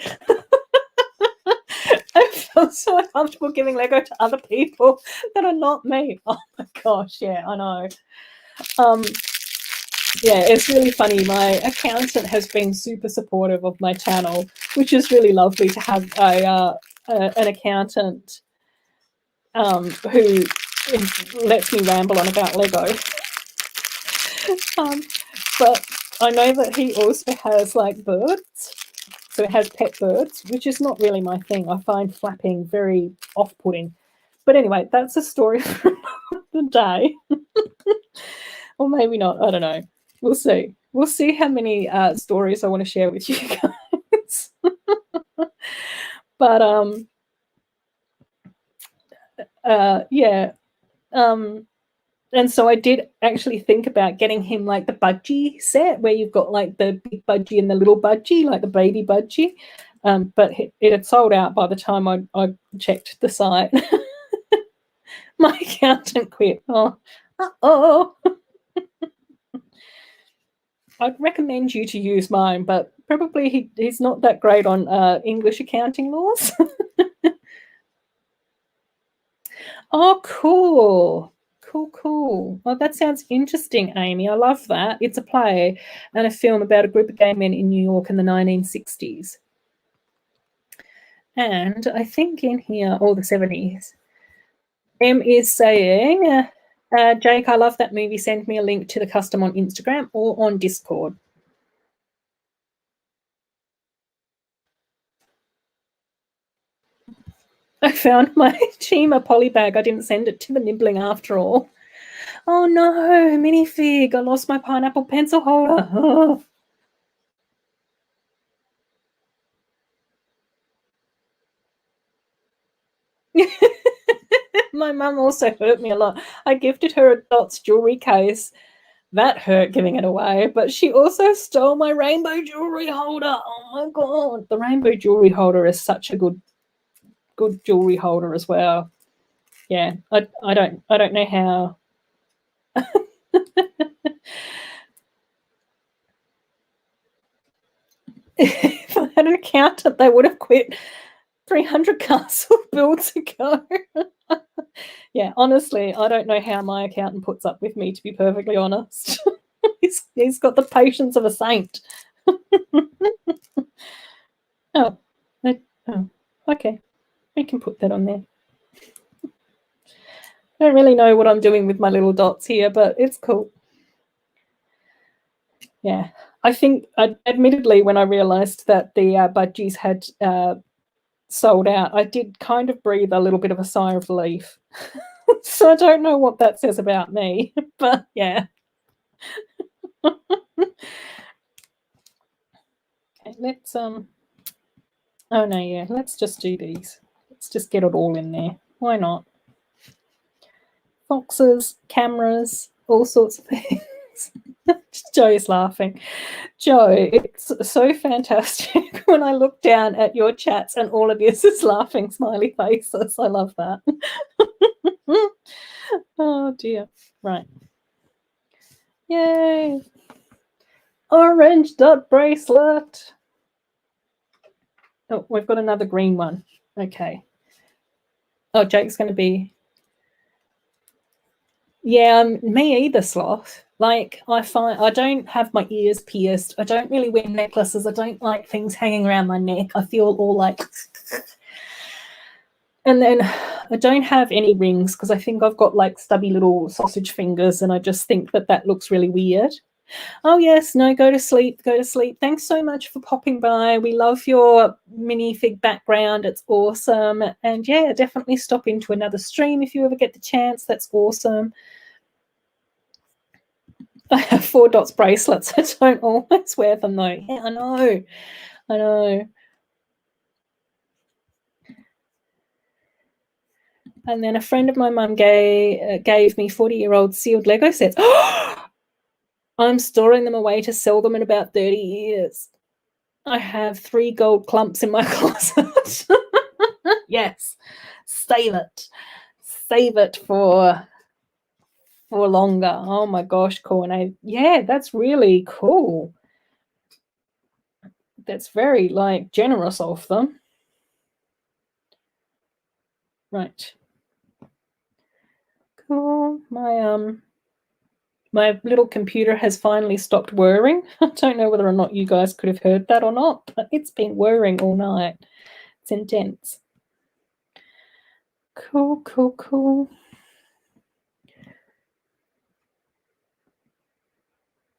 Speaker 1: I feel so uncomfortable giving Lego to other people that are not me. Oh my gosh, yeah, I know. Yeah, it's really funny. My accountant has been super supportive of my channel, which is really lovely to have an accountant who lets me ramble on about Lego. But I know that he also has like birds. So it has pet birds, which is not really my thing. I find flapping very off-putting. But anyway, that's a story for another day. Or maybe not. I don't know. We'll see. We'll see how many stories I want to share with you guys. But yeah. And so I did actually think about getting him like the budgie set where you've got like the big budgie and the little budgie, like the baby budgie. But it had sold out by the time I checked the site. My accountant quit. Oh. I'd recommend you to use mine, but probably he's not that great on English accounting laws. Oh, cool. Cool. Oh, that sounds interesting, Amy. I love that. It's a play and a film about a group of gay men in New York in the 1960s. And I think in here, the 70s. Em is saying, Jake, I love that movie. Send me a link to the custom on Instagram or on Discord. I found my Chima poly bag. I didn't send it to the nibbling after all. Oh no, minifig. I lost my pineapple pencil holder. Oh. My mum also hurt me a lot. I gifted her a Dots jewelry case. That hurt giving it away, but she also stole my rainbow jewelry holder. Oh my god. The rainbow jewelry holder is such a good jewelry holder as well. Yeah, I don't know how. If I had an accountant, they would have quit 300 castle builds ago. Yeah, honestly, I don't know how my accountant puts up with me, to be perfectly honest. he's got the patience of a saint. Oh, okay. We can put that on there. I don't really know what I'm doing with my little dots here, but it's cool. Yeah, I think, admittedly, when I realised that the budgies had sold out, I did kind of breathe a little bit of a sigh of relief. So I don't know what that says about me, but yeah. Okay, let's oh no, yeah, let's just do these. Let's just get it all in there. Why not? Foxes, cameras, all sorts of things. Joe is laughing. Joe, it's so fantastic when I look down at your chats and all of yours is laughing smiley faces. I love that. Oh dear. Right. Yay. Orange dot bracelet. Oh, we've got another green one. Okay. Oh, Jake's going to be... Yeah, me either, Sloth. Like, I find I don't have my ears pierced. I don't really wear necklaces. I don't like things hanging around my neck. I feel all like... And then I don't have any rings because I think I've got like stubby little sausage fingers and I just think that that looks really weird. Oh, yes. No, go to sleep. Go to sleep. Thanks so much for popping by. We love your minifig background. It's awesome. And yeah, definitely stop into another stream if you ever get the chance. That's awesome. I have 4 dots bracelets. I don't always wear them though. Yeah, I know. I know. And then a friend of my mum gave me 40-year-old sealed Lego sets. I'm storing them away to sell them in about 30 years. I have 3 gold clumps in my closet. Yes. Save it. Save it for longer. Oh my gosh, Corne. Yeah, that's really cool. That's very like generous of them. Right. Cool. My little computer has finally stopped whirring. I don't know whether or not you guys could have heard that or not, but it's been whirring all night. It's intense. Cool, cool, cool.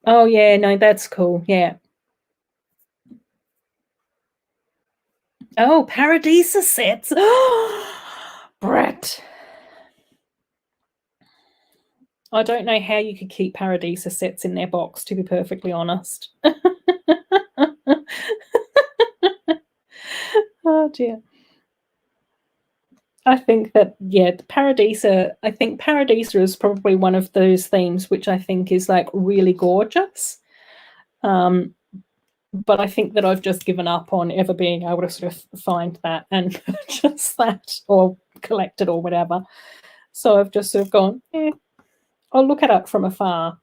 Speaker 1: Oh, yeah, no, that's cool. Yeah. Oh, Paradisa sets. Brett. I don't know how you could keep Paradisa sets in their box, to be perfectly honest. Oh, dear. I think that, yeah, Paradisa is probably one of those themes which I think is like really gorgeous. But I think that I've just given up on ever being able to sort of find that and purchase that or collect it or whatever. So I've just sort of gone, I'll look at it from afar.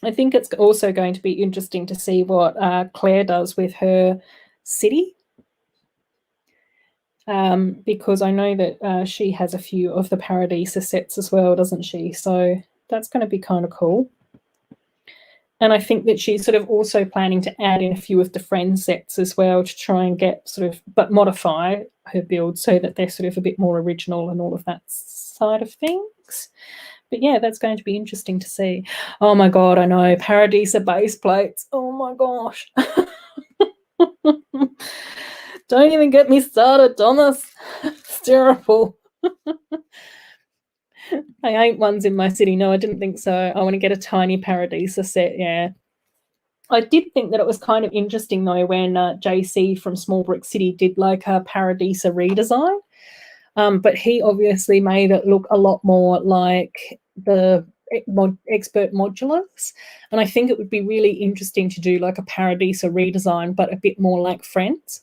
Speaker 1: I think it's also going to be interesting to see what Claire does with her city. Because I know that she has a few of the Paradisa sets as well, doesn't she? So that's going to be kind of cool. And I think that she's sort of also planning to add in a few of the friend sets as well to try and get sort of, but modify her build so that they're sort of a bit more original and all of that side of things. But yeah, that's going to be interesting to see. Oh my God, I know. Paradisa base plates. Oh my gosh. Don't even get me started, Thomas. It's terrible. I ain't ones in my city. No, I didn't think so. I want to get a tiny Paradisa set, yeah. I did think that it was kind of interesting, though, when JC from Small Brick City did like a Paradisa redesign. But he obviously made it look a lot more like the expert modulars. And I think it would be really interesting to do like a Paradisa redesign, but a bit more like Friends,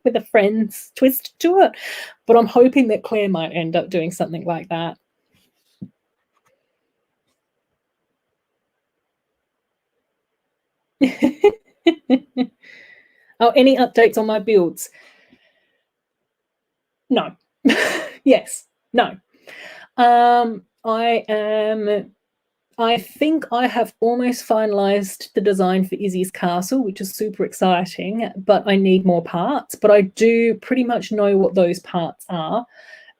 Speaker 1: with a Friends twist to it. But I'm hoping that Claire might end up doing something like that. Oh, any updates on my builds? No. Yes. No. I think I have almost finalized the design for Izzy's castle, which is super exciting, but I need more parts. But I do pretty much know what those parts are.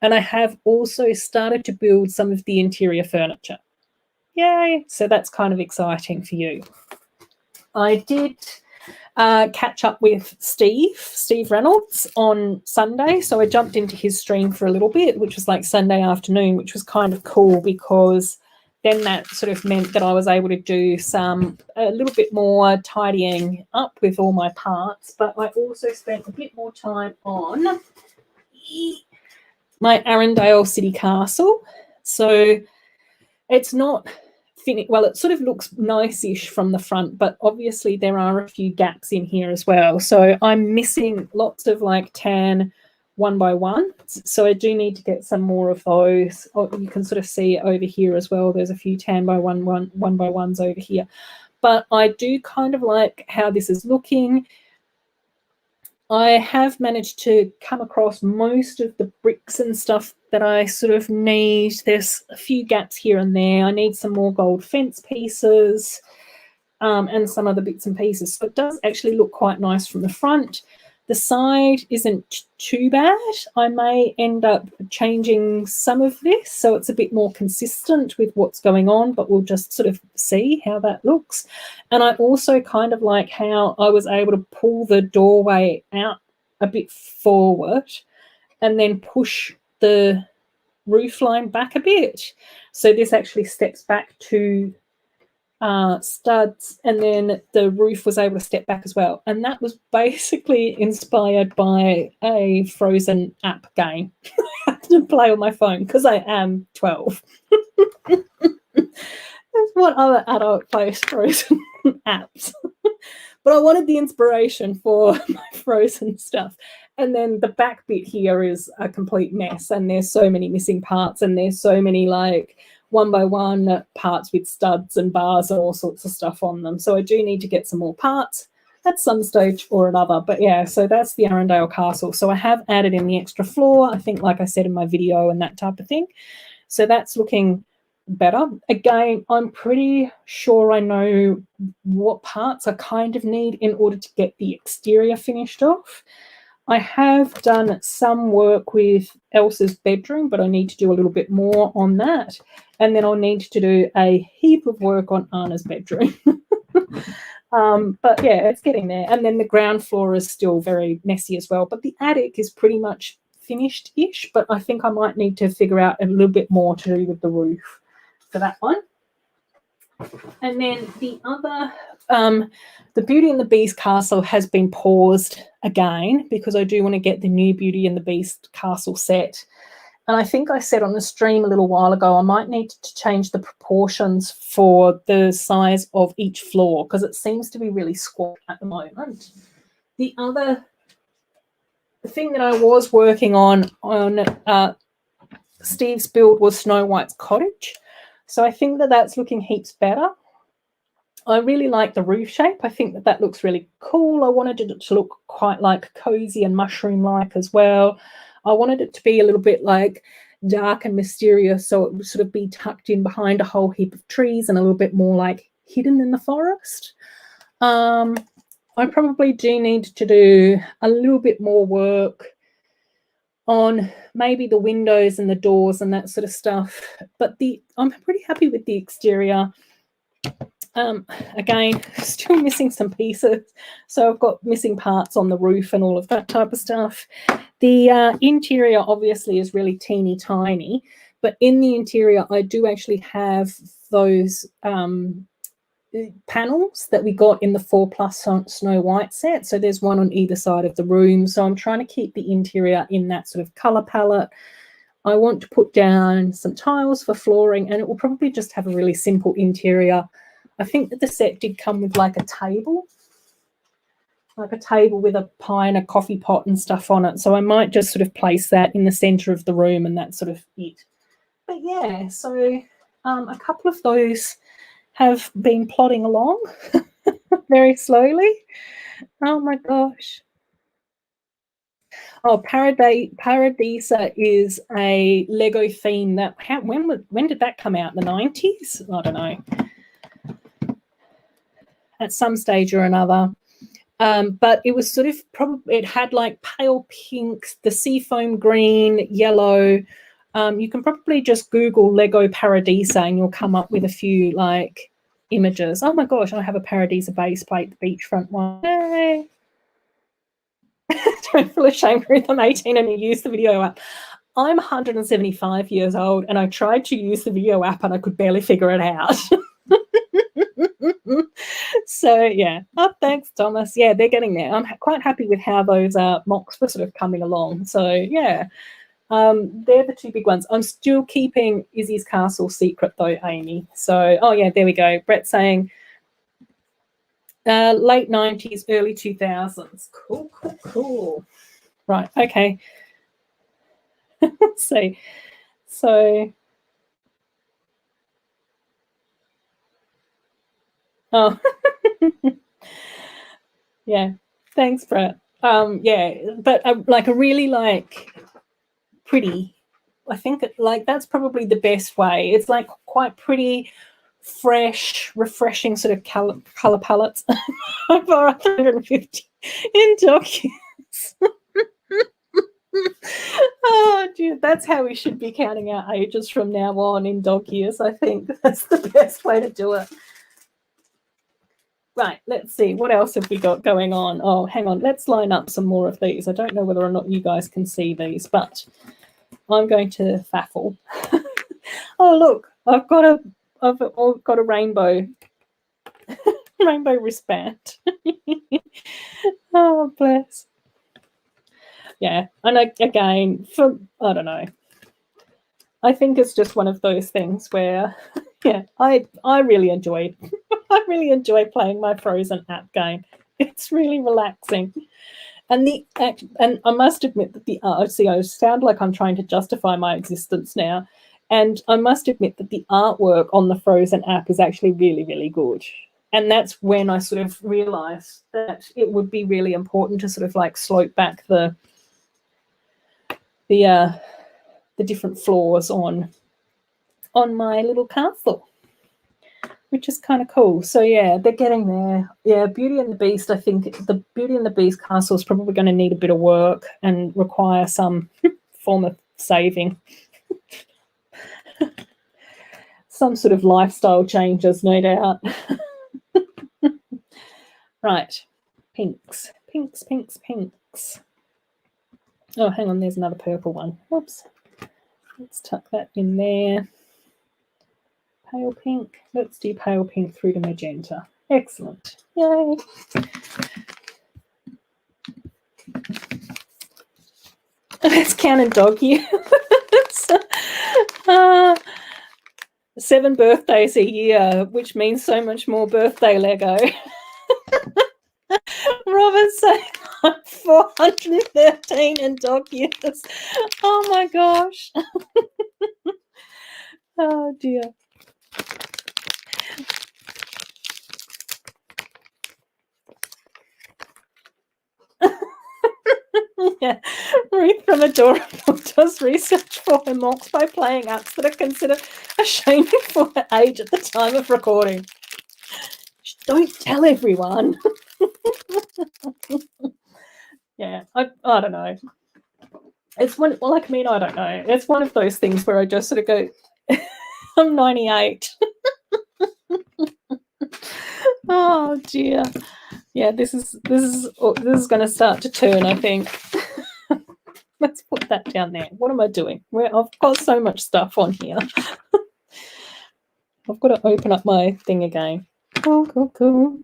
Speaker 1: And I have also started to build some of the interior furniture. Yay! So that's kind of exciting for you. I did catch up with Steve Reynolds on Sunday. So I jumped into his stream for a little bit, which was like Sunday afternoon, which was kind of cool because then that sort of meant that I was able to do a little bit more tidying up with all my parts. But I also spent a bit more time on my Arundel City Castle. So it's not finished. Well, it sort of looks nice-ish from the front, but obviously there are a few gaps in here as well. So I'm missing lots of like tan 1x1. So I do need to get some more of those. Oh, you can sort of see over here as well. There's a few tan by 1x1s over here. But I do kind of like how this is looking. I have managed to come across most of the bricks and stuff that I sort of need. There's a few gaps here and there. I need some more gold fence pieces and some other bits and pieces. So it does actually look quite nice from the front. The side isn't too bad. I may end up changing some of this so it's a bit more consistent with what's going on, but we'll just sort of see how that looks. And I also kind of like how I was able to pull the doorway out a bit forward and then push the roof line back a bit. So this actually steps back to studs, and then the roof was able to step back as well. And that was basically inspired by a Frozen app game. I had to play on my phone because I am 12. What other adult plays Frozen apps? But I wanted the inspiration for my Frozen stuff. And then the back bit here is a complete mess, and there's so many missing parts, and there's so many like 1x1 parts with studs and bars and all sorts of stuff on them. So I do need to get some more parts at some stage or another. But yeah, so that's the Arundel Castle. So I have added in the extra floor, I think, like I said in my video, and that type of thing. So that's looking better. Again, I'm pretty sure I know what parts I kind of need in order to get the exterior finished off. I have done some work with Elsa's bedroom, but I need to do a little bit more on that. And then I'll need to do a heap of work on Anna's bedroom. But yeah, it's getting there. And then the ground floor is still very messy as well. But the attic is pretty much finished-ish, but I think I might need to figure out a little bit more to do with the roof for that one. And then the other, the Beauty and the Beast castle has been paused again because I do want to get the new Beauty and the Beast castle set. And I think I said on the stream a little while ago, I might need to change the proportions for the size of each floor because it seems to be really squat at the moment. The other thing that I was working on Steve's build was Snow White's cottage. So I think that that's looking heaps better. I really like the roof shape. I think that that looks really cool. I wanted it to look quite like cozy and mushroom-like as well. I wanted it to be a little bit like dark and mysterious, so it would sort of be tucked in behind a whole heap of trees and a little bit more like hidden in the forest. I probably do need to do a little bit more work on maybe the windows and the doors and that sort of stuff. But I'm pretty happy with the exterior. Again, still missing some pieces. So I've got missing parts on the roof and all of that type of stuff. The interior obviously is really teeny tiny, but in the interior I do actually have those panels that we got in the 4+ Snow White set. So there's one on either side of the room. So I'm trying to keep the interior in that sort of color palette. I want to put down some tiles for flooring, and it will probably just have a really simple interior. I think that the set did come with like a table with a pie and a coffee pot and stuff on it. So I might just sort of place that in the center of the room, and that's sort of it. But yeah, so a couple of those have been plodding along very slowly. Oh my gosh. Oh, Paradisa is a Lego theme that when did that come out? In the 90s? I don't know. At some stage or another. But it was sort of it had like pale pink, the seafoam green, yellow. You can probably just Google Lego Paradisa and you'll come up with a few like images. Oh my gosh, I have a Paradisa base plate, the beachfront one. Yay. Don't feel ashamed, Ruth. I'm 18 and you use the video app. I'm 175 years old and I tried to use the video app and I could barely figure it out. So yeah. Oh, thanks, Thomas. Yeah, they're getting there. I'm quite happy with how those mocks were sort of coming along. So yeah. They're the two big ones. I'm still keeping Izzy's Castle secret though, Amy. So oh yeah, there we go. Brett's saying late 90s, early 2000s. Cool. Right, okay. So oh yeah, thanks, Brett. Yeah, but like a really like pretty. I think like that's probably the best way. It's like quite pretty, fresh, refreshing sort of color palettes. Over 150 in documents. Oh, dude, that's how we should be counting our ages from now on in dog years. I think that's the best way to do it. Right, let's see. What else have we got going on? Oh, hang on. Let's line up some more of these. I don't know whether or not you guys can see these, but I'm going to faffle. Oh, look, I've got a rainbow wristband. Oh, bless. Yeah, and again, I don't know. I think it's just one of those things where, yeah, I really enjoy playing my Frozen app game. It's really relaxing. And I must admit that the art, see, I sound like I'm trying to justify my existence now. And I must admit that the artwork on the Frozen app is actually really, really good. And that's when I sort of realized that it would be really important to sort of like slope back the different floors on my little castle, which is kind of cool. So yeah, they're getting there. Yeah, Beauty and the Beast, I think the Beauty and the Beast castle is probably going to need a bit of work and require some form of saving. Some sort of lifestyle changes, no doubt. Right, pinks. Oh, hang on, there's another purple one. Whoops. Let's tuck that in there. Pale pink. Let's do pale pink through to magenta. Excellent. Yay. Let's count in dog years. 7 birthdays a year, which means so much more birthday Lego. Robin's saying I'm 413 in dog years. Oh my gosh. Oh dear. Yeah, Ruth from Adorable does research for her mocks by playing apps that are considered a shaming for her age at the time of recording. Don't tell everyone. Yeah, I don't know. It's one, well, like, I mean, I don't know. It's one of those things where I just sort of go, I'm 98. Oh dear. Yeah, this is going to start to turn, I think. Let's put that down there. What am I doing? I've got so much stuff on here. I've got to open up my thing again. Cool.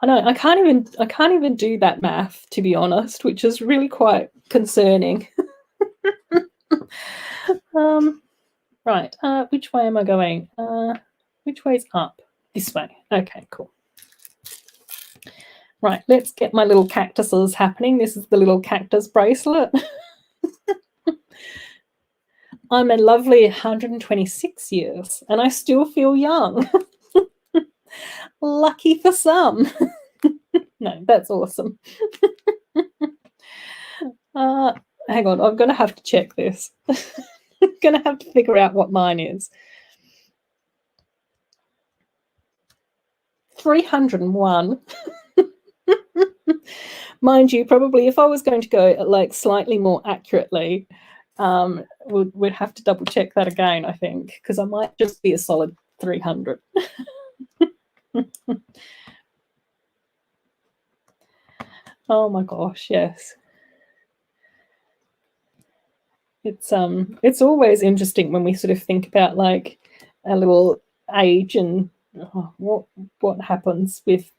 Speaker 1: I know, I can't even do that math, to be honest, which is really quite concerning. Right, which way am I going? Which way's up? This way. Okay, cool. Right, let's get my little cactuses happening. This is the little cactus bracelet. I'm a lovely 126 years and I still feel young. Lucky for some. No, that's awesome. Hang on, I'm going to have to check this. I'm going to have to figure out what mine is. 301. Mind you, probably if I was going to go like slightly more accurately, we'd have to double check that again, I think, because I might just be a solid 300. Oh my gosh, yes. It's always interesting when we sort of think about like a little age and what happens with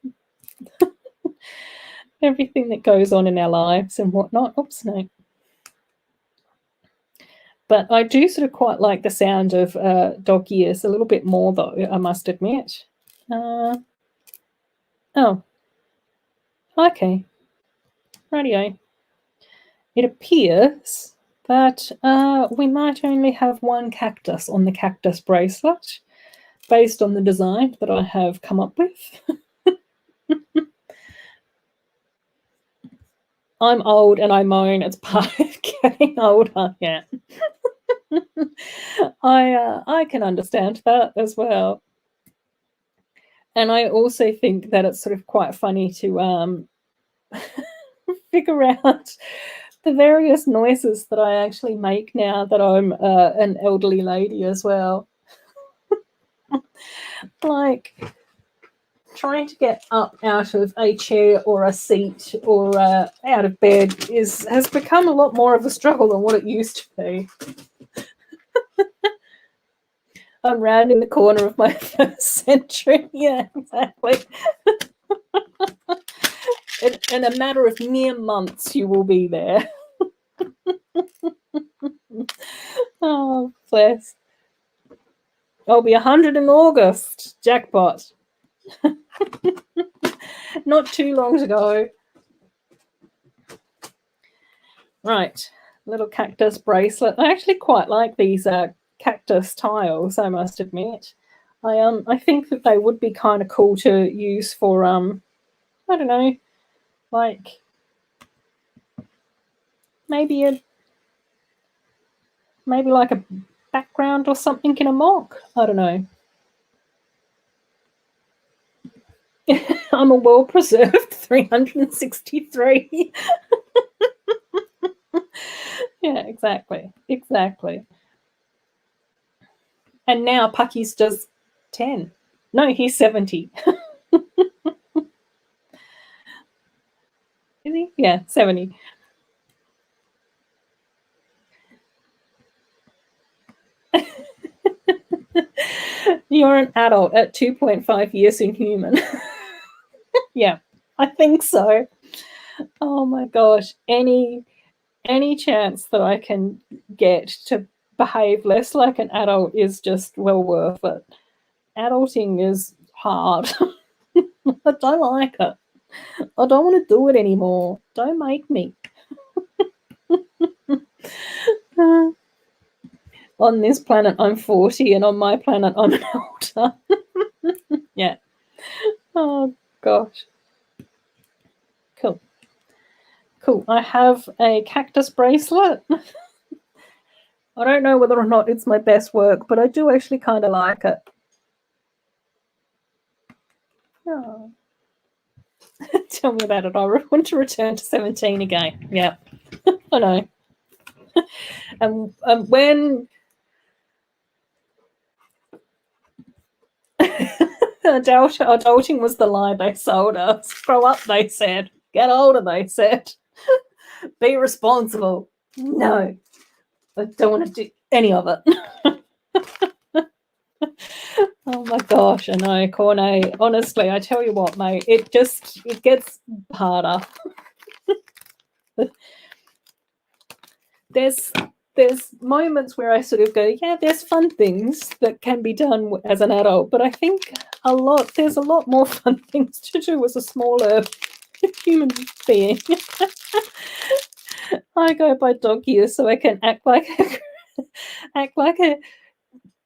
Speaker 1: everything that goes on in our lives and whatnot. Oops, no. But I do sort of quite like the sound of dog ears a little bit more, though, I must admit. Oh, okay. Radio. It appears that we might only have one cactus on the cactus bracelet, based on the design that I have come up with. I'm old and I moan. It's part of getting older. Yeah. I can understand that as well. And I also think that it's sort of quite funny to figure out the various noises that I actually make now that I'm an elderly lady as well. Like trying to get up out of a chair or a seat or out of bed has become a lot more of a struggle than what it used to be. I'm rounding the corner of my first century. Yeah, exactly. In a matter of mere months, you will be there. Oh, bless. I'll be 100 in August. Jackpot. Not too long to go. Right, little cactus bracelet. I actually quite like these cactus tiles, I must admit. I think that they would be kind of cool to use for I don't know, like maybe like a background or something in a mock. I don't know. I'm a well-preserved 363. Yeah, exactly. And now Pucky's just 10. No, he's 70. Is he? Yeah, 70. You're an adult at 2.5 years in human. Yeah, I think so. Oh my gosh. Any chance that I can get to behave less like an adult is just well worth it. Adulting is hard. I don't like it. I don't want to do it anymore. Don't make me. On this planet, I'm 40, and on my planet, I'm an elder. Yeah. Oh, gosh. Cool. I have a cactus bracelet. I don't know whether or not it's my best work, but I do actually kind of like it. Oh. Tell me about it. I want to return to 17 again. Yeah, I know. And when adulting was the lie they sold us. Grow up, they said. Get older, they said. Be responsible. No, I don't want to do any of it. Oh my gosh, I know, Cornet. Honestly, I tell you what, mate, it gets harder. There's moments where I sort of go, yeah, there's fun things that can be done as an adult, but I think there's a lot more fun things to do as a smaller human being. I go by dog years so I can act like a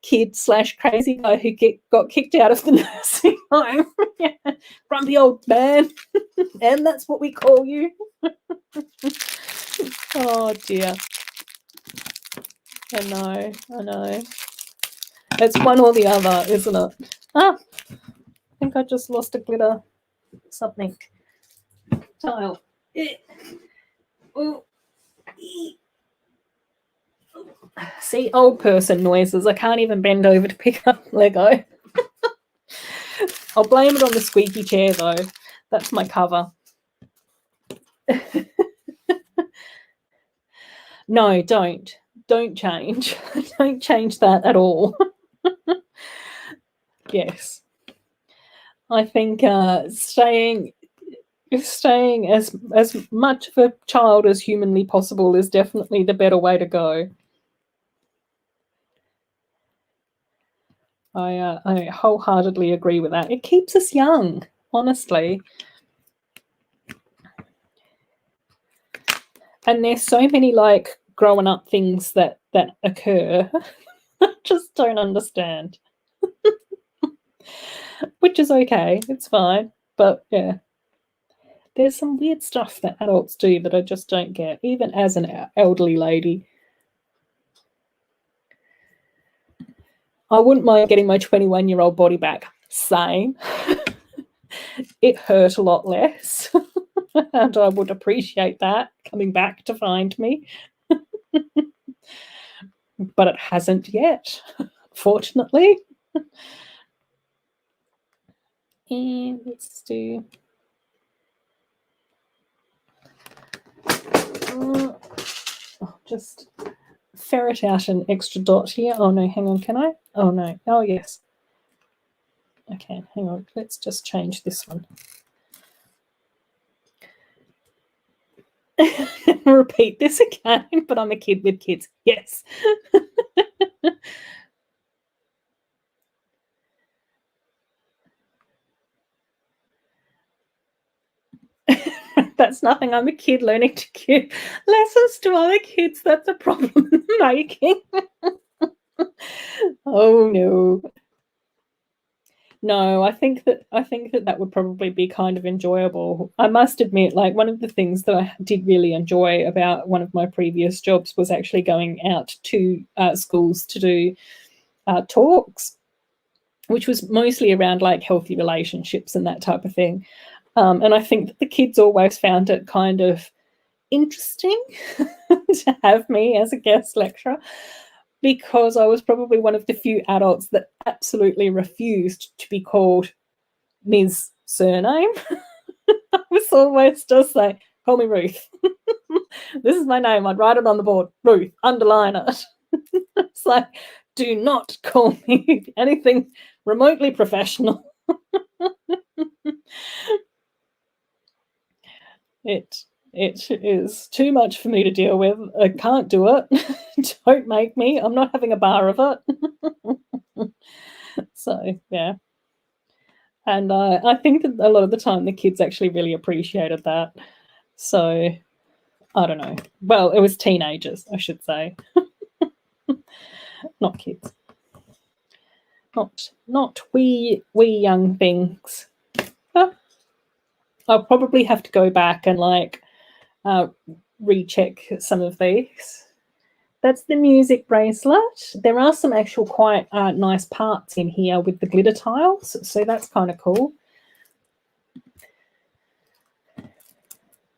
Speaker 1: kid / crazy guy who got kicked out of the nursing home. Yeah. Grumpy old man. And that's what we call you. Oh dear. I know. It's one or the other, isn't it? I think I just lost a glitter something tile. See, old person noises. I can't even bend over to pick up Lego. I'll blame it on the squeaky chair, though. That's my cover. No, don't. Don't change. Don't change that at all. Yes. I think staying as much of a child as humanly possible is definitely the better way to go. I wholeheartedly agree with that. It keeps us young, honestly. And there's so many like growing up things that occur. I just don't understand. Which is okay. It's fine. But yeah. There's some weird stuff that adults do that I just don't get, even as an elderly lady. I wouldn't mind getting my 21-year-old body back. Same. It hurt a lot less. And I would appreciate that coming back to find me. But it hasn't yet, fortunately. And let's do... just ferret out an extra dot here. Oh no, hang on, can I? Oh no, oh yes. Okay, hang on, let's just change this one. Repeat this again, but I'm a kid with kids. Yes. That's nothing. I'm a kid learning to give lessons to other kids. That's a problem making. Oh no. No, I think that would probably be kind of enjoyable. I must admit, like one of the things that I did really enjoy about one of my previous jobs was actually going out to schools to do talks, which was mostly around like healthy relationships and that type of thing. And I think that the kids always found it kind of interesting to have me as a guest lecturer, because I was probably one of the few adults that absolutely refused to be called Ms. Surname. I was always just like, call me Ruth. This is my name. I'd write it on the board. Ruth, underline it. It's like, do not call me anything remotely professional. It is too much for me to deal with. I can't do it. Don't make me. I'm not having a bar of it. So, yeah. And I think that a lot of the time the kids actually really appreciated that. So, I don't know. Well, it was teenagers, I should say. Not kids. Not wee young things. I'll probably have to go back and like recheck some of these. That's the music bracelet. There are some actual quite nice parts in here with the glitter tiles, so that's kind of cool.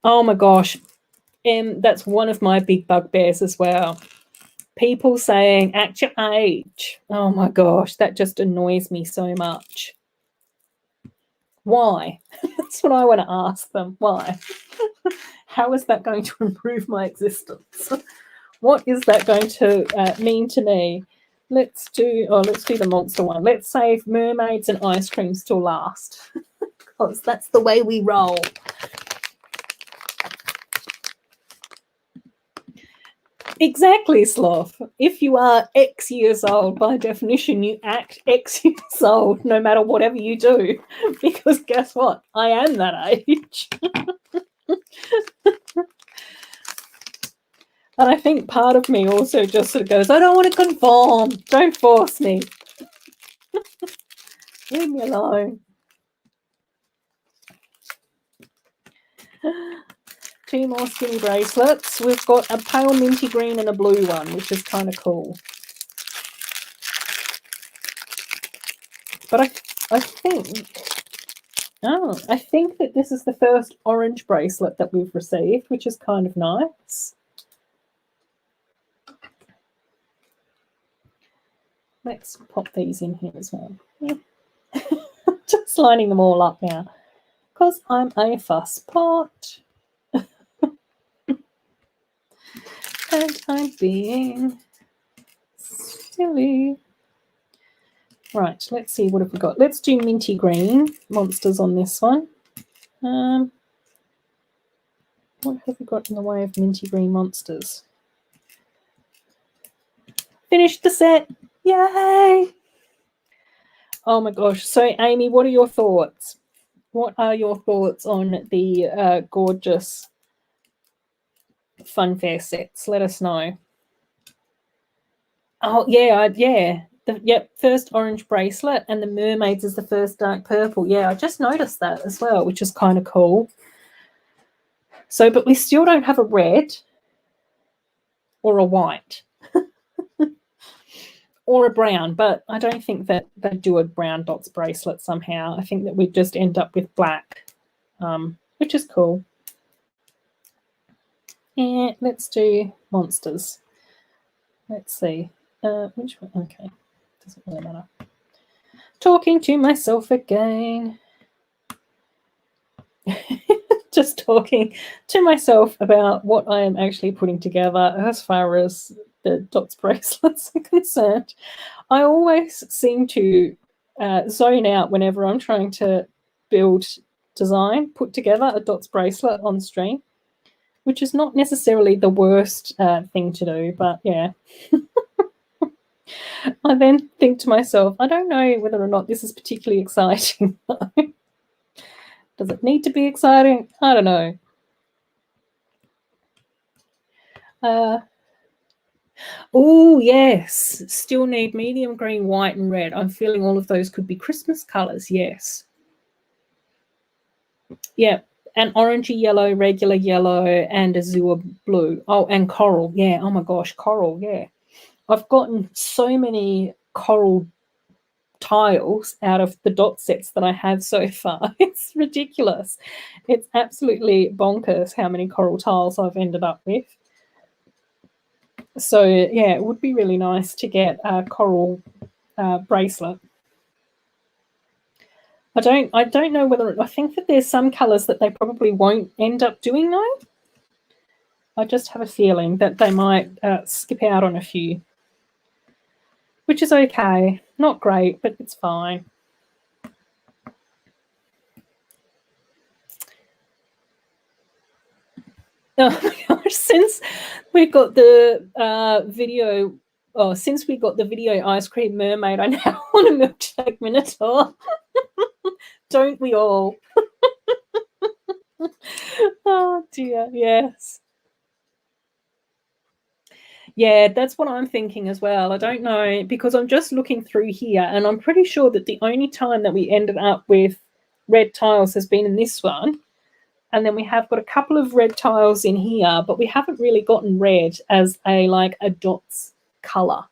Speaker 1: Oh my gosh. That's one of my big bugbears as well. People saying, at your age. Oh my gosh, that just annoys me so much. Why? That's what I want to ask them. Why? How is that going to improve my existence? What is that going to mean to me? Let's do the monster one. Let's save mermaids and ice cream still last. Because that's the way we roll. Exactly, Sloth. If you are X years old, by definition, you act X years old no matter whatever you do. Because guess what? I am that age. And I think part of me also just sort of goes, I don't want to conform. Don't force me. Leave me alone. Two more skinny bracelets. We've got a pale minty green and a blue one, which is kind of cool. But I think that this is the first orange bracelet that we've received, which is kind of nice. Let's pop these in here as well. Yeah. Just lining them all up now because I'm a fuss pot. And I'm being silly. Right, let's see, what have we got? Let's do minty green monsters on this one. What have we got in the way of minty green monsters? Finished the set. Yay! Oh my gosh. So, Amy, what are your thoughts? What are your thoughts on the gorgeous Funfair sets? Let us know. Oh, yeah. First orange bracelet, and the mermaids is the first dark purple. Yeah, I just noticed that as well, which is kind of cool. So, but we still don't have a red or a white. Or a brown, but I don't think that they do a brown dots bracelet somehow. I think that we just end up with black, which is cool. And let's do monsters. Let's see. Which one? Okay, doesn't really matter. Talking to myself again. Just talking to myself about what I am actually putting together as far as the dots bracelets are concerned. I always seem to zone out whenever I'm trying to put together a dots bracelet on stream, which is not necessarily the worst thing to do, but yeah. I then think to myself, I don't know whether or not this is particularly exciting. Does it need to be exciting? I don't know. Oh, yes. Still need medium green, white, and red. I'm feeling all of those could be Christmas colours, yes. Yeah, an orangey yellow, regular yellow, and azure blue. Oh, and coral. Yeah, oh my gosh, coral, yeah. I've gotten so many coral tiles out of the dot sets that I have so far. It's ridiculous. It's absolutely bonkers how many coral tiles I've ended up with. So yeah, it would be really nice to get a coral bracelet. I don't know whether, I think that there's some colours that they probably won't end up doing though. I just have a feeling that they might skip out on a few, which is okay. Not great, but it's fine. Oh my gosh, since we got the video ice cream mermaid, I now want a milkshake minotaur. Don't we all? Oh dear, yes. Yeah, that's what I'm thinking as well. I don't know, because I'm just looking through here and I'm pretty sure that the only time that we ended up with red tiles has been in this one. And then we have got a couple of red tiles in here, but we haven't really gotten red as a dots colour.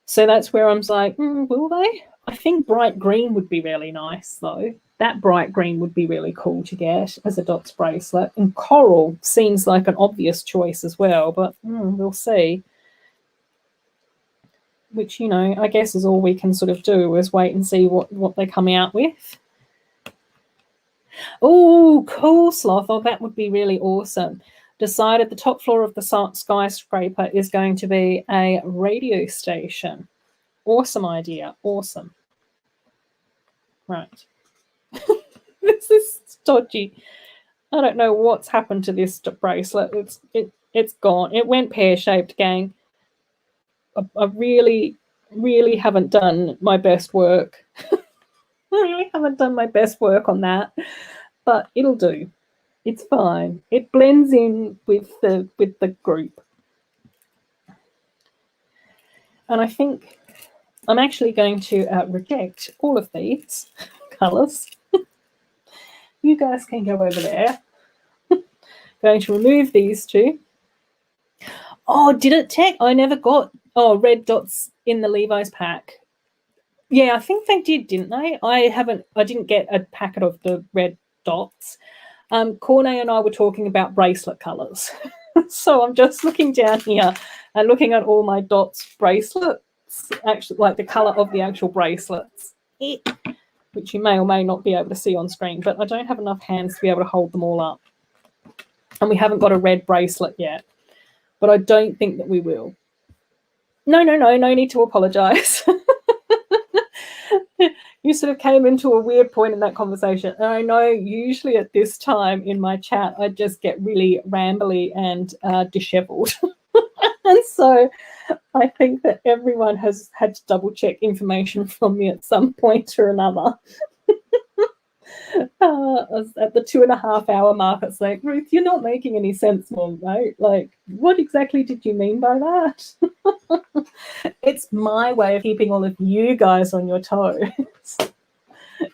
Speaker 1: So that's where I'm like, will they? I think bright green would be really nice, though. that bright green would be really cool to get as a dots bracelet. And coral seems like an obvious choice as well, but we'll see. Which, you know, I guess is all we can sort of do is wait and see what they come out with. Oh, cool, Sloth. Oh, that would be really awesome. Decided the top floor of the skyscraper is going to be a radio station. Awesome idea. Awesome. Right. This is dodgy. I don't know what's happened to this bracelet. It's gone. It went pear-shaped, gang. I really, really haven't done my best work. I really haven't done my best work on that, but it'll do. It's fine. It blends in with the group. And I think I'm actually going to reject all of these colours. You guys can go over there. Going to remove these two. Oh, did it take? I never got red dots in the Levi's pack. Yeah, I think they did, didn't they? I didn't get a packet of the red dots. Corne and I were talking about bracelet colours. So I'm just looking down here and looking at all my dots bracelets, actually like the colour of the actual bracelets, which you may or may not be able to see on screen, but I don't have enough hands to be able to hold them all up. And we haven't got a red bracelet yet, but I don't think that we will. No need to apologise. You sort of came into a weird point in that conversation. And I know usually at this time in my chat, I just get really rambly and dishevelled. And so I think that everyone has had to double check information from me at some point or another. I was at the 2.5 hour mark. It's like, Ruth, you're not making any sense more, right? Like, what exactly did you mean by that? It's my way of keeping all of you guys on your toes.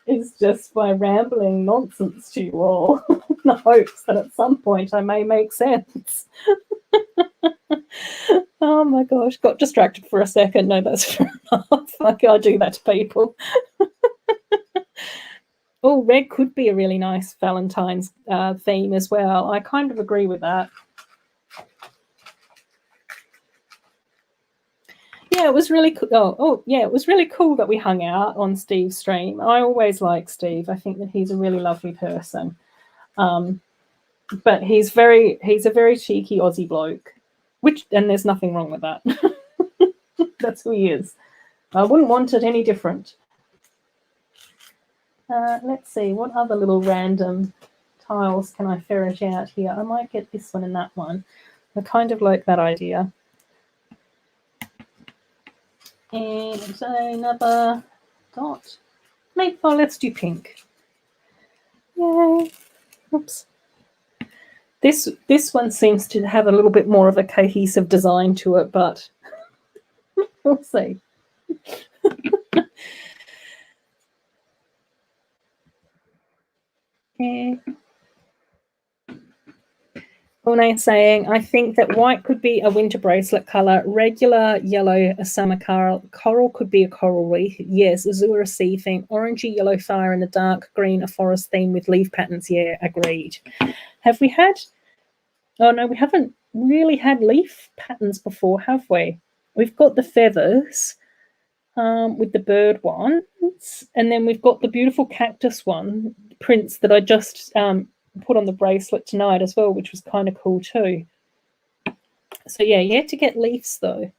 Speaker 1: It's just by rambling nonsense to you all in the hopes that at some point I may make sense. Oh my gosh, got distracted for a second. No, that's fair enough. Like, I do that to people. Oh, red could be a really nice Valentine's theme as well. I kind of agree with that. Yeah, it was really cool. Yeah, it was really cool that we hung out on Steve's stream. I always like Steve. I think that he's a really lovely person. But he's a very cheeky Aussie bloke, and there's nothing wrong with that. That's who he is. I wouldn't want it any different. Let's see, what other little random tiles can I ferret out here? I might get this one and that one. I kind of like that idea. And another dot. Let's do pink. Yay. Oops. This one seems to have a little bit more of a cohesive design to it, but we'll see. Yeah. Corne saying, I think that white could be a winter bracelet colour, regular yellow a summer coral could be a coral wreath. Yes, azure a sea theme, orangey yellow fire in the dark green a forest theme with leaf patterns. Yeah, agreed. Have we had? Oh no, we haven't really had leaf patterns before, have we? We've got the feathers with the bird ones, and then we've got the beautiful cactus one prints that I just put on the bracelet tonight as well, which was kind of cool too. So yeah, yet to get leaves though.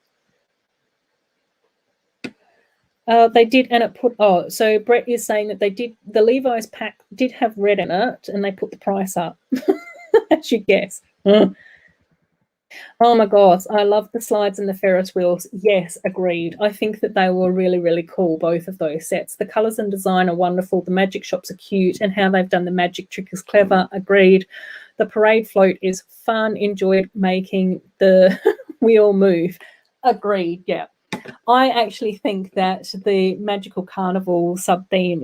Speaker 1: They did, and it put. Oh, so Brett is saying that they did. The Levi's pack did have red in it, and they put the price up. As you guess. Oh my gosh, I love the slides and the Ferris wheels. Yes, agreed. I think that they were really, really cool, both of those sets. The colours and design are wonderful. The magic shops are cute, and how they've done the magic trick is clever. Agreed. The parade float is fun. Enjoyed making the wheel move. Agreed, yeah. I actually think that the Magical Carnival sub-theme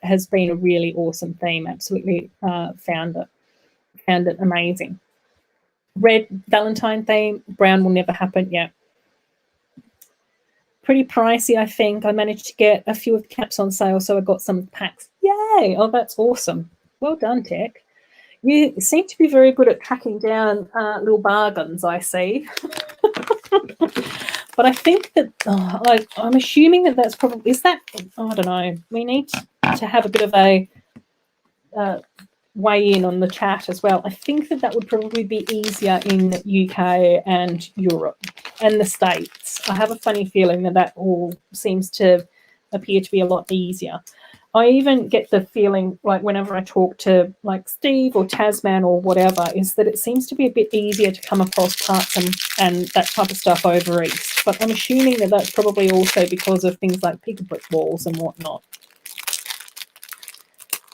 Speaker 1: has been a really awesome theme. Absolutely found it amazing. Red Valentine theme, brown will never happen. Yeah. Pretty pricey, I think. I managed to get a few of the caps on sale, so I got some packs Yay! Oh, that's awesome. Well done, Tech. You seem to be very good at tracking down little bargains, I see. But I think that I'm assuming that that's probably, is that, I don't know, we need to have a bit of a weigh in on the chat as well. I think that that would probably be easier in UK and Europe and the States. I have a funny feeling that that all seems to appear to be a lot easier. I even get the feeling, like whenever I talk to like Steve or Tasman or whatever, is that it seems to be a bit easier to come across parts and that type of stuff over East. But I'm assuming that that's probably also because of things like pick-a-brick walls and whatnot.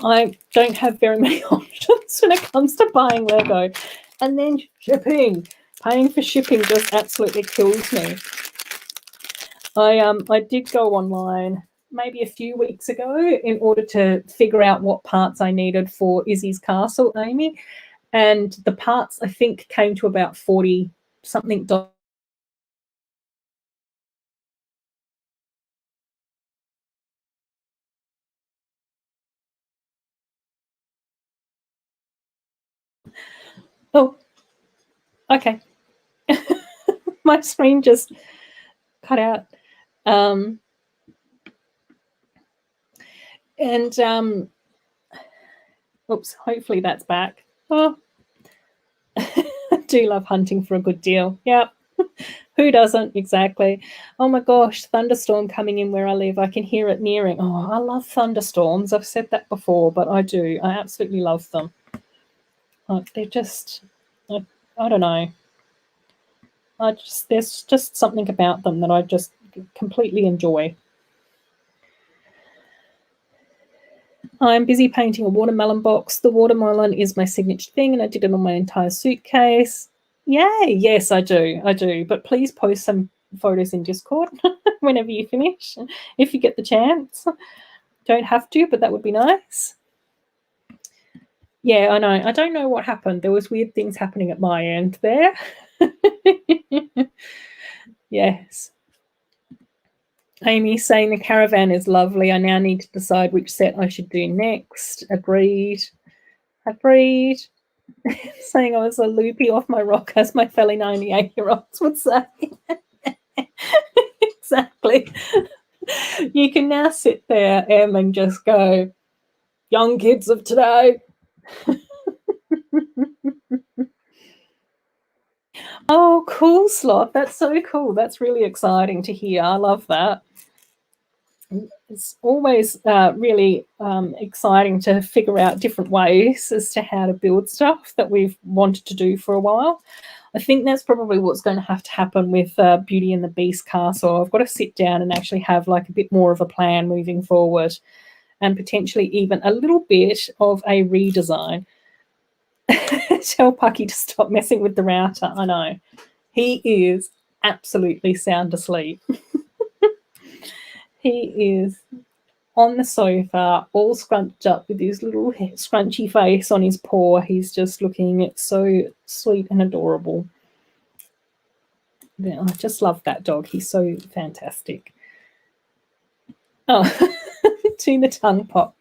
Speaker 1: I don't have very many options when it comes to buying Lego. And then shipping. Paying for shipping just absolutely kills me. I did go online maybe a few weeks ago in order to figure out what parts I needed for Izzy's castle, Amy. And the parts, I think, came to about 40 something. Oh, okay. My screen just cut out. Oops, hopefully that's back. Oh, I do love hunting for a good deal. Yep. Who doesn't? Exactly. Oh my gosh, thunderstorm coming in where I live. I can hear it nearing. Oh, I love thunderstorms. I've said that before, but I do. I absolutely love them. They're just, I don't know. There's just something about them that I just completely enjoy. I'm busy painting a watermelon box. The watermelon is my signature thing, and I did it on my entire suitcase. Yay! Yes, I do. I do. But please post some photos in Discord whenever you finish, if you get the chance. Don't have to, but that would be nice. Yeah, I know. I don't know what happened. There was weird things happening at my end there. Yes. Amy saying the caravan is lovely. I now need to decide which set I should do next. Agreed. Agreed. Saying I was a loopy off my rock, as my fellow 98-year-olds would say. Exactly. You can now sit there, Em, and just go, young kids of today. Oh, cool, Sloth. That's so cool. That's really exciting to hear. I love that. It's always really exciting to figure out different ways as to how to build stuff that we've wanted to do for a while. I think that's probably what's going to happen with Beauty and the Beast castle. I've got to sit down and actually have like a bit more of a plan moving forward, and potentially even a little bit of a redesign. Tell Pucky to stop messing with the router. I know. He is absolutely sound asleep. He is on the sofa, all scrunched up with his little scrunchy face on his paw. He's just looking so sweet and adorable. Yeah, I just love that dog. He's so fantastic. Oh, to the tongue pop.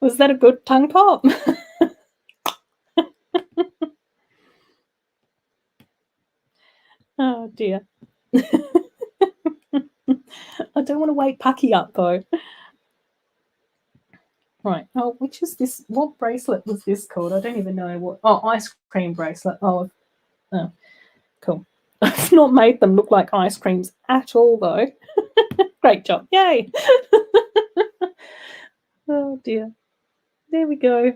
Speaker 1: Was that a good tongue pop? Oh dear. I don't want to wake Pucky up though. Right. Oh, which is this? What bracelet was this called? I don't even know what. Oh, ice cream bracelet. Oh, cool. I've not made them look like ice creams at all though. Great job. Yay. Oh dear. There we go.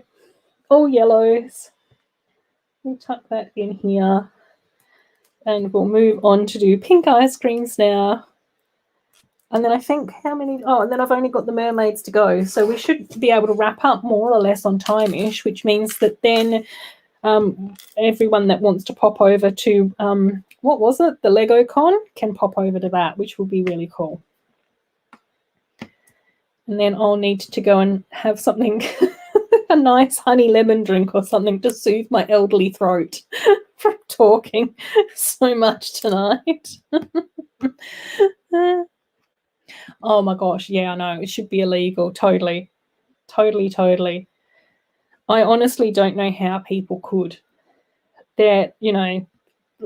Speaker 1: All yellows. We'll tuck that in here. And we'll move on to do pink ice creams now. And then I think how many? Oh, and then I've only got the mermaids to go. So we should be able to wrap up more or less on time-ish, which means that then everyone that wants to pop over to, what was it? The Lego Con can pop over to that, which will be really cool. And then I'll need to go and have something, a nice honey lemon drink or something to soothe my elderly throat from talking so much tonight. Oh my gosh, yeah, I know. It should be illegal. Totally. Totally, totally. I honestly don't know how people could. They're, you know,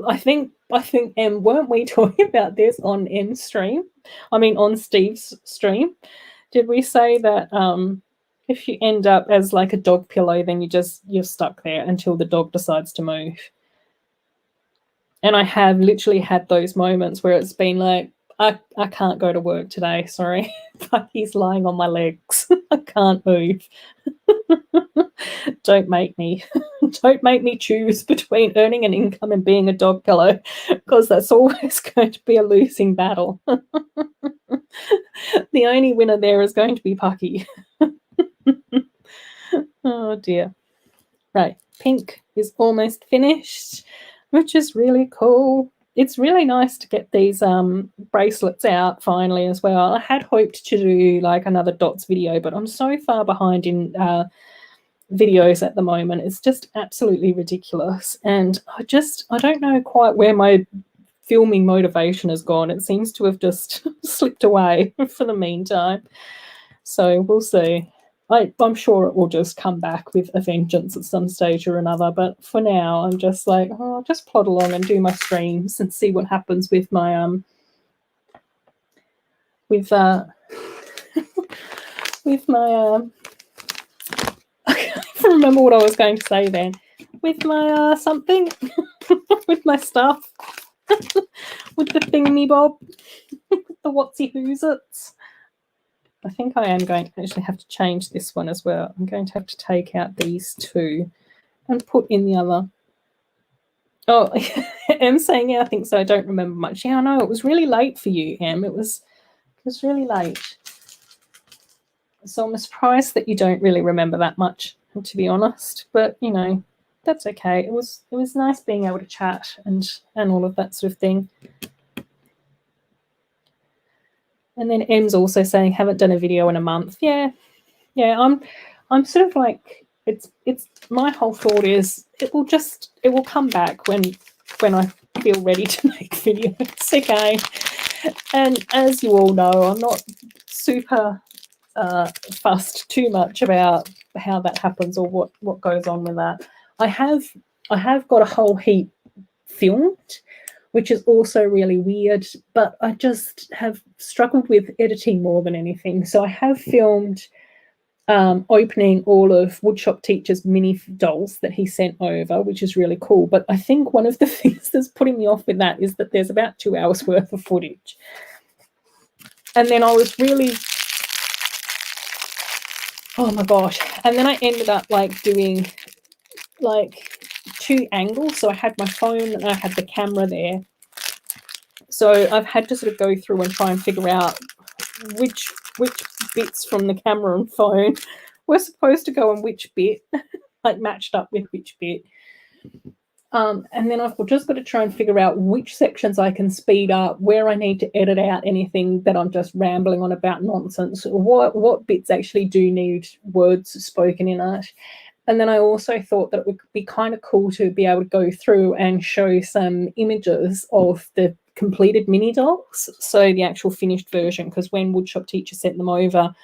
Speaker 1: I think weren't we talking about this on M's stream? I mean on Steve's stream. Did we say that if you end up as like a dog pillow, then you're stuck there until the dog decides to move? And I have literally had those moments where it's been like, I can't go to work today, sorry. He's lying on my legs. I can't move. Don't make me. Don't make me choose between earning an income and being a dog pillow, because that's always going to be a losing battle. The only winner there is going to be Pucky. Oh dear. Right, pink is almost finished, which is really cool. It's really nice to get these bracelets out finally as well. I had hoped to do like another dots video, but I'm so far behind in videos at the moment. It's just absolutely ridiculous, and I don't know quite where my filming motivation has gone. It seems to have just slipped away for the meantime, so we'll see. I'm sure it will just come back with a vengeance at some stage or another, but for now I'm just like, oh, I'll just plod along and do my streams and see what happens with my with with my I can't even remember what I was going to say then. With my something, with my stuff, with the thingy bob, the whatsy who's its. I think I am going to actually have to change this one as well. I'm going to have to take out these two and put in the other. Oh, Em saying, yeah, I think so. I don't remember much. Yeah, I know. It was really late for you, Em. It was really late. So I'm surprised that you don't really remember that much, to be honest. But, you know, that's okay. It was nice being able to chat and all of that sort of thing. And then Em's also saying, haven't done a video in a month. Yeah. I'm sort of like, it's my whole thought is it will come back when I feel ready to make videos again. And as you all know, I'm not super fussed too much about how that happens or what goes on with that. I have got a whole heap filmed, which is also really weird, but I just have struggled with editing more than anything. So I have filmed opening all of Woodshop Teacher's mini dolls that he sent over, which is really cool. But I think one of the things that's putting me off with that is that there's about 2 hours worth of footage. And then I was really, oh my gosh. And then I ended up like doing like 2 angles. So I had my phone and I had the camera there. So I've had to sort of go through and try and figure out which bits from the camera and phone were supposed to go on which bit, like matched up with which bit. And then I've just got to try and figure out which sections I can speed up, where I need to edit out anything that I'm just rambling on about nonsense, what bits actually do need words spoken in it. And then I also thought that it would be kind of cool to be able to go through and show some images of the completed mini dolls, so the actual finished version, because when Woodshop Teacher sent them over,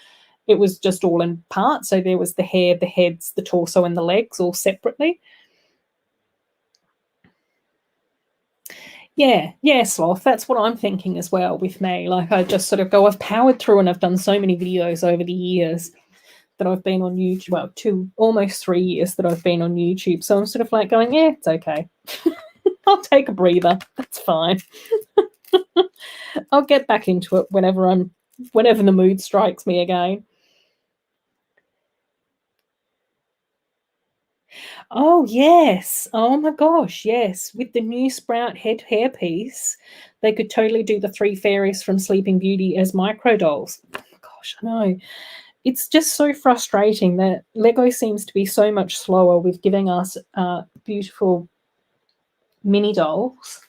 Speaker 1: it was just all in parts. So there was the hair, the heads, the torso, and the legs all separately. Yeah, Sloth, that's what I'm thinking as well with me. Like I just sort of go, I've powered through and I've done so many videos over the years that I've been on YouTube, well, almost 3 years that I've been on YouTube. So I'm sort of like going, yeah, it's okay. I'll take a breather. That's fine. I'll get back into it whenever the mood strikes me again. Oh, yes. Oh, my gosh, yes. With the new Sprout hairpiece, they could totally do the 3 fairies from Sleeping Beauty as micro dolls. Oh, my gosh, I know. It's just so frustrating that Lego seems to be so much slower with giving us beautiful mini dolls.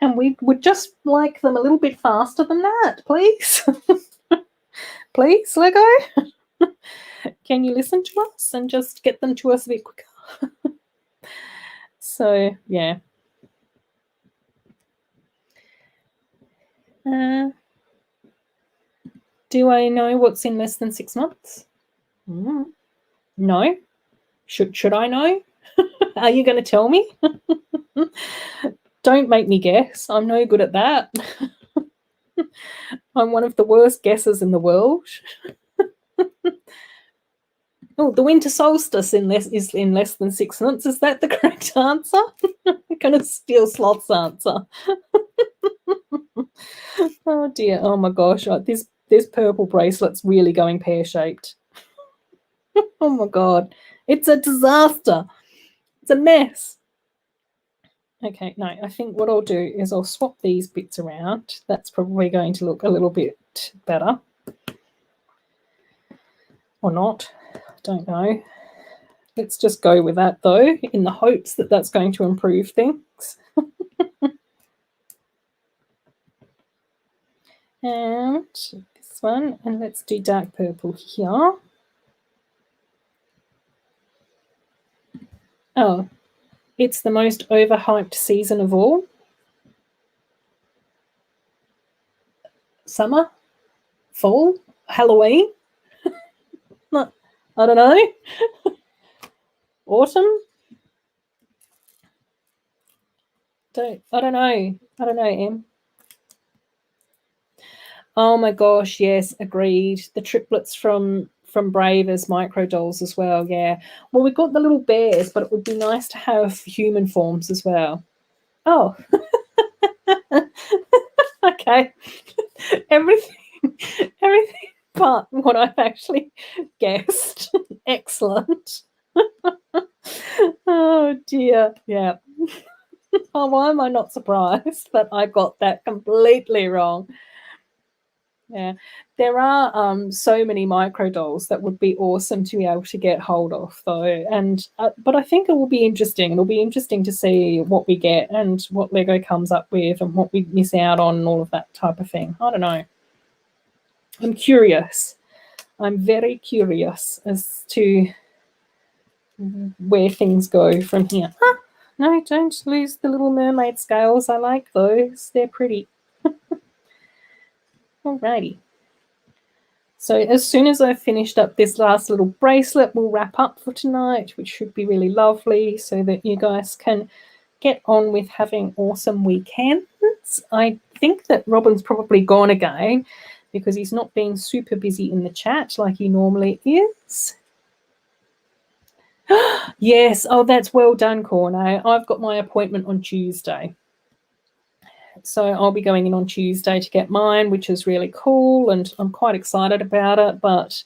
Speaker 1: And we would just like them a little bit faster than that, please. Please, Lego. Can you listen to us and just get them to us a bit quicker? So, yeah. Do I know what's in less than 6 months? No. Should I know? Are you going to tell me? Don't make me guess. I'm no good at that. I'm one of the worst guessers in the world. Oh, the winter solstice is in less than 6 months. Is that the correct answer? I'm going to steal Sloth's answer. Oh dear. Oh my gosh. This purple bracelet's really going pear-shaped. Oh my god. It's a disaster. It's a mess. Okay, no, I think what I'll do is I'll swap these bits around. That's probably going to look a little bit better. Or not. Don't know. Let's just go with that though, in the hopes that that's going to improve things. And this one, and let's do dark purple here. Oh, it's the most overhyped season of all. Summer? Fall? Halloween? I don't know. Autumn? I don't know, Em. Oh my gosh, yes, agreed. The triplets from Brave as micro dolls as well, yeah. Well, we've got the little bears, but it would be nice to have human forms as well. Oh. Okay. Everything but what I've actually guessed. Excellent. Oh dear. Yeah. Oh, why am I not surprised that I got that completely wrong? Yeah, there are so many micro dolls that would be awesome to be able to get hold of, though. And but I think it will be interesting. It'll be interesting to see what we get and what Lego comes up with and what we miss out on and all of that type of thing. I don't know. I'm curious. I'm very curious as to where things go from here. Huh? No, don't lose the Little Mermaid scales. I like those. They're pretty. Alrighty. So as soon as I've finished up this last little bracelet, we'll wrap up for tonight, which should be really lovely so that you guys can get on with having awesome weekends. I think that Robin's probably gone again because he's not being super busy in the chat like he normally is. Yes, oh, that's well done, Corno. I've got my appointment on Tuesday. So I'll be going in on Tuesday to get mine, which is really cool, and I'm quite excited about it, but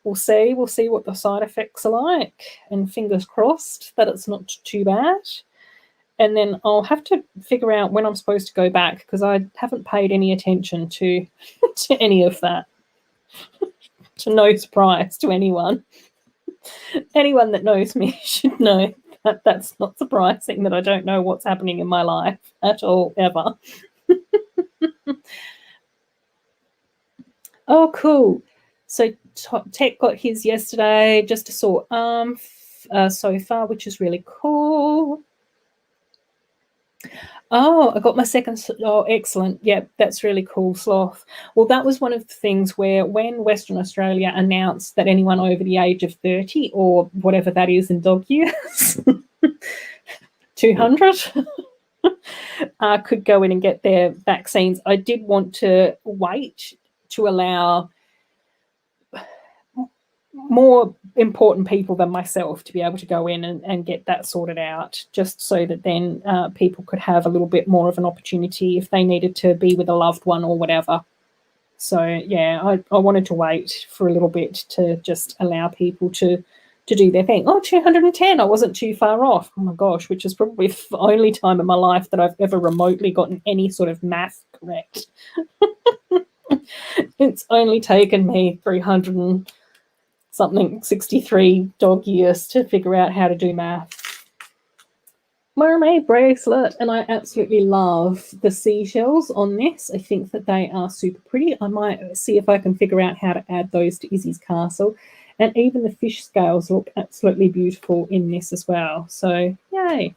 Speaker 1: we'll see. We'll see what the side effects are like, and fingers crossed that it's not too bad. And then I'll have to figure out when I'm supposed to go back because I haven't paid any attention to, to any of that. To no surprise to anyone. Anyone that knows me should know that that's not surprising that I don't know what's happening in my life at all, ever. Oh, cool. So Tech got his yesterday, just a sore arm so far, which is really cool. Oh, I got my second. Oh, excellent. Yeah, that's really cool, Sloth. Well, that was one of the things where when Western Australia announced that anyone over the age of 30 or whatever that is in dog years, 200, could go in and get their vaccines, I did want to wait to allow more important people than myself to be able to go in and get that sorted out, just so that then people could have a little bit more of an opportunity if they needed to be with a loved one or whatever. So yeah, I wanted to wait for a little bit to just allow people to do their thing. Oh, 210, I wasn't too far off. Oh my gosh, which is probably the only time in my life that I've ever remotely gotten any sort of math correct. It's only taken me 300 and something 63 dog years to figure out how to do math. Mermaid bracelet, and I absolutely love the seashells on this. I think that they are super pretty. I might see if I can figure out how to add those to Izzy's castle. And even the fish scales look absolutely beautiful in this as well. So, yay.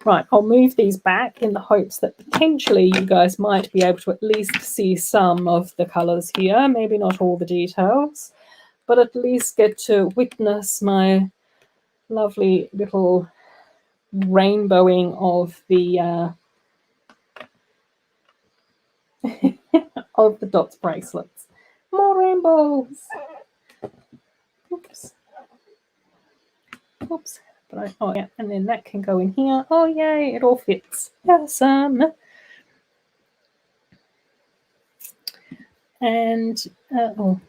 Speaker 1: Right, I'll move these back in the hopes that potentially you guys might be able to at least see some of the colours here. Maybe not all the details, but at least get to witness my lovely little rainbowing of the of the dots bracelets. More rainbows. Oops. Oops. But oh yeah, and then that can go in here. Oh yay, it all fits. Awesome. And oh.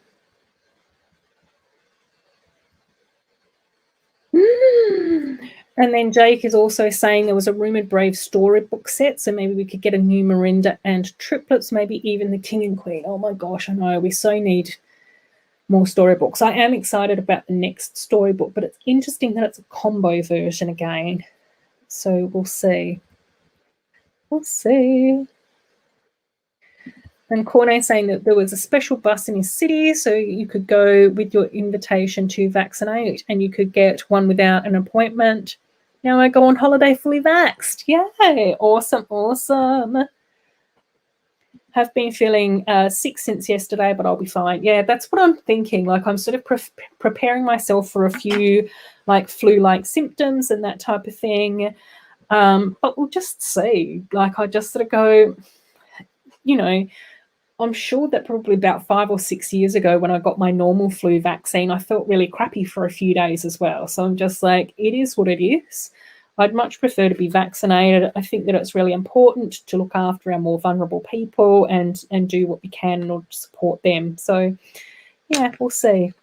Speaker 1: And then Jake is also saying there was a rumoured Brave storybook set, so maybe we could get a new Miranda and triplets, maybe even the King and Queen. Oh my gosh, I know, we so need more storybooks. I am excited about the next storybook, but it's interesting that it's a combo version again. So we'll see. We'll see. And Cornet saying that there was a special bus in his city, so you could go with your invitation to vaccinate and you could get one without an appointment. Now I go on holiday fully vaxxed. Yay! Awesome, awesome. Have been feeling sick since yesterday, but I'll be fine. Yeah, that's what I'm thinking. Like, I'm sort of preparing myself for a few like flu-like symptoms and that type of thing. But we'll just see. Like, I just sort of go, you know, I'm sure that probably about 5 or 6 years ago when I got my normal flu vaccine, I felt really crappy for a few days as well. So I'm just like, it is what it is. I'd much prefer to be vaccinated. I think that it's really important to look after our more vulnerable people and do what we can in order to support them. So, yeah, we'll see.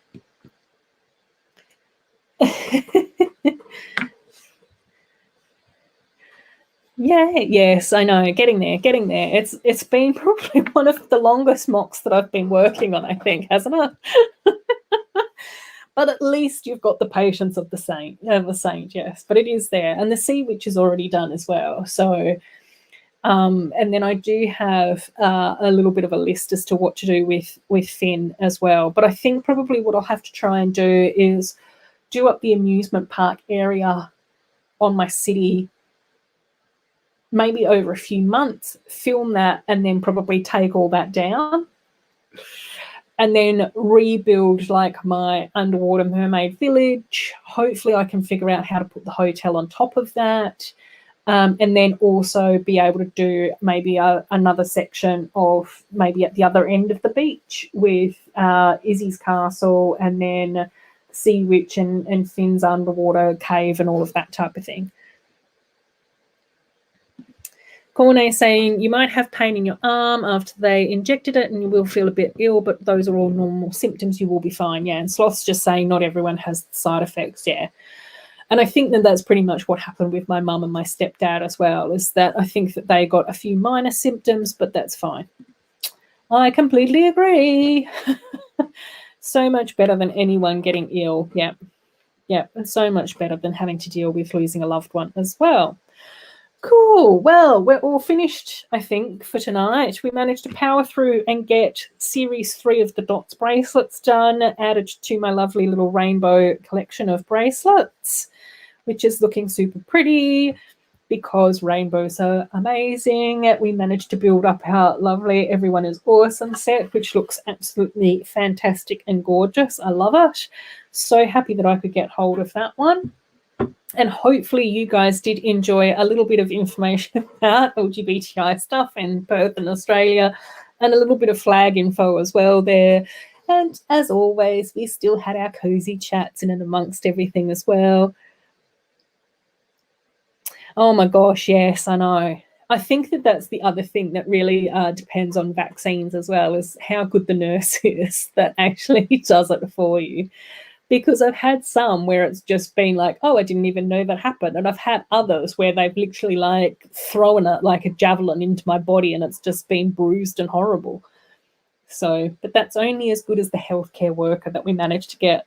Speaker 1: Yeah, yes, I know. Getting there. It's been probably one of the longest mocks that I've been working on, I think, hasn't it? But at least you've got the patience of the saint, yes. But it is there, and the sea witch is already done as well. So, and then I do have a little bit of a list as to what to do with Finn as well. But I think probably what I'll have to try and do is do up the amusement park area on my city, maybe over a few months, film that, and then probably take all that down. And then rebuild like my underwater mermaid village. Hopefully I can figure out how to put the hotel on top of that. And then also be able to do maybe another section of maybe at the other end of the beach with Izzy's castle and then Sea Witch and Finn's underwater cave and all of that type of thing. Cornet saying you might have pain in your arm after they injected it and you will feel a bit ill, but those are all normal symptoms. You will be fine. Yeah. And Sloth's just saying not everyone has side effects. Yeah. And I think that that's pretty much what happened with my mum and my stepdad as well, is that I think that they got a few minor symptoms, but that's fine. I completely agree. So much better than anyone getting ill. Yeah. Yeah. So much better than having to deal with losing a loved one as well. Cool. Well, we're all finished, I think, for tonight. We managed to power through and get Series 3 of the Dots bracelets done, added to my lovely little rainbow collection of bracelets, which is looking super pretty because rainbows are amazing. We managed to build up our lovely Everyone is Awesome set, which looks absolutely fantastic and gorgeous. I love it. So happy that I could get hold of that one. And hopefully you guys did enjoy a little bit of information about LGBTI stuff in Perth and Australia and a little bit of flag info as well there. And as always, we still had our cozy chats in and amongst everything as well. Oh my gosh, yes, I know. I think that that's the other thing that really depends on vaccines as well, is how good the nurse is that actually does it for you. Because I've had some where it's just been like, oh, I didn't even know that happened. And I've had others where they've literally like thrown it like a javelin into my body and it's just been bruised and horrible. So, but that's only as good as the healthcare worker that we managed to get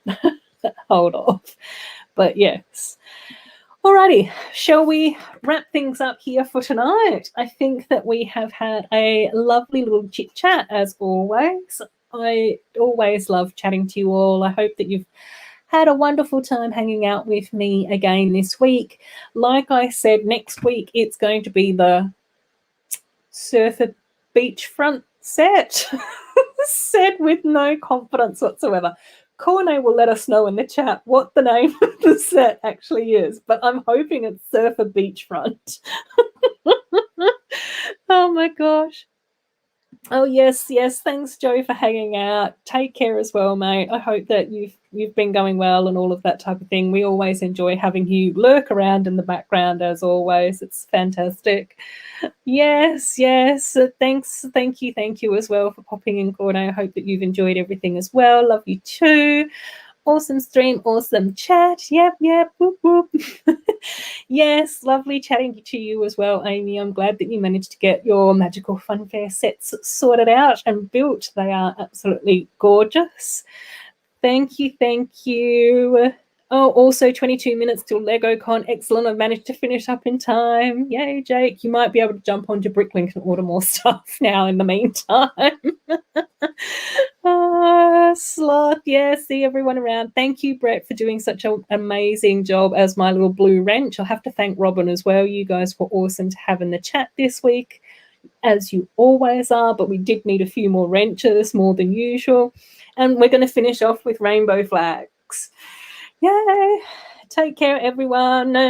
Speaker 1: hold of. But yes. Alrighty, shall we wrap things up here for tonight? I think that we have had a lovely little chit chat as always. I always love chatting to you all. I hope that you've had a wonderful time hanging out with me again this week. Like I said, next week it's going to be the surfer beachfront set. Said with no confidence whatsoever. Corne will let us know in the chat what the name of the set actually is, but I'm hoping it's Surfer Beachfront. Oh my gosh. Oh yes, yes. Thanks, Joe, for hanging out. Take care as well, mate. I hope that you've been going well and all of that type of thing. We always enjoy having you lurk around in the background as always. It's fantastic. Yes, yes. Thank you as well for popping in, Gordon. I hope that you've enjoyed everything as well. Love you too. Awesome stream, awesome chat. Yep, whoop, whoop. Yes, lovely chatting to you as well, Amy. I'm glad that you managed to get your magical funfair sets sorted out and built. They are absolutely gorgeous. Thank you, thank you. Oh, also 22 minutes till LegoCon. Excellent. I've managed to finish up in time. Yay, Jake. You might be able to jump onto Bricklink and order more stuff now in the meantime. Oh, sloth. Yeah, see everyone around. Thank you, Brett, for doing such an amazing job as my little blue wrench. I'll have to thank Robin as well. You guys were awesome to have in the chat this week, as you always are, but we did need a few more wrenches, more than usual. And we're going to finish off with rainbow flags. Yay! Take care, everyone.